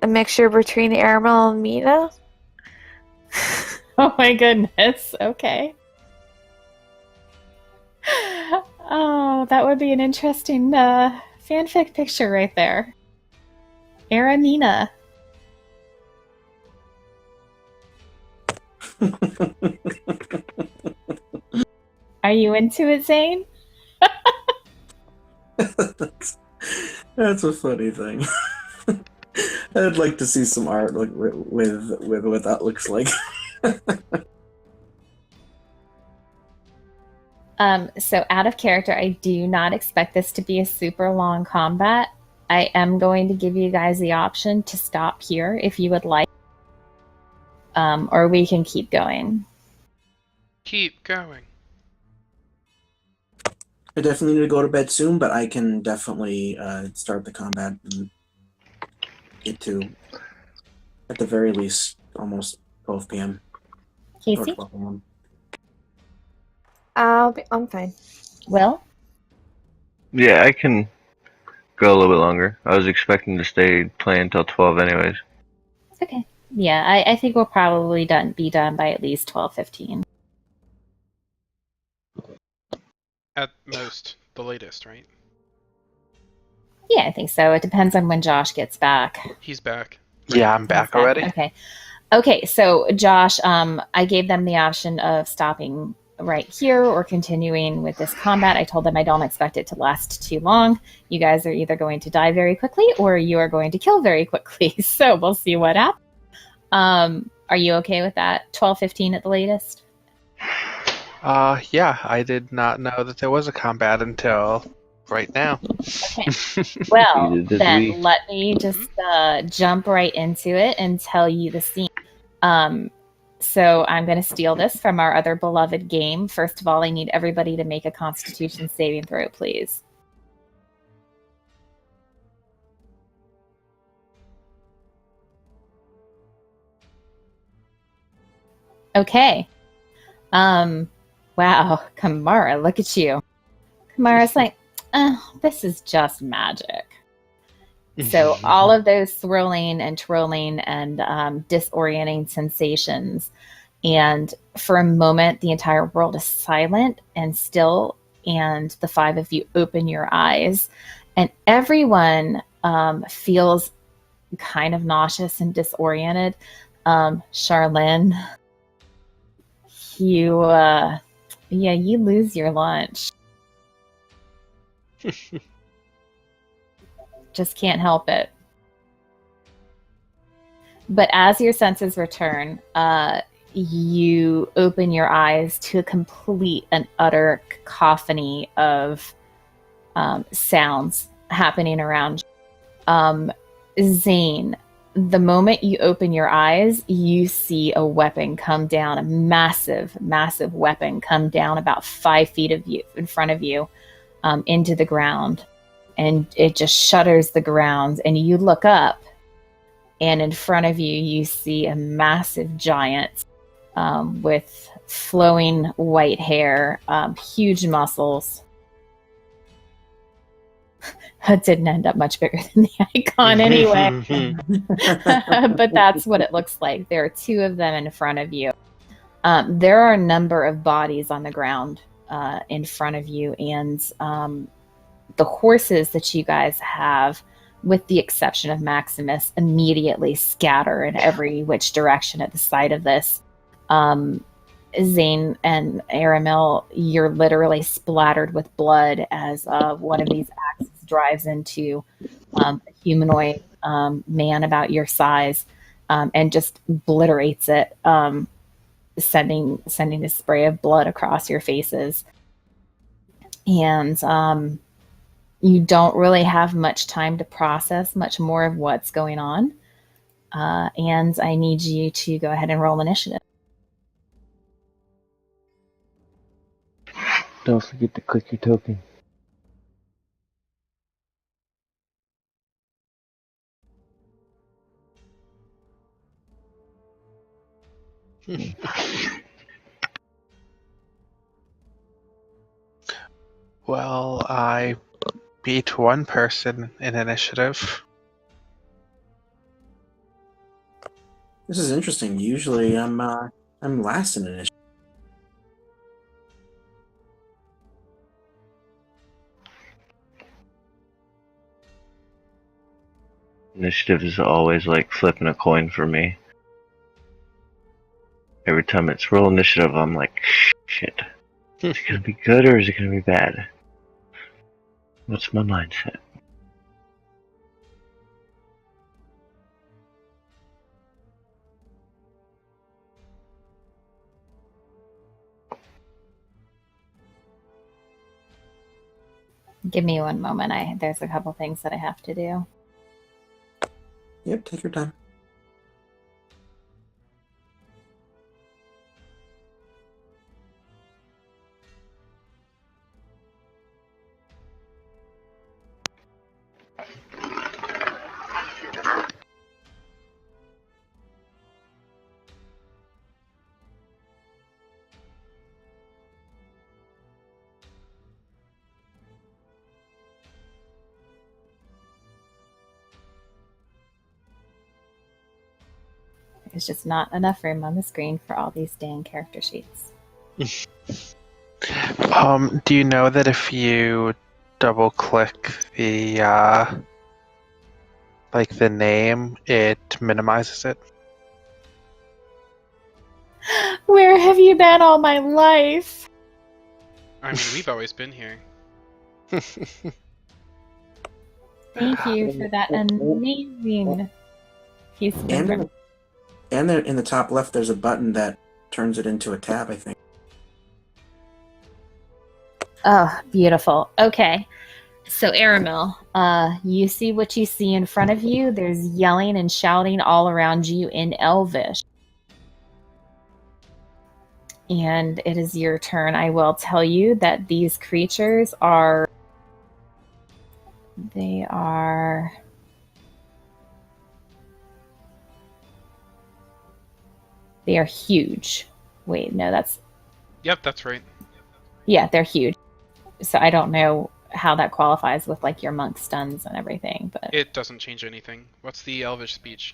a mixture between Aramel and Mina. Oh my goodness, okay. Oh, that would be an interesting fanfic picture right there. Aramina. Are you into it, Zane? That's a funny thing. I'd like to see some art with what that looks like. So out of character, I do not expect this to be a super long combat. I am going to give you guys the option to stop here if you would like, or we can keep going. Keep going. I definitely need to go to bed soon, but I can definitely start the combat and get to, at the very least, almost 12 p.m. or Casey? 12 a.m. I'm fine. Will? Yeah, I can go a little bit longer. I was expecting to stay playing until 12 anyways. Okay. Yeah, I think we'll probably be done by at least 12:15. At most, the latest, right? Yeah, I think so. It depends on when Josh gets back. He's back. Yeah, I'm back He's already. Okay. Okay, so Josh, I gave them the option of stopping right here or continuing with this combat. I told them I don't expect it to last too long. You guys are either going to die very quickly or you are going to kill very quickly. So we'll see what happens. Are you okay with that? 12:15 at the latest? Yeah, I did not know that there was a combat until right now. Okay. Well, Neither did then we. let me just jump right into it and tell you the scene. So I'm going to steal this from our other beloved game. First of all, I need everybody to make a Constitution saving throw, please. Okay. Wow, Kamara, look at you. Kamara's like, this is just magic. So all of those thrilling and twirling and disorienting sensations, and for a moment the entire world is silent and still, and the five of you open your eyes, and everyone feels kind of nauseous and disoriented. Charlene, you you lose your lunch. Just can't help it. But as your senses return, you open your eyes to a complete and utter cacophony of sounds happening around you. Zane, the moment you open your eyes, you see a weapon come down, a massive, massive weapon come down about 5 feet of you in front of you into the ground. And it just shudders the ground. And you look up, and in front of you, you see a massive giant with flowing white hair, huge muscles. It didn't end up much bigger than the icon anyway. But that's what it looks like. There are 2 of them in front of you. There are a number of bodies on the ground in front of you, and the horses that you guys have, with the exception of Maximus, immediately scatter in every which direction at the sight of this. Zane and Aramil, you're literally splattered with blood as one of these axes drives into a humanoid man about your size and just obliterates it, sending a spray of blood across your faces. And you don't really have much time to process much more of what's going on. And I need you to go ahead and roll initiative. Don't forget to click your token. Well, I beat one person in initiative. This is interesting. Usually, I'm last in initiative. Initiative is always like flipping a coin for me. Every time it's roll initiative, I'm like, shit. Is it gonna be good or is it gonna be bad? What's my mindset? Give me one moment. There's a couple things that I have to do. Yep, take your time. There's just not enough room on the screen for all these dang character sheets. Do you know that if you double click the the name, it minimizes it? Where have you been all my life? I mean, we've always been here. Thank you for that amazing piece of information. And there in the top left, there's a button that turns it into a tab, I think. Oh, beautiful. Okay. So, Aramil, you see what you see in front of you. There's yelling and shouting all around you in Elvish. And it is your turn. I will tell you that these creatures are... They are huge. Wait, no, that's... Yep, that's right. Yeah, they're huge. So I don't know how that qualifies with like your monk stuns and everything, but It doesn't change anything. What's the Elvish speech?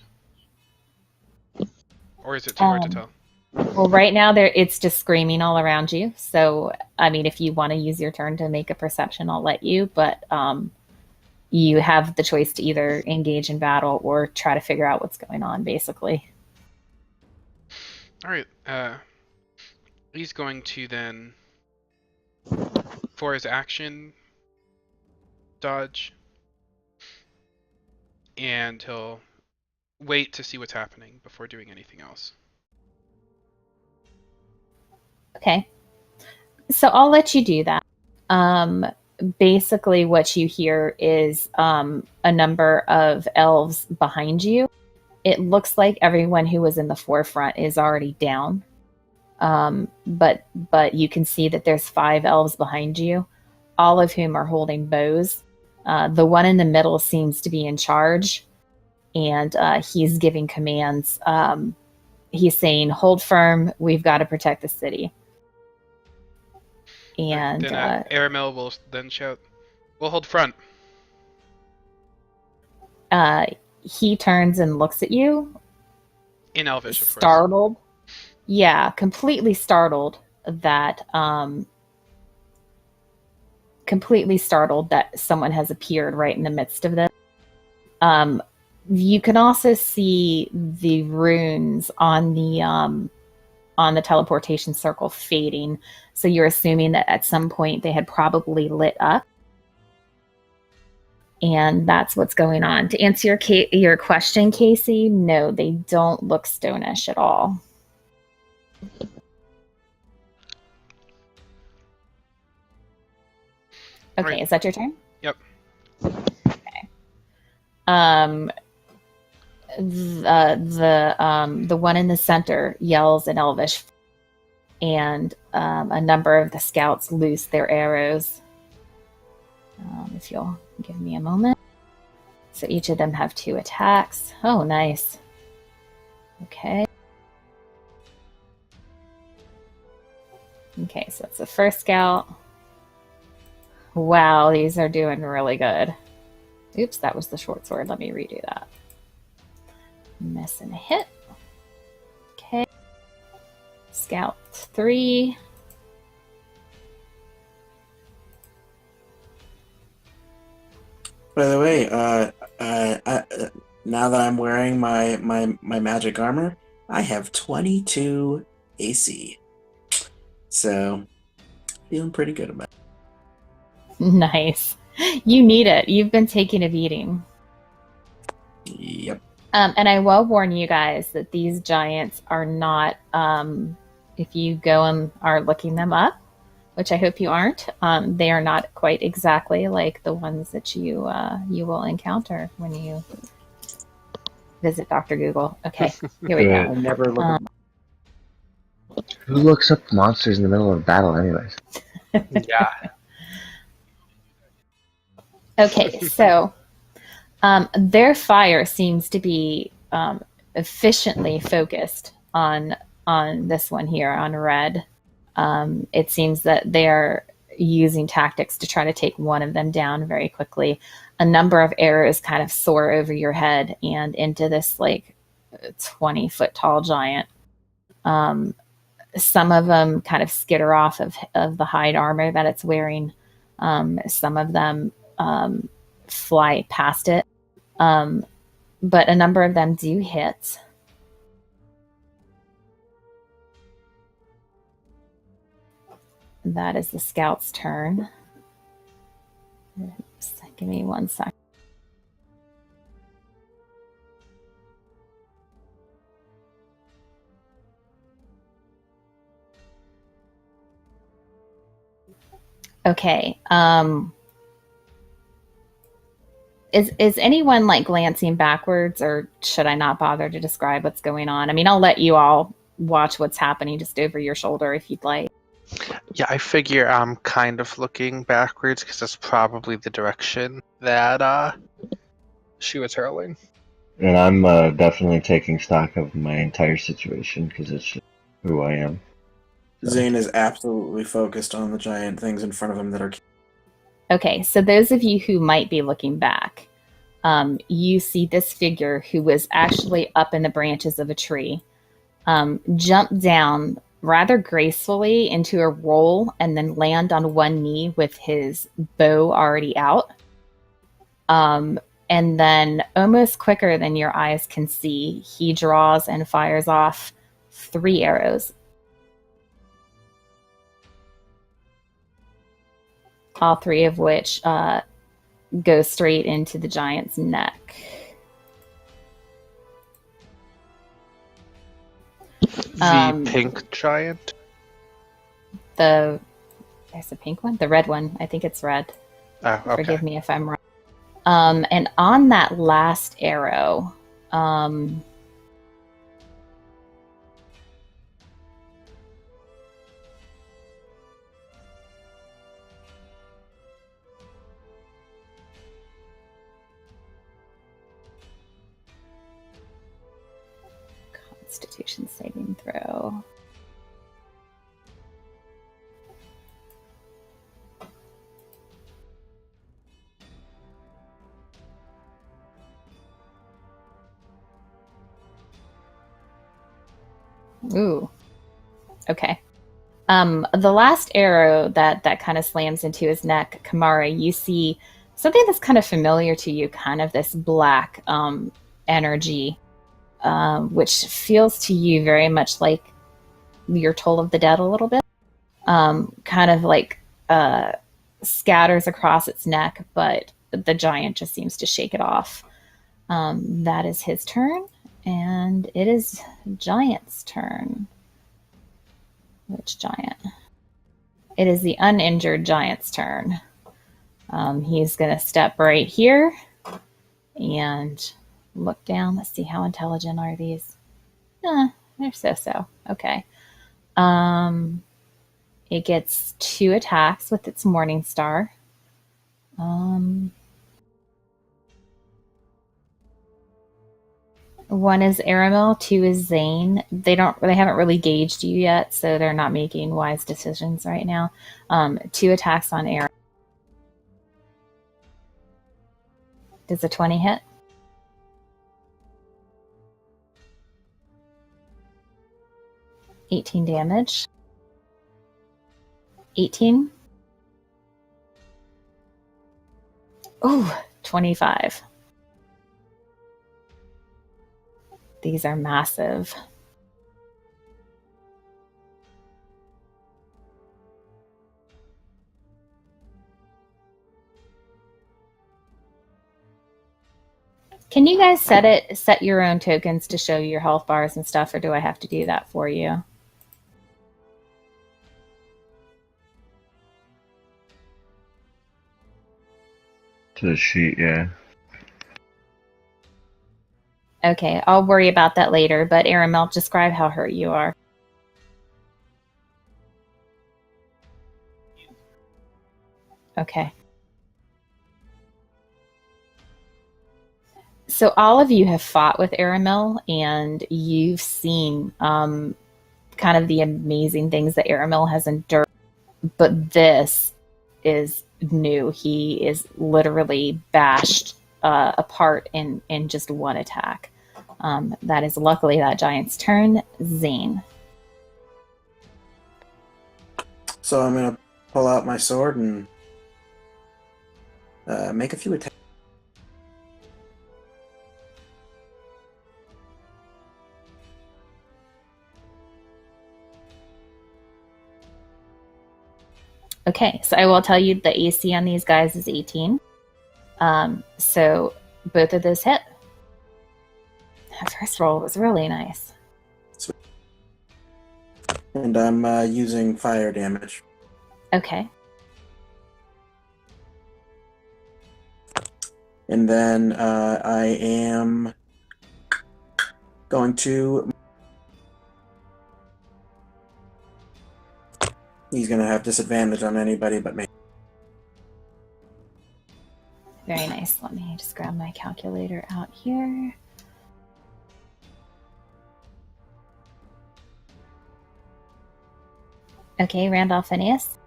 Or is it too hard to tell? well, right now it's just screaming all around you. So I mean, if you want to use your turn to make a perception, I'll let you. But you have the choice to either engage in battle or try to figure out what's going on, basically. All right. He's going to then, for his action, dodge, and he'll wait to see what's happening before doing anything else. Okay. So I'll let you do that. Basically, what you hear is a number of elves behind you. It looks like everyone who was in the forefront is already down. But you can see that there's 5 elves behind you, all of whom are holding bows. The one in the middle seems to be in charge, and he's giving commands. He's saying, "Hold firm, we've got to protect the city." And then Aramil will then shout, "We'll hold front." he turns and looks at you. In Elvish, of course. Startled. Yeah, completely startled that someone has appeared right in the midst of this. You can also see the runes on the teleportation circle fading. So you're assuming that at some point they had probably lit up. And that's what's going on. To answer your question, Casey, no, they don't look stonish at all. Okay, Right. Is that your turn? Yep. Okay. The one in the center yells in Elvish, and a number of the scouts loose their arrows. If you'll give me a moment. So each of them have 2 attacks. Oh, nice. Okay. Okay, so that's the first scout. Wow, these are doing really good. Oops, that was the short sword. Let me redo that. Miss and a hit. Okay. Scout 3. By the way, now that I'm wearing my magic armor, I have 22 AC. So, feeling pretty good about it. Nice. You need it. You've been taking a beating. Yep. And I will warn you guys that these giants are not, if you go and are looking them up, which I hope you aren't. They are not quite exactly like the ones that you will encounter when you visit Dr. Google. Okay, here we I go. never look Um, Who looks up monsters in the middle of battle, anyways? Yeah. Okay, so their fire seems to be efficiently focused on this one here on red. It seems that they are using tactics to try to take one of them down very quickly. A number of arrows kind of soar over your head and into this like 20-foot tall giant. Some of them kind of skitter off of the hide armor that it's wearing. Some of them fly past it. But a number of them do hit. That is the scout's turn. Oops, give me 1 second. Okay. Is anyone like glancing backwards, or should I not bother to describe what's going on? I mean, I'll let you all watch what's happening just over your shoulder if you'd like. Yeah, I figure I'm kind of looking backwards because that's probably the direction that she was hurling. And I'm definitely taking stock of my entire situation because it's just who I am. Zane is absolutely focused on the giant things in front of him that are. Okay, so those of you who might be looking back, you see this figure who was actually up in the branches of a tree, jump down rather gracefully into a roll and then land on one knee with his bow already out. And then almost quicker than your eyes can see, he draws and fires off 3 arrows. All 3 of which go straight into the giant's neck. The pink giant? There's a pink one? The red one. I think it's red. Oh, okay. Forgive me if I'm wrong. And on that last arrow, Constitution saving throw. Ooh. Okay. The last arrow that kind of slams into his neck, Kamara, you see something that's kind of familiar to you, kind of this black energy, which feels to you very much like your Toll of the Dead a little bit. Kind of like scatters across its neck, but the giant just seems to shake it off. That is his turn, and it is Giant's turn. Which giant? It is the uninjured giant's turn. He's going to step right here and look down. Let's see, how intelligent are these? They're so-so. Okay. It gets 2 attacks with its Morning Star. One is Aramil, 2 is Zane. They haven't really gauged you yet, so they're not making wise decisions right now. 2 attacks on Aramil. Does a 20 hit? $18 damage. 18. Oh, 25. These are massive. Can you guys set your own tokens to show your health bars and stuff, or do I have to do that for you? To the sheet, yeah. Okay, I'll worry about that later, but Aramel, describe how hurt you are. Okay. So all of you have fought with Aramel, and you've seen kind of the amazing things that Aramel has endured. But this is new. He is literally bashed apart in just one attack. That is luckily that giant's turn. Zane. So I'm gonna pull out my sword and make a few attacks. Okay, so I will tell you the AC on these guys is 18. So both of those hit. That first roll was really nice. And I'm using fire damage. Okay. And then I am going to... He's going to have disadvantage on anybody but me. Very nice. Let me just grab my calculator out here. Okay, Randolph Phineas.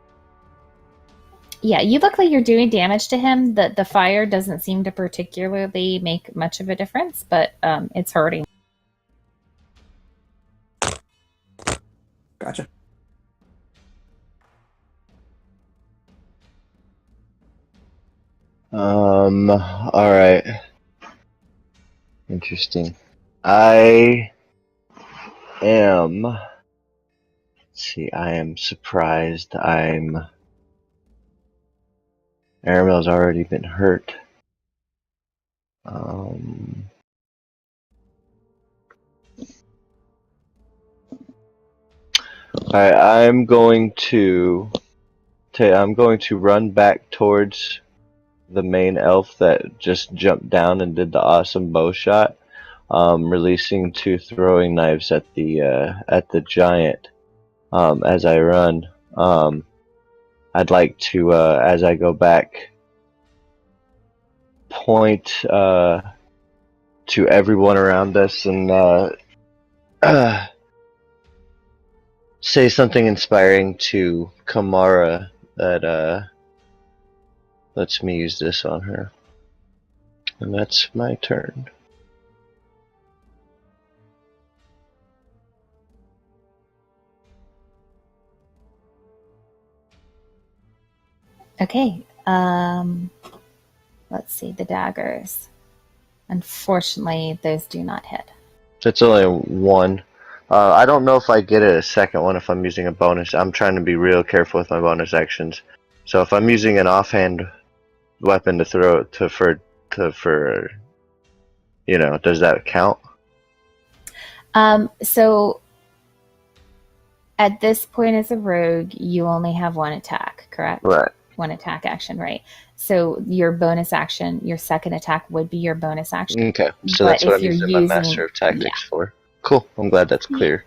Yeah, you look like you're doing damage to him. The fire doesn't seem to particularly make much of a difference, but it's hurting. Gotcha. Alright. Interesting. I am... see, I am surprised. Aramel's already been hurt. Alright, I'm going to run back towards the main elf that just jumped down and did the awesome bow shot, releasing 2 throwing knives at the giant. As I run, I'd like to, as I go back, point to everyone around us and say something inspiring to Kamara that lets me use this on her. And that's my turn. Okay. Let's see, the daggers. Unfortunately, those do not hit. It's only 1. I don't know if I get it a second one if I'm using a bonus. I'm trying to be real careful with my bonus actions. So if I'm using an offhand weapon to throw for does that count? So at this point as a rogue, you only have 1 attack, correct? Right. 1 attack action, right? So your bonus action, your second attack would be your bonus action. Okay, so But that's what if I'm you're using my Master of Tactics for. Cool. I'm glad that's clear.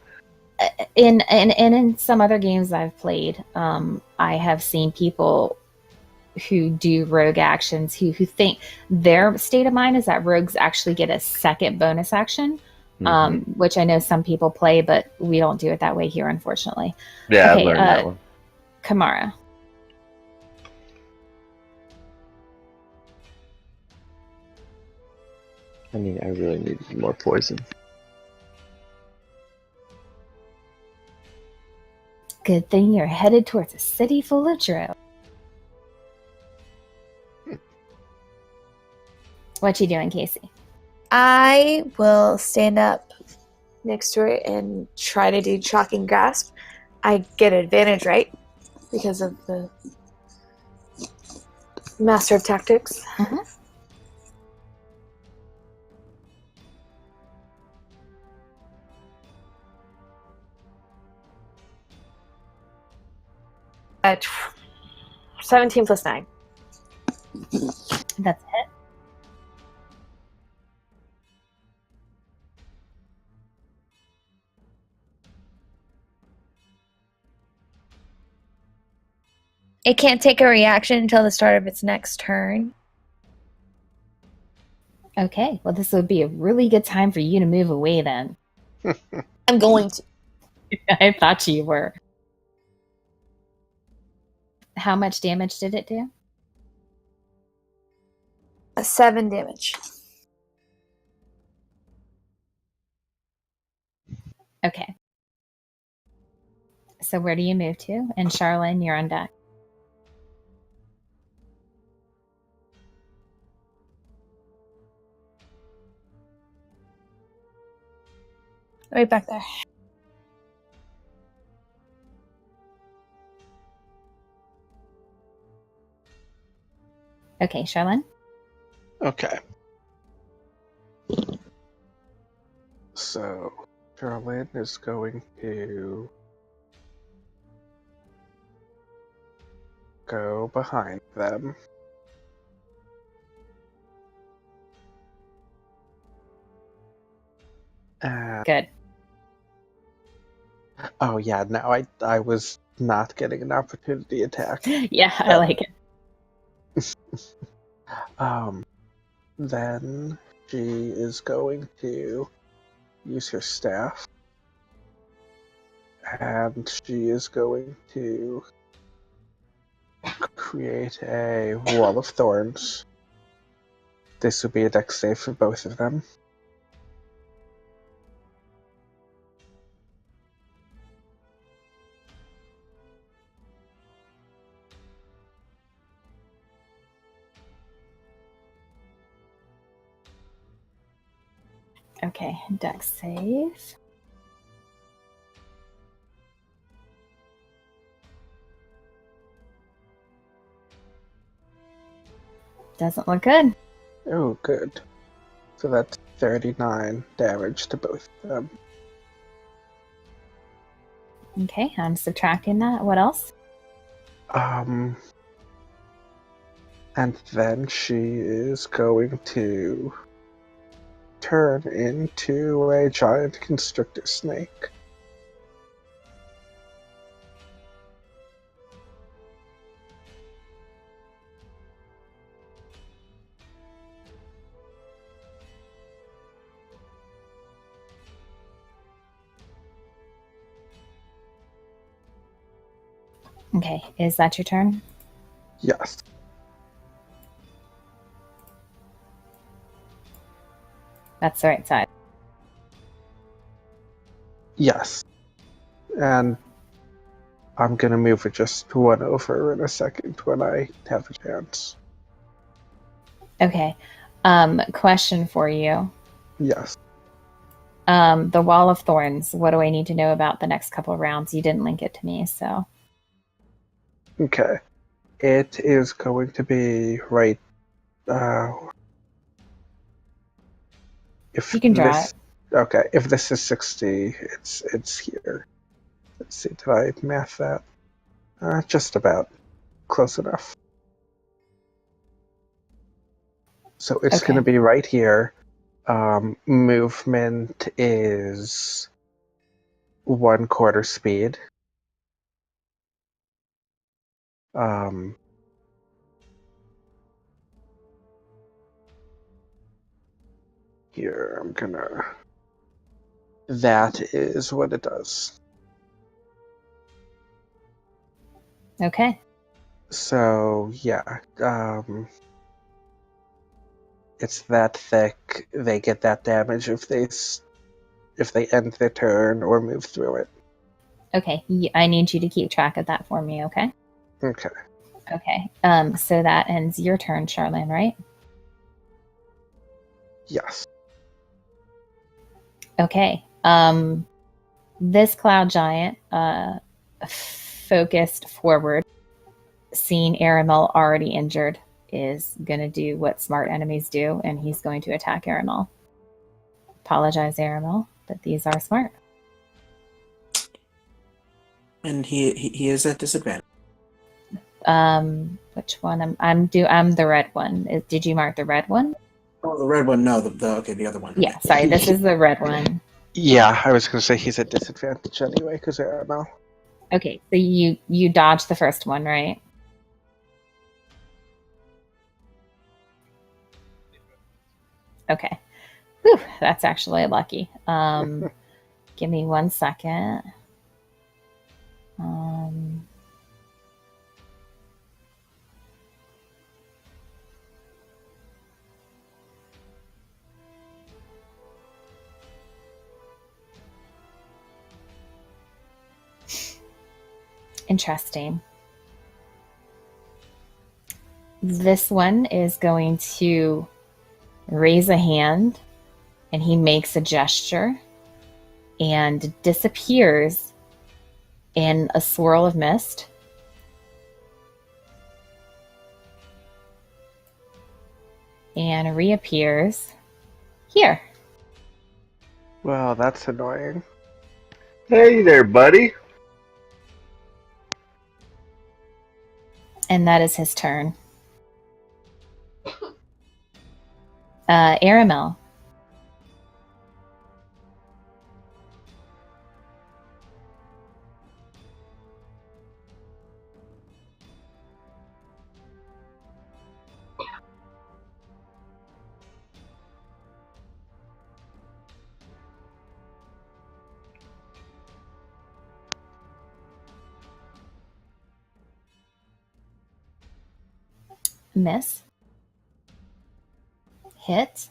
In some other games I've played, I have seen people who do rogue actions who think their state of mind is that rogues actually get a second bonus action, which I know some people play, but we don't do it that way here, unfortunately. Yeah, Okay, I learned that one. Kamara. I really need more poison. Good thing you're headed towards a city full of drow. What you doing, Casey? I will stand up next to it and try to do Shocking Grasp. I get advantage, right? Because of the Master of Tactics. Mm-hmm. At 17 plus 9. That's It can't take a reaction until the start of its next turn. Okay, well, this would be a really good time for you to move away then. I'm going to. I thought you were. How much damage did it do? 7 damage. Okay. So where do you move to? And Charlene, you're on deck. Right back there. Okay, Charlene? Okay. So, Charlene is going to go behind them. And, Good. oh yeah, no, I was not getting an opportunity attack. Yeah, I like it. Then she is going to use her staff. And she is going to create a wall of thorns. This would be a dex save for both of them. Okay, dex save. Doesn't look good. Oh, good. So that's 39 damage to both of them. Okay, I'm subtracting that. What else? And then she is going to turn into a giant constrictor snake. Okay, is that your turn? Yes. That's the right side. Yes. And I'm gonna move it just one over in a second when I have a chance. Okay. Question for you. Yes. The Wall of Thorns. What do I need to know about the next couple of rounds? You didn't link it to me, so. Okay. It is going to be right. If You can draw this, okay, if this is 60, it's here. Let's see, did I math that? Just about. Close enough. So it's Okay. going to be right here. Movement is 1/4 speed. Here, I'm gonna... That is what it does. Okay. So, yeah. It's that thick. They get that damage if they end their turn or move through it. Okay. I need you to keep track of that for me, okay? Okay. Okay. So that ends your turn, Charlene, right? Yes. Okay. This cloud giant focused forward, seeing Aramel already injured, is going to do what smart enemies do, and he's going to attack Aramel. Apologize, Aramel, but these are smart. And he is at disadvantage. Which one? I'm the red one. Did you mark the red one? Oh, the red one. No, the other one. Yeah, sorry. This is the red one. Yeah, I was going to say he's at disadvantage anyway, because Aramel. Okay, so you dodged the first one, right? Okay. Whew, that's actually lucky. Give me 1 second. Interesting. This one is going to raise a hand, and he makes a gesture and disappears in a swirl of mist. And reappears here. Well, that's annoying. Hey there, buddy. And that is his turn. Aramel. Miss. Hit.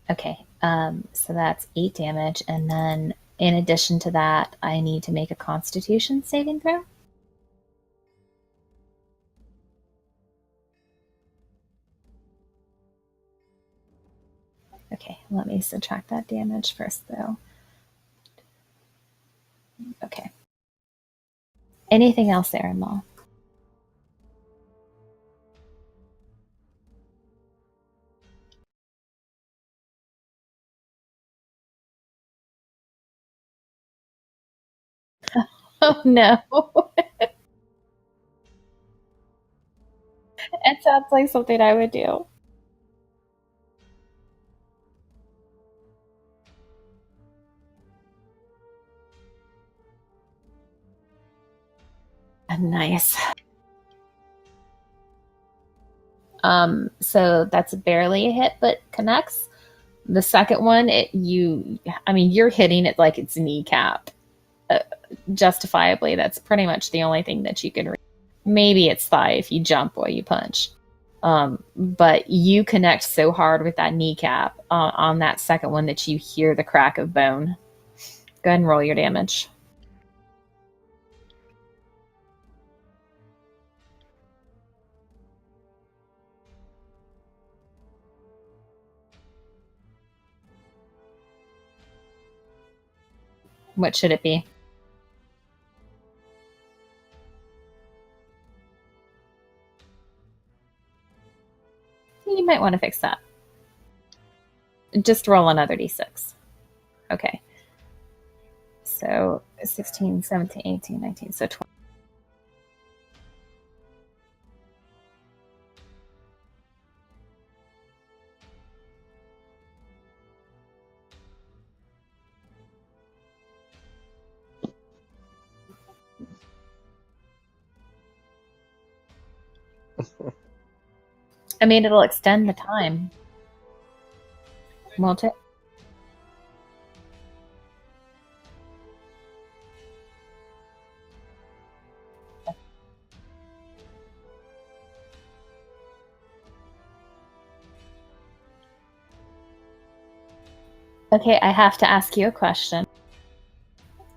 Okay, so that's 8 damage, and then in addition to that, I need to make a Constitution saving throw. Okay, let me subtract that damage first, though. Okay. Anything else there, Amal? Oh no. It sounds like something I would do. Nice. So that's barely a hit, but connects. The second one, you're hitting it like it's kneecap. Justifiably, that's pretty much the only thing that you can read. Maybe it's thigh if you jump while you punch. But you connect so hard with that kneecap on that second one that you hear the crack of bone. Go ahead and roll your damage. What should it be? You might want to fix that. Just roll another d6. Okay. So 16, 17, 18, 19, so 20. I mean, it'll extend the time. Won't it? Okay, I have to ask you a question.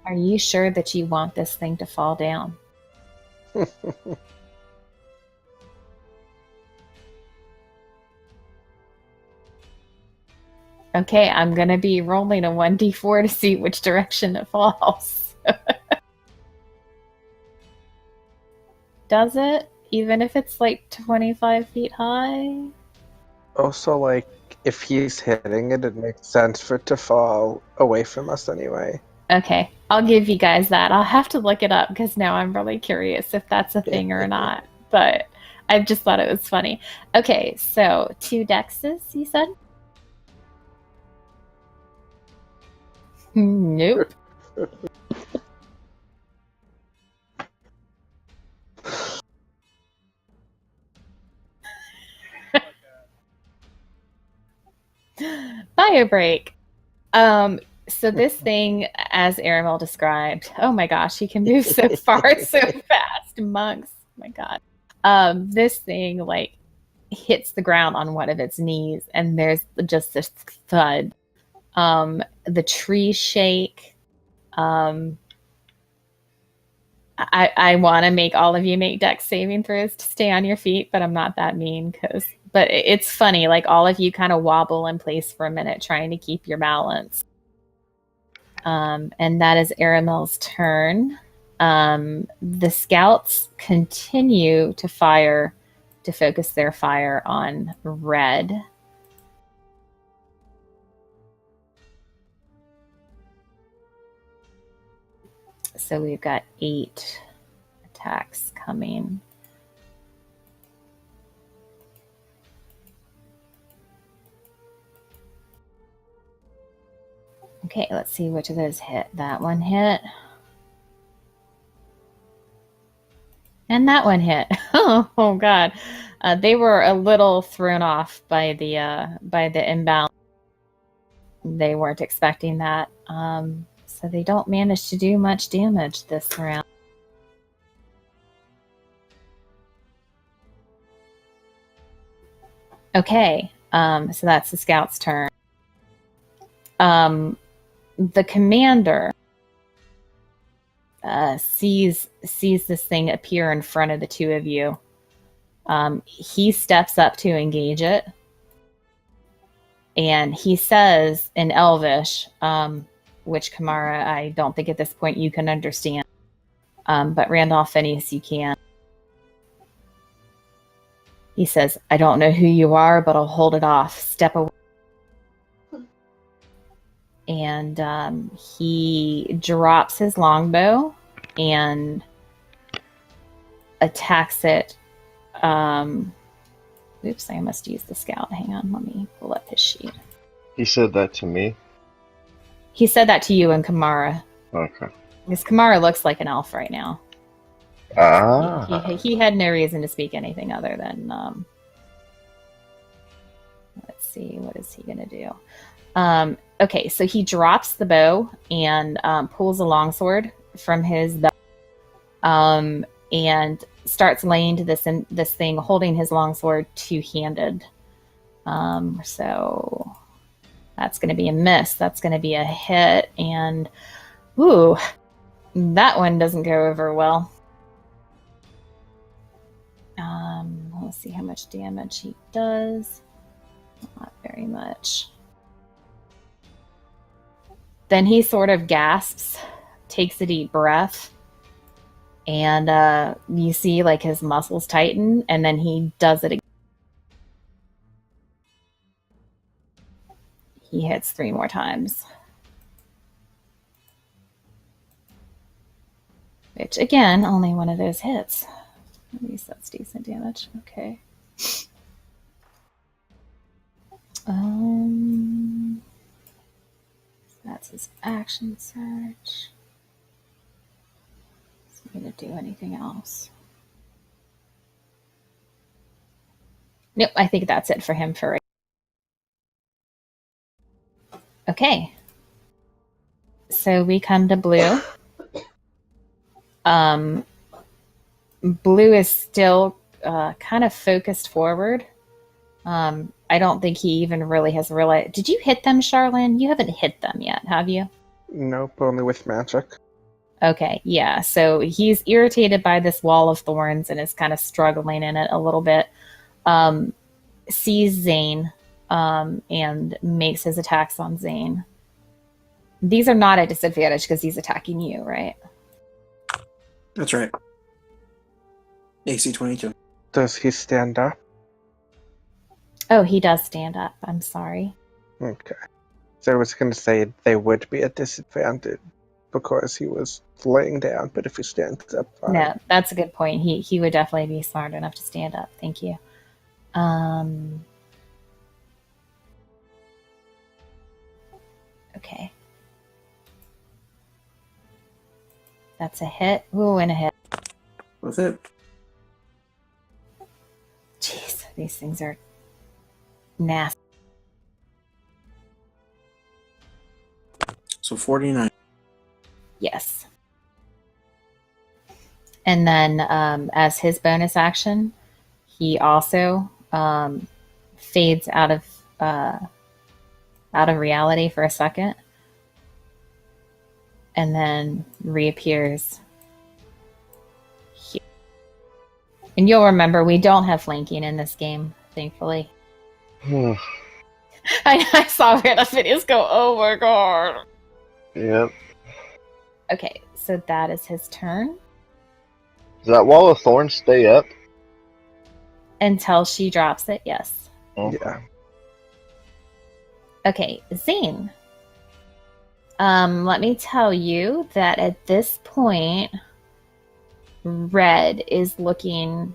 Are you sure that you want this thing to fall down? Okay, I'm going to be rolling a 1d4 to see which direction it falls. Does it? Even if it's like 25 feet high? Also, like, if he's hitting it, it makes sense for it to fall away from us anyway. Okay, I'll give you guys that. I'll have to look it up because now I'm really curious if that's a thing or not. But I just thought it was funny. Okay, so 2 dexes, you said? Nope. bio break. So this thing, as Aramel described, oh my gosh, he can move so far so fast. Monks, oh my god. This thing like hits the ground on one of its knees, and there's just this thud. The trees shake. I want to make all of you make dex saving throws to stay on your feet, but I'm not that mean but it's funny. Like all of you kind of wobble in place for a minute, trying to keep your balance. And that is Aramel's turn. The scouts continue to focus their fire on red. So we've got 8 attacks coming. Okay, let's see which of those hit. That one hit. And that one hit. Oh god. They were a little thrown off by the inbound. They weren't expecting that. So they don't manage to do much damage this round. Okay, so that's the scout's turn. The commander sees this thing appear in front of the two of you. He steps up to engage it, and he says in Elvish, which Kamara, I don't think at this point you can understand, but Randolph Phineas, you can. He says, "I don't know who you are, but I'll hold it off. Step away." And he drops his longbow and attacks it. Oops, I must use the scout. Hang on, let me pull up his sheet. He said that to me. He said that to you and Kamara. Okay. Because Kamara looks like an elf right now. He had no reason to speak anything other than, let's see, what is he going to do? Okay, so he drops the bow and pulls a longsword from his belt, and starts laying to this thing, holding his longsword two-handed. So that's going to be a miss. That's going to be a hit, and ooh, that one doesn't go over well. Let's see how much damage he does. Not very much. Then he sort of gasps, takes a deep breath, and you see like his muscles tighten, and then he does it again. He hits 3 more times. Which, again, only one of those hits. At least that's decent damage. Okay. That's his action search. Is he going to do anything else? Nope, I think that's it for him for right. Okay. So we come to Blue. Blue is still kind of focused forward. I don't think he even really has realized. Did you hit them, Charlene? You haven't hit them yet, have you? Nope, only with magic. Okay, yeah. So he's irritated by this wall of thorns and is kind of struggling in it a little bit. Sees Zane and makes his attacks on Zane. These are not at disadvantage because he's attacking you, right? That's right. AC 22. Does he stand up? Oh, he does stand up. I'm sorry. Okay. So I was going to say they would be at disadvantage because he was laying down, but if he stands up, fine. No, that's a good point. He would definitely be smart enough to stand up. Thank you. Okay. That's a hit. Ooh, and a hit. With it. Jeez, these things are nasty. So 49. Yes. And then as his bonus action, he also fades out of reality for a second, and then reappears here. And you'll remember we don't have flanking in this game, thankfully. I saw where the videos go. Oh my god. Yep. Okay, so that is his turn Does that wall of thorns stay up? until she drops it. Yes. Okay. Yeah. Okay, Zane. Let me tell you that at this point, Red is looking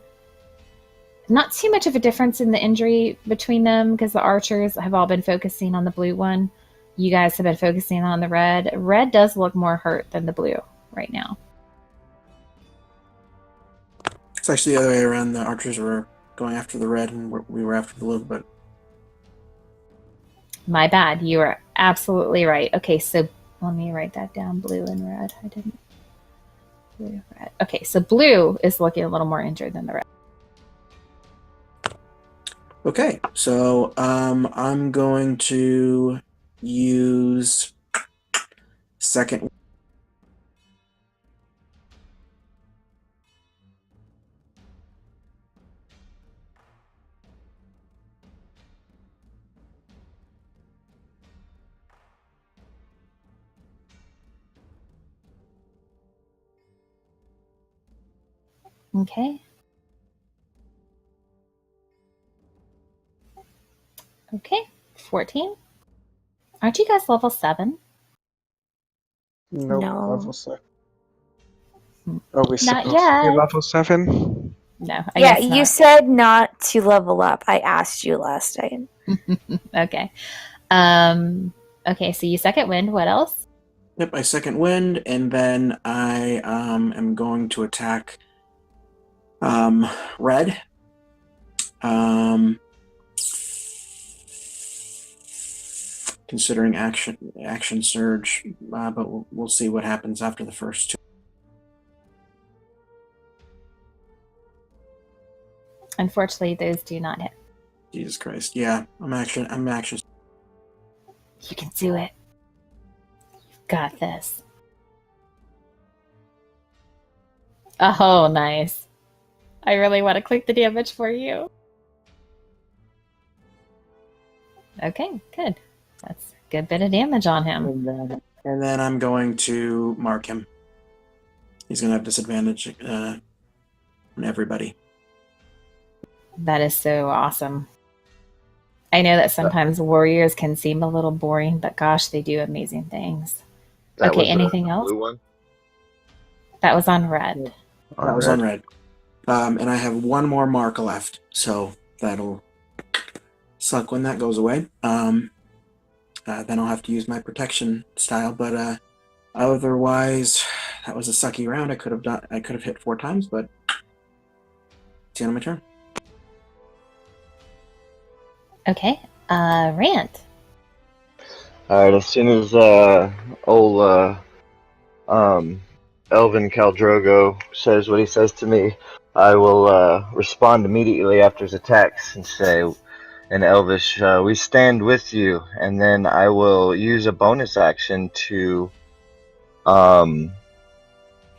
not too much of a difference in the injury between them because the archers have all been focusing on the blue one. You guys have been focusing on the red. Red does look more hurt than the blue right now. It's actually the other way around. The archers were going after the red, and we were after the blue. But My bad. You are absolutely right. Okay, so let me write that down. Blue and red. I didn't. Blue, red. Okay, so blue is looking a little more injured than the red. okay, so I'm going to use second. Okay. Okay. 14. Aren't you guys level 7? Nope, No. level 6. Are we Not supposed to yet. be level 7? No, I Yeah, guess you not. said not to level up. I asked you last time. Okay. Okay, so you second wind. What else? Yep, I second wind, and then I am going to attack red. Considering action surge, but we'll see what happens after the first two. Unfortunately, those do not hit. Jesus Christ! Yeah, I'm action. You can do it. You've got this. Oh, nice. I really want to click the damage for you. Okay, good. That's a good bit of damage on him. And then I'm going to mark him. He's going to have disadvantage on everybody. That is so awesome. I know that sometimes warriors can seem a little boring, but gosh, they do amazing things. That Okay, was anything the else? blue one? That was on red. That was on red. And I have one more mark left, so that'll suck when that goes away. Then I'll have to use my protection style, but otherwise, that was a sucky round. I could have hit 4 times, but it's the end of my turn. Okay, Rant. Alright, as soon as Elvin Caldrogo says what he says to me, I will respond immediately after his attacks and say in Elvish, we stand with you, and then I will use a bonus action to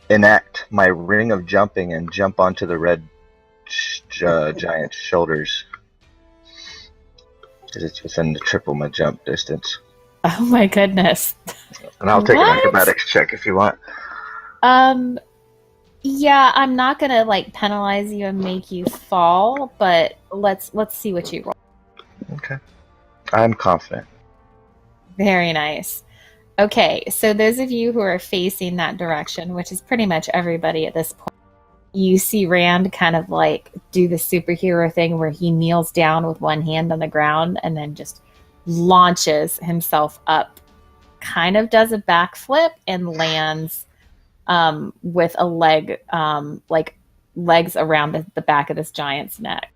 enact my ring of jumping and jump onto the red giant's shoulders. Because it's within the triple my jump distance. Oh my goodness. And I'll take an What? acrobatics check if you want. Yeah, I'm not gonna penalize you and make you fall, but let's see what you roll. Okay. I'm confident. Very nice. Okay, so those of you who are facing that direction, which is pretty much everybody at this point, you see Rand kind of do the superhero thing where he kneels down with one hand on the ground and then just launches himself up, kind of does a backflip and lands with a leg, legs around the back of this giant's neck.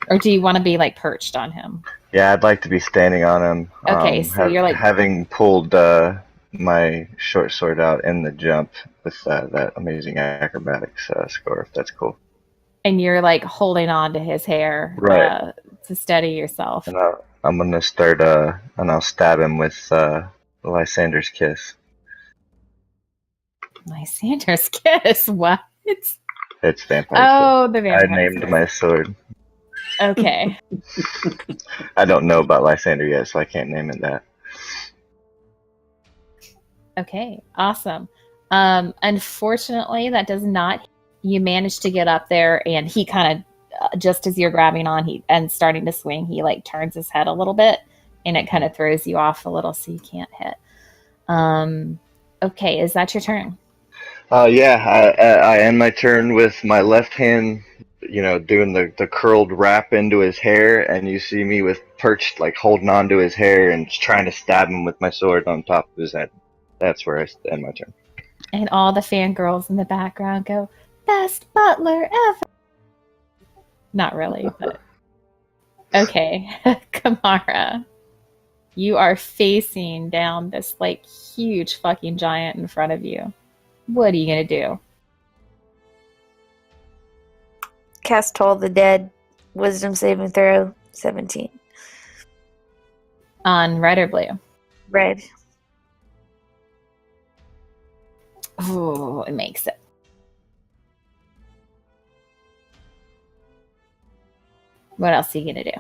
Or do you want to be like perched on him? Yeah, I'd like to be standing on him. Okay, so you're like, having pulled my short sword out in the jump with that amazing acrobatics score, if that's cool. and you're like holding on to his hair, Right. to steady yourself. And I'm gonna start and I'll stab him with Lysander's kiss. Lysander's kiss. What? It's vampire. Oh, the kiss. vampire. I named my sword. Okay. I don't know about Lysander yet, so I can't name it that. Okay. Awesome. Unfortunately, that does not. You managed to get up there, and he kind of, just as you're grabbing on, and starting to swing, he like turns his head a little bit, and it kind of throws you off a little, so you can't hit. Okay, is that your turn? Yeah, I end my turn with my left hand, doing the curled wrap into his hair, and you see me with perched, like holding on to his hair and trying to stab him with my sword on top of his head. That's where I end my turn. And all the fangirls in the background go, "Best butler ever." Not really, but okay. Kamara, you are facing down this like huge fucking giant in front of you. What are you gonna do? Cast Toll the Dead. Wisdom saving throw. 17. On red or blue? Red. Oh, it makes it. What else are you gonna do?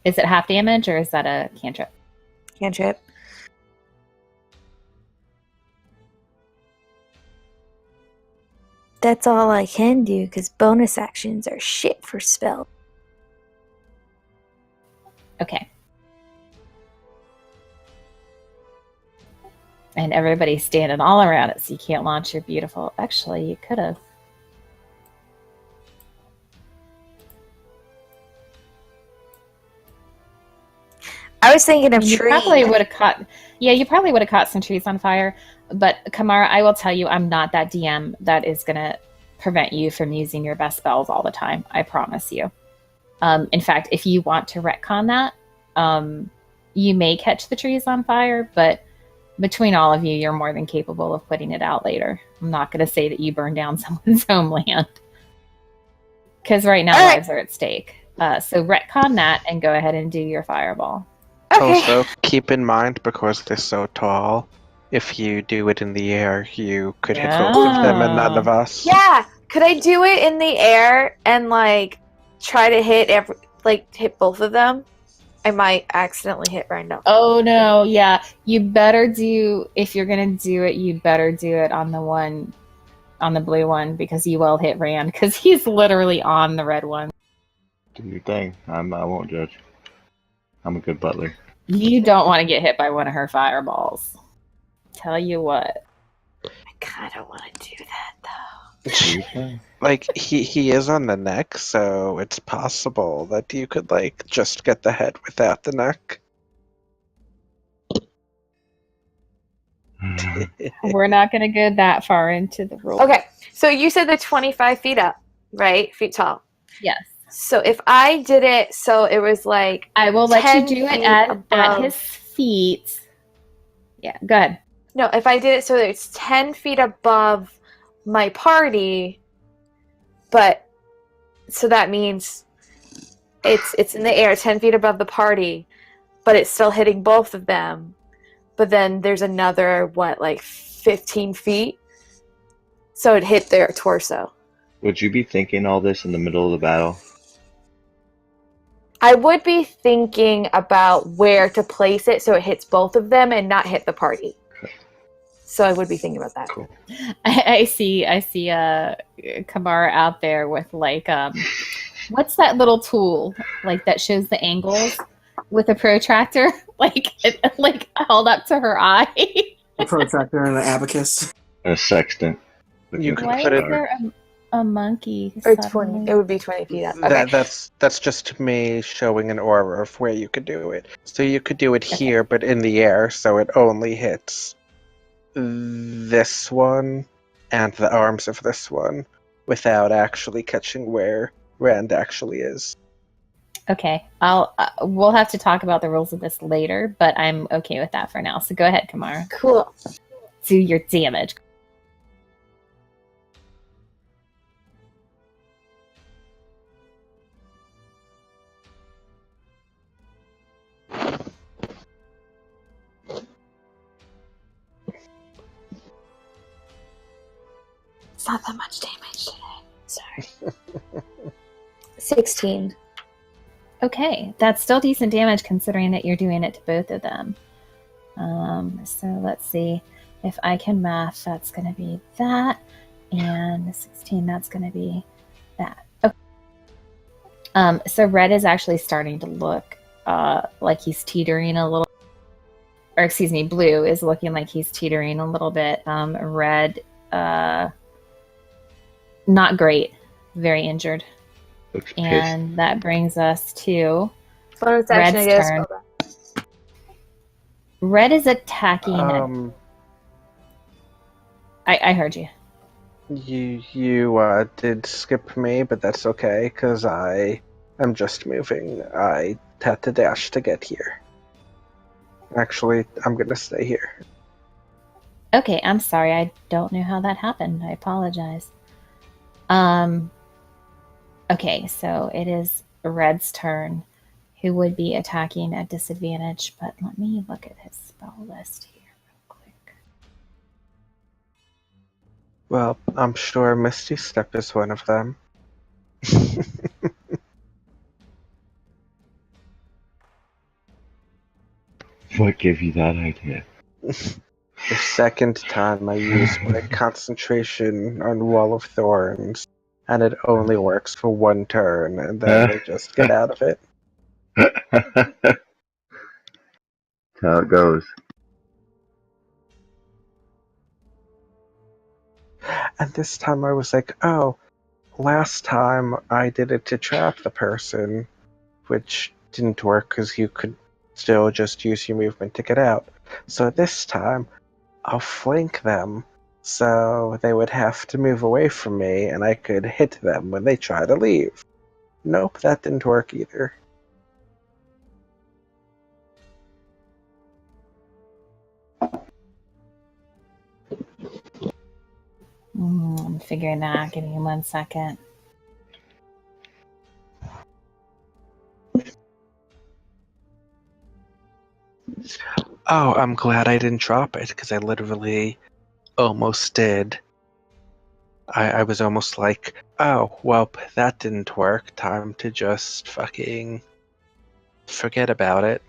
Is it half damage or is that a cantrip? Cantrip. That's all I can do because bonus actions are shit for spell. Okay. And everybody's standing all around it, so you can't launch your beautiful. Actually, you could have. I was thinking of You trees. probably would have caught. Yeah, you probably would have caught some trees on fire. But Kamara, I will tell you, I'm not that DM that is gonna prevent you from using your best spells all the time. I promise you. In fact, if you want to retcon that, you may catch the trees on fire, but between all of you, you're more than capable of putting it out later. I'm not going to say that you burn down someone's homeland. Because right now, lives are at stake. So retcon that and go ahead and do your fireball. Okay. Also, keep in mind, because they're so tall, if you do it in the air, you could hit both of them and none of us. Yeah. Could I do it in the air and like try to hit hit both of them? I might accidentally hit Randall. Oh no, yeah. You better do, if you're going to do it, you better do it on the blue one, because you will hit Rand, because he's literally on the red one. Do your thing. I won't judge. I'm a good butler. You don't want to get hit by one of her fireballs. Tell you what. I kind of want to do that though. Do your thing. Like, he is on the neck, so it's possible that you could, like, just get the head without the neck. We're not going to go that far into the rules. Okay. So you said they're 25 feet up, right? Feet tall. Yes. So if I did it, so it was like I will let 10 you do it feet at above. his feet. Yeah, go ahead. No, if I did it so it's 10 feet above my party, but so that means it's in the air 10 feet above the party, but it's still hitting both of them. But then there's another, 15 feet? So it hit their torso. Would you be thinking all this in the middle of the battle? I would be thinking about where to place it so it hits both of them and not hit the party. So I would be thinking about that. Cool. I see Kamara out there with what's that little tool that shows the angles with a protractor like held up to her eye. A protractor and an abacus. And a sextant. You could Why put is it. there a monkey? Or suddenly? 20. It would be 20 feet up. Okay. That's just me showing an aura of where you could do it. So you could do it here, but in the air, so it only hits this one and the arms of this one without actually catching where Rand actually is. Okay, we'll have to talk about the rules of this later, but I'm okay with that for now. So go ahead, Kamara. Cool. Do your damage. It's not that much damage today. Sorry. 16. Okay, that's still decent damage considering that you're doing it to both of them. So let's see if I can math. That's going to be that, and 16. That's going to be that. Okay. So red is actually starting to look like he's teetering a little. Or excuse me, blue is looking like he's teetering a little bit. Red, not great. Very injured. Looks pissed. And that brings us to Bonus action, I Red's guess. turn. Red is attacking. I heard you. You did skip me, but that's okay because I am just moving. I had to dash to get here. Actually, I'm gonna stay here. Okay, I'm sorry. I don't know how that happened. I apologize. Okay, so it is Red's turn, who would be attacking at disadvantage, but let me look at his spell list here real quick. Well, I'm sure Misty Step is one of them. What gave you that idea? The second time I use my concentration on Wall of Thorns, and it only works for one turn, and then I just get out of it. That's how it goes. And this time I was like, oh, last time I did it to trap the person, which didn't work because you could still just use your movement to get out. So this time, I'll flank them so they would have to move away from me and I could hit them when they try to leave. Nope, that didn't work either. I'm figuring that out. Give me 1 second. Oh, I'm glad I didn't drop it because I literally almost did. I was almost like, oh, well, that didn't work. Time to just fucking forget about it.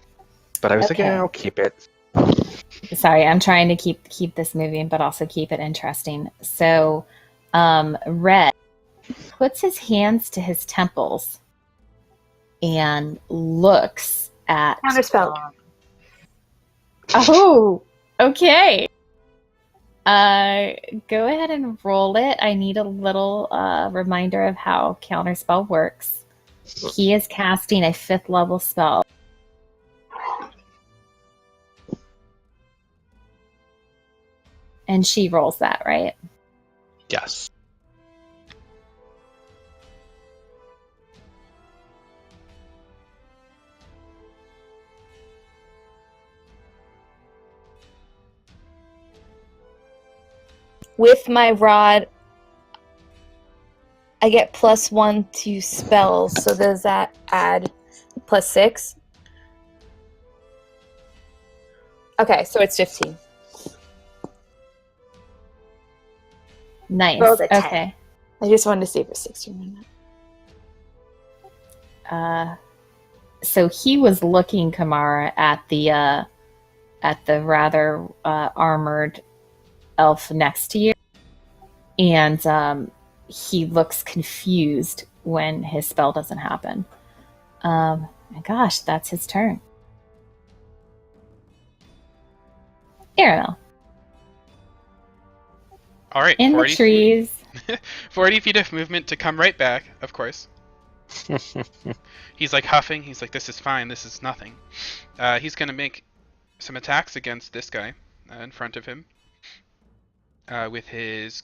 But I was like, Okay. yeah, I'll keep it. Sorry, I'm trying to keep this moving, but also keep it interesting. So, Red puts his hands to his temples and looks at Counterspell. Oh, okay. Go ahead and roll it. I need a little reminder of how counterspell works. He is casting a 5th level spell. And she rolls that, right? Yes. With my rod, I get +1 to spells. So does that add +6? Okay, so it's 15. Nice. Rolled a 10. Okay. I just wanted to see if it's 16 or not. So he was looking, Kamara, at the rather armored elf next to you, and he looks confused when his spell doesn't happen. Gosh, that's his turn. Aramel. All right, In the 40 trees. 40 feet of movement to come right back, of course. He's like huffing. He's like, this is fine. This is nothing. He's going to make some attacks against this guy in front of him with his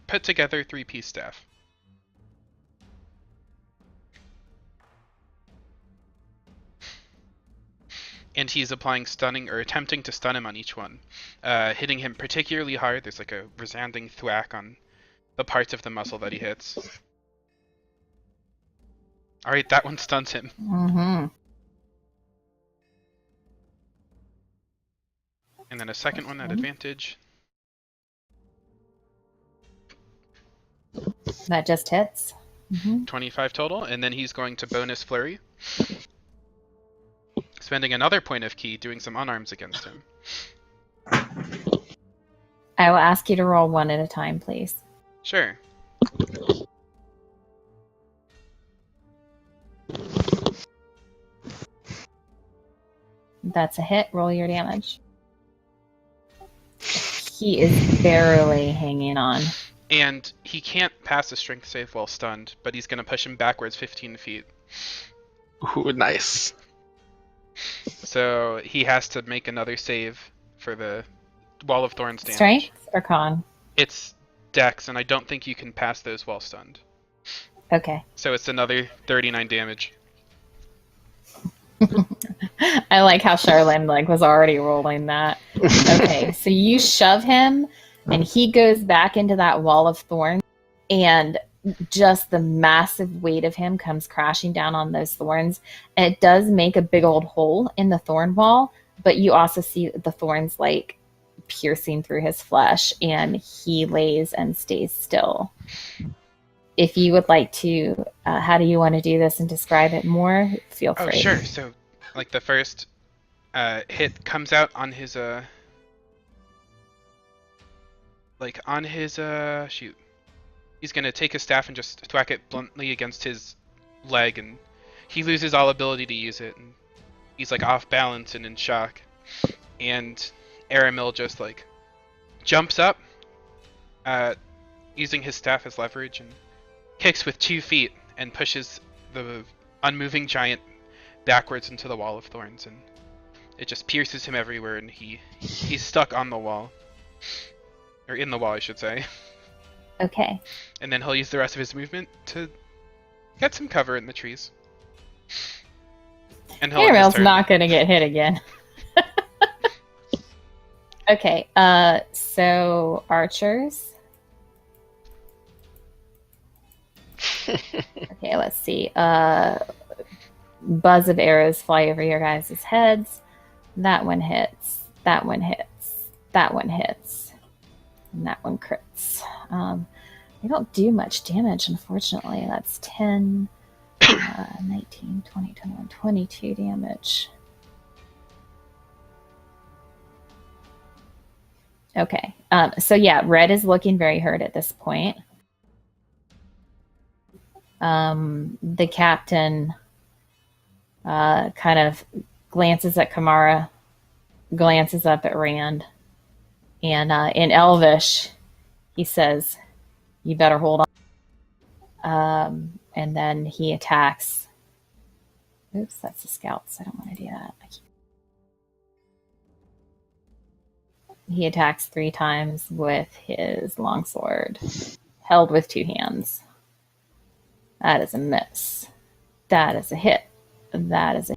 put together 3-piece staff. and he's applying stunning or attempting to stun him on each one, hitting him particularly hard. There's like a resounding thwack on the parts of the muscle that he hits. All right, that one stuns him. Mm-hmm. And then a second one at advantage. That just hits. 25 total, and then he's going to bonus flurry. Spending another point of ki, doing some unarms against him. I will ask you to roll one at a time, please. Sure. That's a hit. Roll your damage. He is barely hanging on. And he can't pass a strength save while stunned, but he's going to push him backwards 15 feet. Ooh, nice. So he has to make another save for the Wall of Thorns damage. Strength or con? It's Dex, and I don't think you can pass those while stunned. Okay. So it's another 39 damage. I like how Charlene was already rolling that. Okay, so you shove him, and he goes back into that wall of thorns, and just the massive weight of him comes crashing down on those thorns. And it does make a big old hole in the thorn wall, but you also see the thorns piercing through his flesh, and he lays and stays still. If you would like to, how do you want to do this and describe it more? Feel free. Oh, sure. So, the first hit comes out on his, shoot. He's gonna take his staff and just thwack it bluntly against his leg, and he loses all ability to use it, and he's, off balance and in shock. And Aramil just, jumps up, using his staff as leverage, and kicks with 2 feet and pushes the unmoving giant backwards into the Wall of Thorns, and it just pierces him everywhere, and he's stuck on the wall. Or in the wall, I should say. Okay. And then he'll use the rest of his movement to get some cover in the trees. And he'll Aramil's not going to get hit again. Okay, so archers. Okay, let's see. Buzz of arrows fly over your guys' heads. That one hits. That one hits. That one hits. And that one crits. They don't do much damage, unfortunately. That's 10, 19, 20, 21, 22 damage. Okay, so yeah, Red is looking very hurt at this point. The captain kind of glances at Kamara, glances up at Rand, and in Elvish, he says, "You better hold on." And then he attacks. Oops, that's the scouts. I don't want to do that. He attacks 3 times with his longsword, held with 2 hands. That is a miss. That is a hit. That is a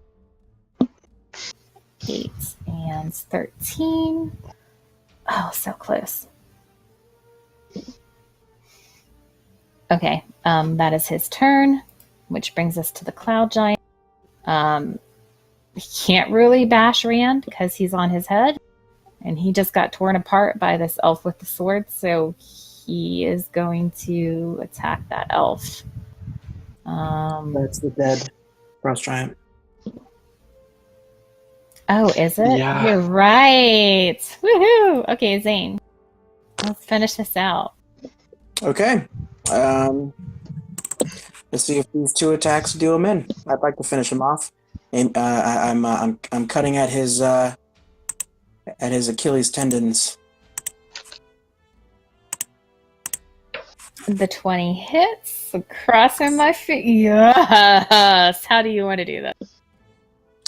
8 and 13. Oh, so close. Okay, that is his turn, which brings us to the Cloud Giant. He can't really bash Rand because he's on his head. And he just got torn apart by this elf with the sword, so he is going to attack that elf. That's the dead frost giant. Oh, is it? Yeah. You're right. Woohoo! Okay, Zane. Let's finish this out. Okay. Let's see if these 2 attacks do him in. I'd like to finish him off, and I'm cutting at his Achilles tendons. The 20 hits. Crossing my feet. Yes. How do you want to do that?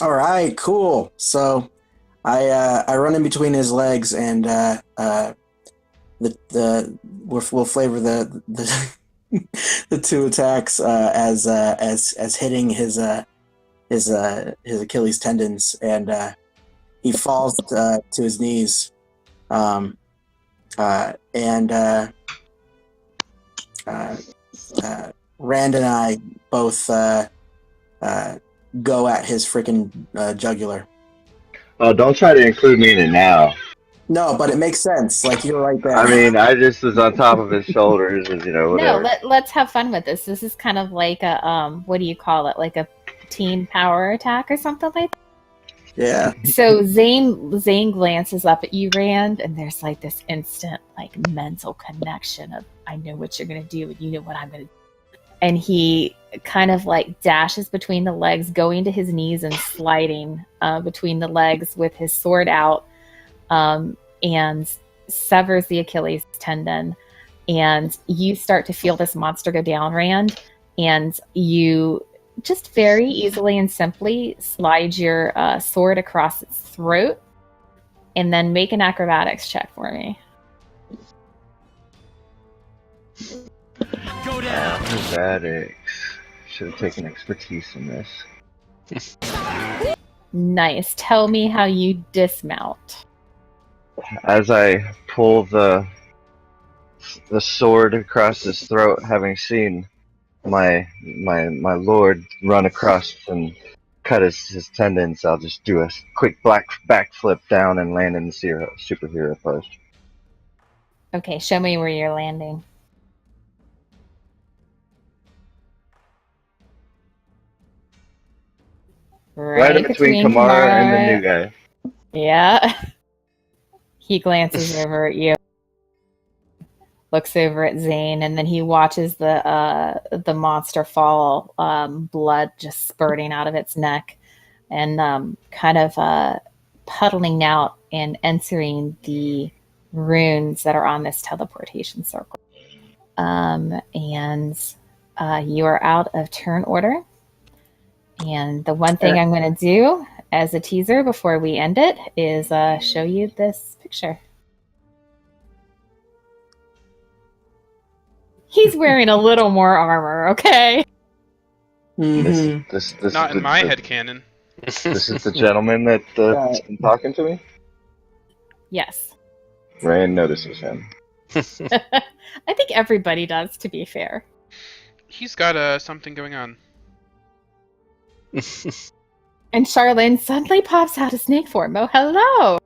All right, cool. So, I run in between his legs, and we'll flavor the the 2 attacks as hitting his Achilles tendons, and he falls to his knees, and Rand and I both go at his freaking jugular. Oh, don't try to include me in it now. No, but it makes sense. Like, you're right there. I mean, I just was on top of his shoulders, and No, whatever. let's have fun with this. This is kind of like a what do you call it? Like a teen power attack or something like that. Yeah. So Zane glances up at you, Rand, and there's like this instant like mental connection of I know what you're gonna do and you know what I'm gonna do. And he kind of like dashes between the legs, going to his knees and sliding between the legs with his sword out, and severs the Achilles tendon. And you start to feel this monster go down, Rand, and you just very easily and simply slide your sword across its throat, and then make an acrobatics check for me. Go down. Acrobatics. Should have taken expertise in this. Nice. Tell me how you dismount. As I pull the sword across his throat, having seen my lord run across and cut his tendons, I'll just do a quick backflip down and land in the superhero pose. Okay, show me where you're landing. Right in between Kamara and the new guy. Yeah. He glances over at you, looks over at Zane, and then he watches the monster fall, blood just spurting out of its neck, and kind of puddling out and entering the runes that are on this teleportation circle. And you are out of turn order. And the one thing I'm going to do as a teaser before we end it is show you this picture. He's wearing a little more armor, okay? Mm-hmm. This Not is in my headcanon. This is the gentleman that's been talking to me? Yes. Rand notices him. I think everybody does, to be fair. He's got something going on. And Charlene suddenly pops out of snake form. Oh, hello!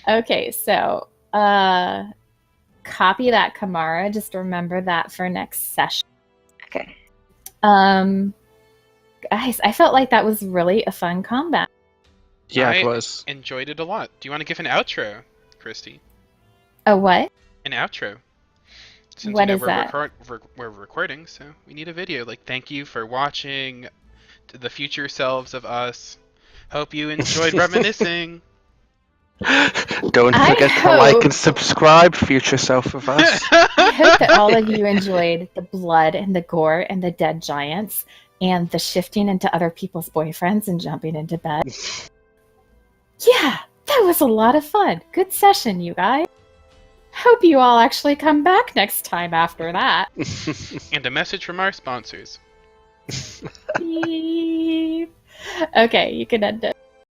Okay, so copy that, Kamara. Just remember that for next session. Okay. Guys, I felt like that was really a fun combat. Yeah, I it was. enjoyed it a lot. Do you want to give an outro, Christy? A what? An outro. Since What you know, is that? we're recording, so we need a video. Like, thank you for watching to the future selves of us. Hope you enjoyed reminiscing. Don't I forget to like hope- and subscribe, future self of us. I hope that all of you enjoyed the blood and the gore and the dead giants and the shifting into other people's boyfriends and jumping into bed. Yeah, that was a lot of fun. Good session, you guys. Hope you all actually come back next time after that. And a message from our sponsors. Beep. Okay, you can end it.